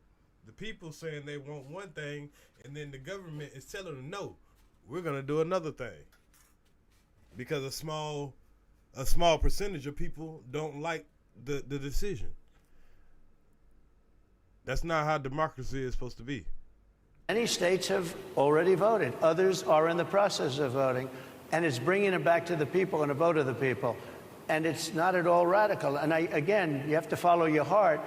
The people saying they want one thing, and then the government is telling them, no, we're going to do another thing. Because a small percentage of people don't like the decision. That's not how democracy is supposed to be.
Many states have already voted. Others are in the process of voting. And it's bringing it back to the people and a vote of the people. And it's not at all radical. And again, you have to follow your heart.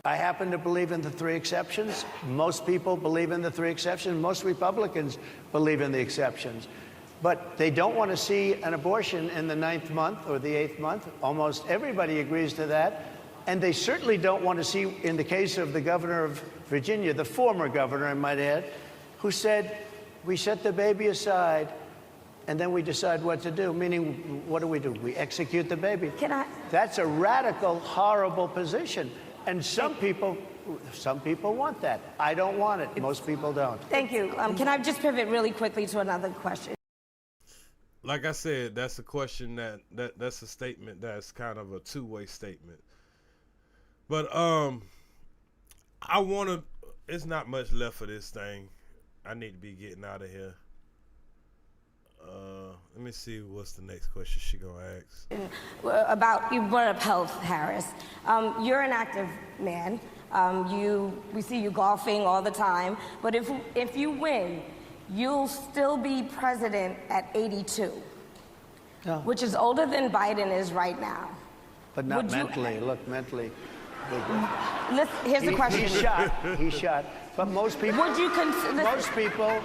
I happen to believe in the 3 exceptions. Most people believe in the 3 exceptions. Most Republicans believe in the exceptions. But they don't want to see an abortion in the 9th month or the 8th month. Almost everybody agrees to that. And they certainly don't want to see, in the case of the governor of Virginia, the former governor, I might add, who said, we set the baby aside and then we decide what to do. Meaning, what do? We execute the baby. That's a radical, horrible position. And some people want that. I don't want it. Most people don't.
Thank you. Can I just pivot really quickly to another question?
Like I said, that's a question that's a statement that's kind of a two-way statement. But it's not much left for this thing. I need to be getting out of here. Let me see what's the next question she gonna ask.
You brought up health, Harris. You're an active man. We see you golfing all the time. But if you win, you'll still be president at 82, which is older than Biden is right now.
But not mentally. Look, mentally.
Here's the question.
He's shot. But most people.
Would you consider?
Most people.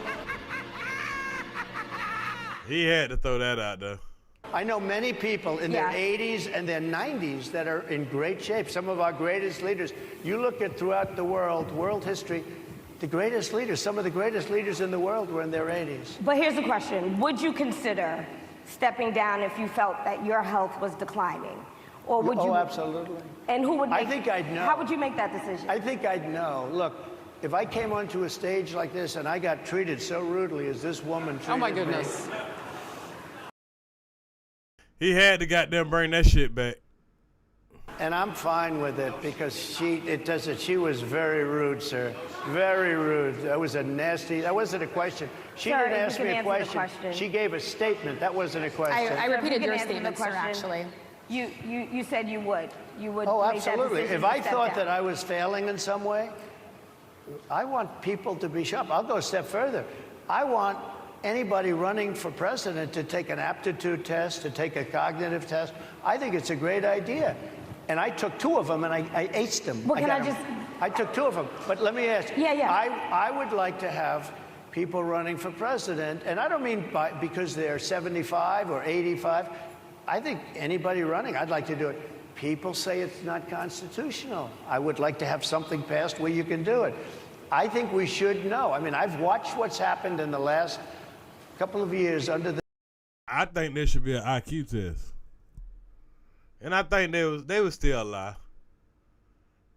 He had to throw that out there.
I know many people in their 80s and their 90s that are in great shape. Some of our greatest leaders. You look at throughout the world history, the greatest leaders, some of the greatest leaders in the world were in their 80s.
But here's the question. Would you consider stepping down if you felt that your health was declining? Or would you?
Oh, absolutely.
And who would make?
I think I'd know.
How would you make that decision?
I think I'd know. Look, if I came onto a stage like this and I got treated so rudely as this woman treated me.
Oh, my goodness.
He had to goddamn bring that shit back.
And I'm fine with it because she was very rude, sir. Very rude. That was a nasty, that wasn't a question. She didn't ask me a question. She gave a statement. That wasn't a question.
I repeated your statement, sir, actually.
You said you would. You would
Oh,
make that
absolutely.
decision
If
to
I
step
thought
down.
that I was failing in some way, I want people to be sharp. I'll go a step further. I want anybody running for president to take an aptitude test, to take a cognitive test. I think it's a great idea. And I took 2 of them and I aced them.
Well,
I took 2 of them. But let me ask you. I would like to have people running for president, and I don't mean because they're 75 or 85. I think anybody running, I'd like to do it. People say it's not constitutional. I would like to have something passed where you can do it. I think we should know. I mean, I've watched what's happened in the last couple of years under the...
I think there should be an IQ test. And I think they would still lie.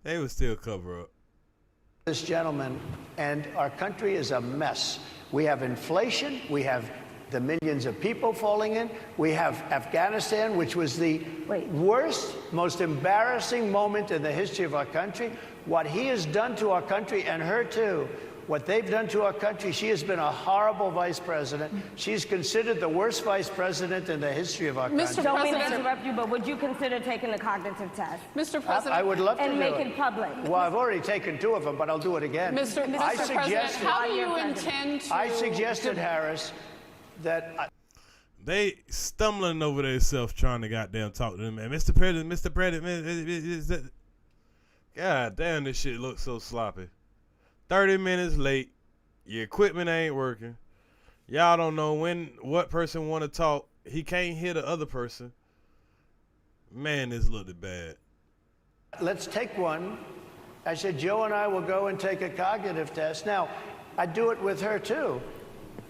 They would still cover up.
This gentleman, and our country is a mess. We have inflation. We have the millions of people falling in. We have Afghanistan, which was the worst, most embarrassing moment in the history of our country. What he has done to our country, and her too, what they've done to our country, she has been a horrible vice president. She's considered the worst vice president in the history of our country.
Mr. Don't mean to interrupt you, but would you consider taking a cognitive test?
Mr. President.
I would love to
and
do
make
it.
it public.
Well, I've already taken 2 of them, but I'll do it again.
Mr. President, how do you intend to...
I suggested, Harris, that...
They stumbling over themselves trying to goddamn talk to them, man. Mr. President, man. God damn, this shit looks so sloppy. 30 minutes late. Your equipment ain't working. Y'all don't know what person want to talk. He can't hear the other person. Man, this looked bad.
Let's take one. I said, Joe and I will go and take a cognitive test. Now, I'd do it with her, too.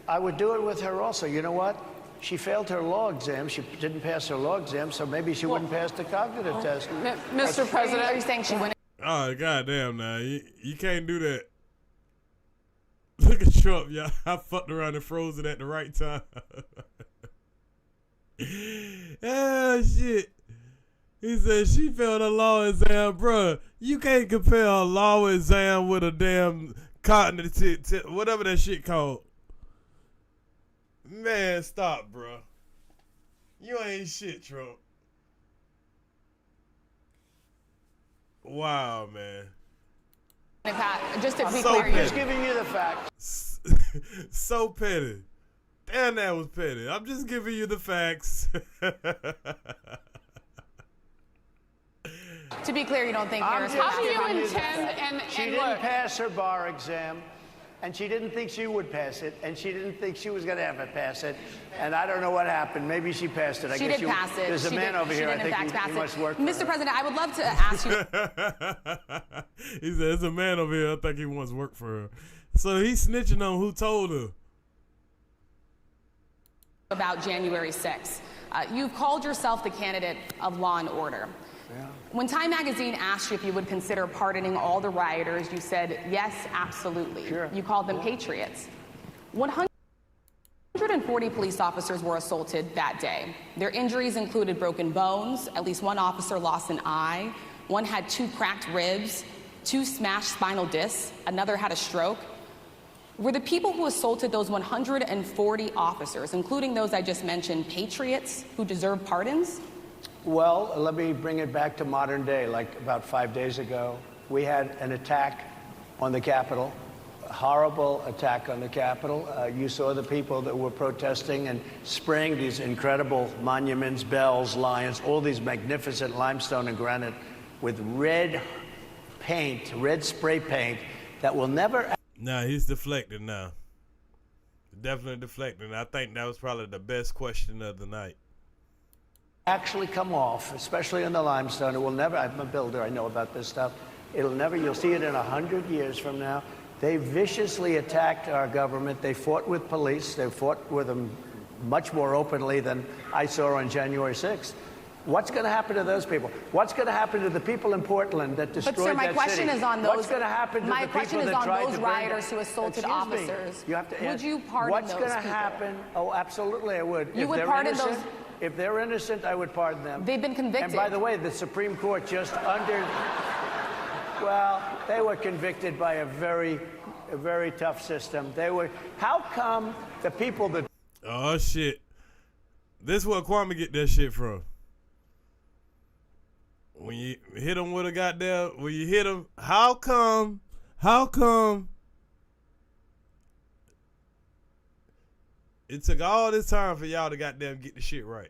I would do it with her also. You know what? She failed her law exam. She didn't pass her law exam, so maybe she wouldn't pass the cognitive test.
Mr. President,
are you saying she went?
Oh, goddamn, now. You can't do that. Look at Trump, y'all. I fucked around and froze it at the right time. Ah, shit. He said she failed a law exam, bruh. You can't compare a law exam with a damn cognitive, whatever that shit called. Man, stop, bruh. You ain't shit, Trump. Wow, man.
Just to be
so
clear,
just giving you the facts.
So petty. Damn, that was petty. I'm just giving you the facts.
To be clear, you don't think Harris...
How do you intend...
She didn't pass her bar exam, and she didn't think she would pass it, and she didn't think she was going to ever pass it, and I don't know what happened. Maybe she passed it.
She did pass it.
There's a man over here. I think he must work for her.
Mr. President, I would love to ask you...
He said, there's a man over here. I think he wants work for her. So he's snitching on who told her.
About January 6th. You've called yourself the candidate of law and order.
Yeah.
When Time Magazine asked you if you would consider pardoning all the rioters, you said, yes, absolutely.
Sure.
You called them patriots. 140 police officers were assaulted that day. Their injuries included broken bones, at least one officer lost an eye, one had 2 cracked ribs, 2 smashed spinal discs, another had a stroke. Were the people who assaulted those 140 officers, including those I just mentioned, patriots who deserve pardons?
Well, let me bring it back to modern day. Like about 5 days ago, we had an attack on the Capitol, a horrible attack on the Capitol. You saw the people that were protesting and spraying these incredible monuments, bells, lions, all these magnificent limestone and granite with red paint, red spray paint that will never...
Nah, he's deflecting now. Definitely deflecting. I think that was probably the best question of the night.
Actually come off, especially in the limestone. It will never, I'm a builder, I know about this stuff. It'll never, you'll see it in 100 years from now. They viciously attacked our government. They fought with police. They fought with them much more openly than I saw on January 6th. What's going to happen to those people? What's going to happen to the people in Portland that destroyed that city?
But sir, my question is on those.
What's going to happen to the people that tried to
rioters who assaulted officers.
You have to
would you pardon
what's
those
going to
people?
happen? Oh, absolutely, I would.
You would pardon those?
If they're innocent, I would pardon them.
They've been convicted.
And by the way, the Supreme Court just well, they were convicted by a very tough system. They were. How come the people that?
Oh shit! This is where Kwame get that shit from. When you hit them with a goddamn, when you hit them, how come it took all this time for y'all to goddamn get the shit right?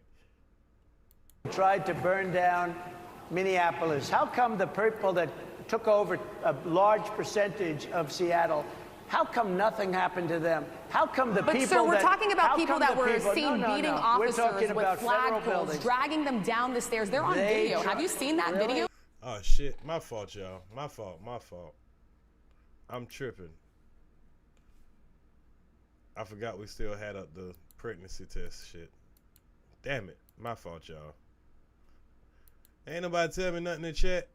Tried to burn down Minneapolis. How come the people that took over a large percentage of Seattle How come nothing happened to them? How come the people
sir, we're
that,
talking about
how
people
come
that
the
were
people-
seen
no, no,
beating
no.
officers
We're talking
with
about federal
flagpoles,
buildings.
dragging them down the stairs. They're on video. Have you seen that video?
Oh shit, my fault, y'all. My fault. I'm tripping. I forgot we still had up the pregnancy test shit. Damn it, my fault, y'all. Ain't nobody tell me nothing in chat.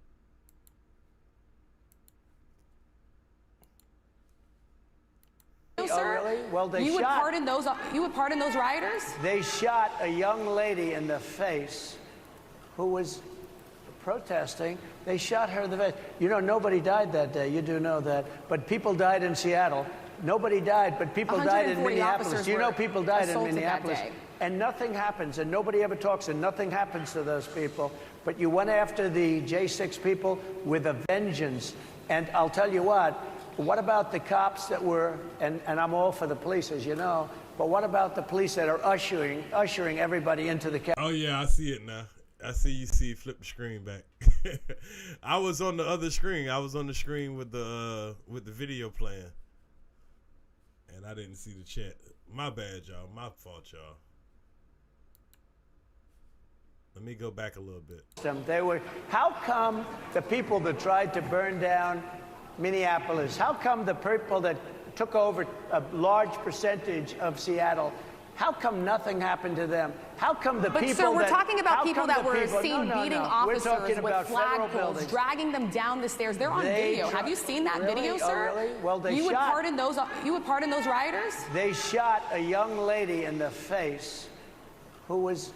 Oh, really? Well, they
you would
shot.
pardon those. You would pardon those rioters?
They shot a young lady in the face who was protesting. They shot her in the face. You know, nobody died that day. You do know that. But people died in Seattle. Nobody died, but people died in Minneapolis. You know people died in Minneapolis. And nothing happens, and nobody ever talks, and nothing happens to those people. But you went after the J6 people with a vengeance. And I'll tell you what about the cops that were, and I'm all for the police, as you know, but what about the police that are ushering everybody into the Capitol?
Oh yeah, I see it now. I see you flip the screen back. I was on the other screen. I was on the screen with the video playing. And I didn't see the chat. My bad, y'all. My fault, y'all. Let me go back a little bit.
How come the people that tried to burn down Minneapolis, how come the people that took over a large percentage of Seattle, how come nothing happened to them? How come the people
But sir, we're
that,
talking about people that were
people,
seen
no,
beating
We're
officers
talking
with
about federal
flagpoles,
buildings.
dragging them down the stairs. They're on video. Have you seen that video, sir?
Oh, really? Well, they
you would
shot.
pardon those. You would pardon those rioters?
They shot a young lady in the face who was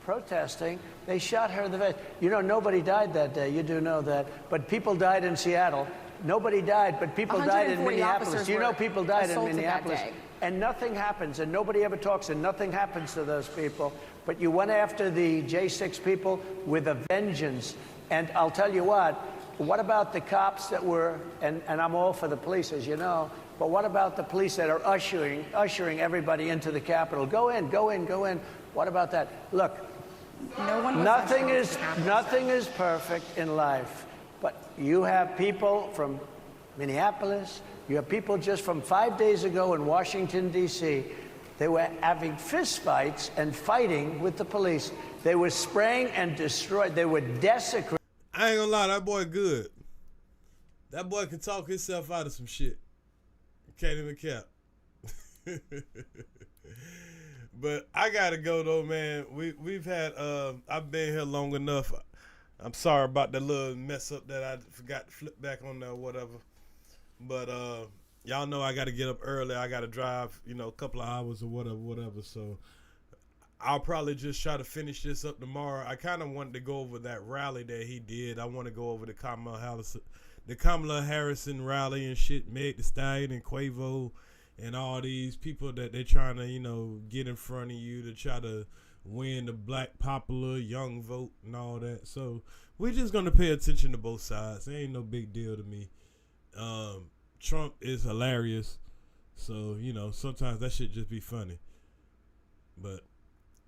protesting. They shot her in the face. You know, nobody died that day. You do know that. But people died in Seattle. Nobody died, but people died in Minneapolis. You know people died in Minneapolis. And nothing happens, and nobody ever talks, and nothing happens to those people. But you went after the J6 people with a vengeance. And I'll tell you what about the cops that were, and I'm all for the police, as you know, but what about the police that are ushering everybody into the Capitol? Go in. What about that? Look, nothing is perfect in life, but you have people from Minneapolis, you have people just from 5 days ago in Washington, D.C. They were having fistfights and fighting with the police. They were spraying and destroying. They were desecrating.
I ain't gonna lie, that boy good. That boy can talk himself out of some shit. Can't even cap. But I gotta go though, man. We've had I've been here long enough. I'm sorry about the little mess up that I forgot to flip back on there or whatever. But y'all know I gotta get up early. I gotta drive, a couple of hours or whatever. So I'll probably just try to finish this up tomorrow. I kind of wanted to go over that rally that he did. I want to go over the Kamala Harrison rally and shit, Meg Thee Stallion and Quavo and all these people that they're trying to, get in front of you to try to win the black popular young vote and all that. So we're just going to pay attention to both sides. It ain't no big deal to me. Trump is hilarious. So, sometimes that shit just be funny. But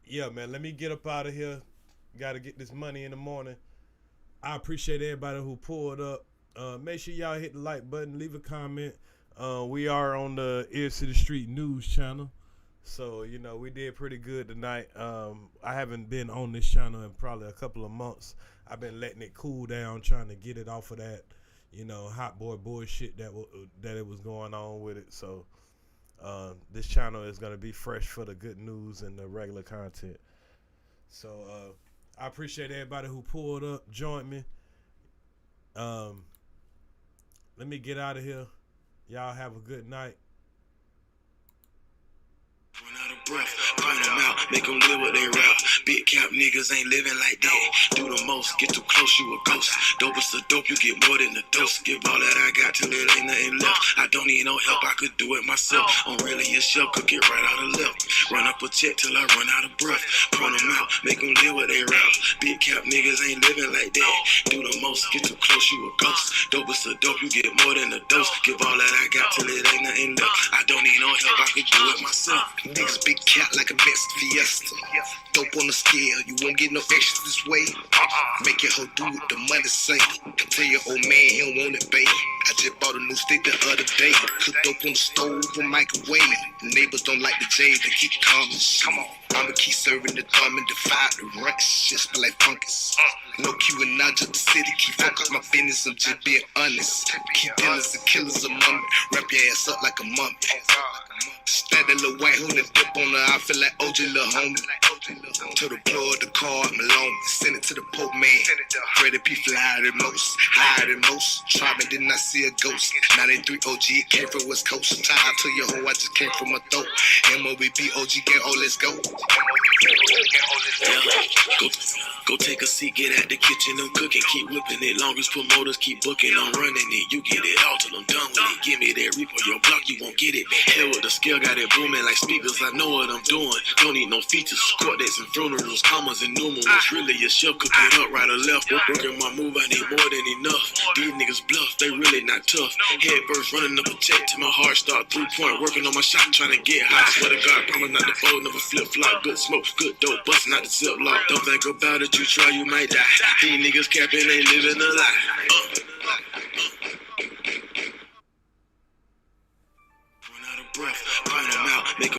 yeah, man, let me get up out of here. Got to get this money in the morning. I appreciate everybody who pulled up. Make sure y'all hit the like button, leave a comment. We are on the Ears to the Street news channel. So, we did pretty good tonight. I haven't been on this channel in probably a couple of months. I've been letting it cool down, trying to get it off of that, hot boy bullshit that it was going on with it. So, this channel is going to be fresh for the good news and the regular content. So, I appreciate everybody who pulled up, joined me. Let me get out of here. Y'all have a good night.
Run out of breath, point them out, make them live what they rap. Big cap niggas ain't living like that. Do the most, get too close, you a ghost. Dope is the dope, you get more than the dose. Give all that I got till it ain't nothing left. I don't need no help, I could do it myself. I'm really a chef, cook it right out of left. Run up a check till I run out of breath. Point them out, make them live what they rap. Big cap niggas ain't living like that. Do the most, get too close, you a ghost. Dope is the dope, you get more than the dose. Give all that I got till it ain't nothing left. I don't need no help, I could do it myself.
Niggas big cat like a mixed fiesta. Dope on the the scale. You won't get no extras this way. Make your hoe do what the money say. Tell your old man he don't want it, babe. I just bought a new stick the other day. Cooked up on the stove or microwave. The neighbors don't like the J, they keep calling. Come on. I'ma keep serving the thumb and defy the ranks. Shit smell like fungus. No Q and not just the city. Keep focus my business, I'm just being honest. Keep dealers and killers among me. Wrap your ass up like a mummy. Stab that little white hood and dip on her. I feel like OJ, little homie. To the plug, the card, Malone. Send it to the Pope, man. Freddie P fly higher than most. Higher than most. Try me, didn't I see a ghost? 93 OG, it came from West Coast. Tired to your hoe, I just came from a throat. MOBB, OG gang, oh, let's go.
Go take a seat, get at the kitchen, I'm cooking, keep whipping it. Long as promoters keep booking, I'm running it. You get it all till I'm done with it. Give me that reaper, your block, you won't get it. Hell with the scale, got it booming like speakers. I know what I'm doing. Don't need no features, quartets and funerals, commas and numerals. Really, your chef cook it up right or left. Working my move, I need more than enough. These niggas bluff, they really not tough. Head first, running up a check till my heart start 3-point. Working on my shot, trying to get high. Swear to God, promise not to fold, never flip flop. Good smoke, good dope, busting out the zip lock. Don't think about it, you try, you might die. These niggas capping, ain't living a lie.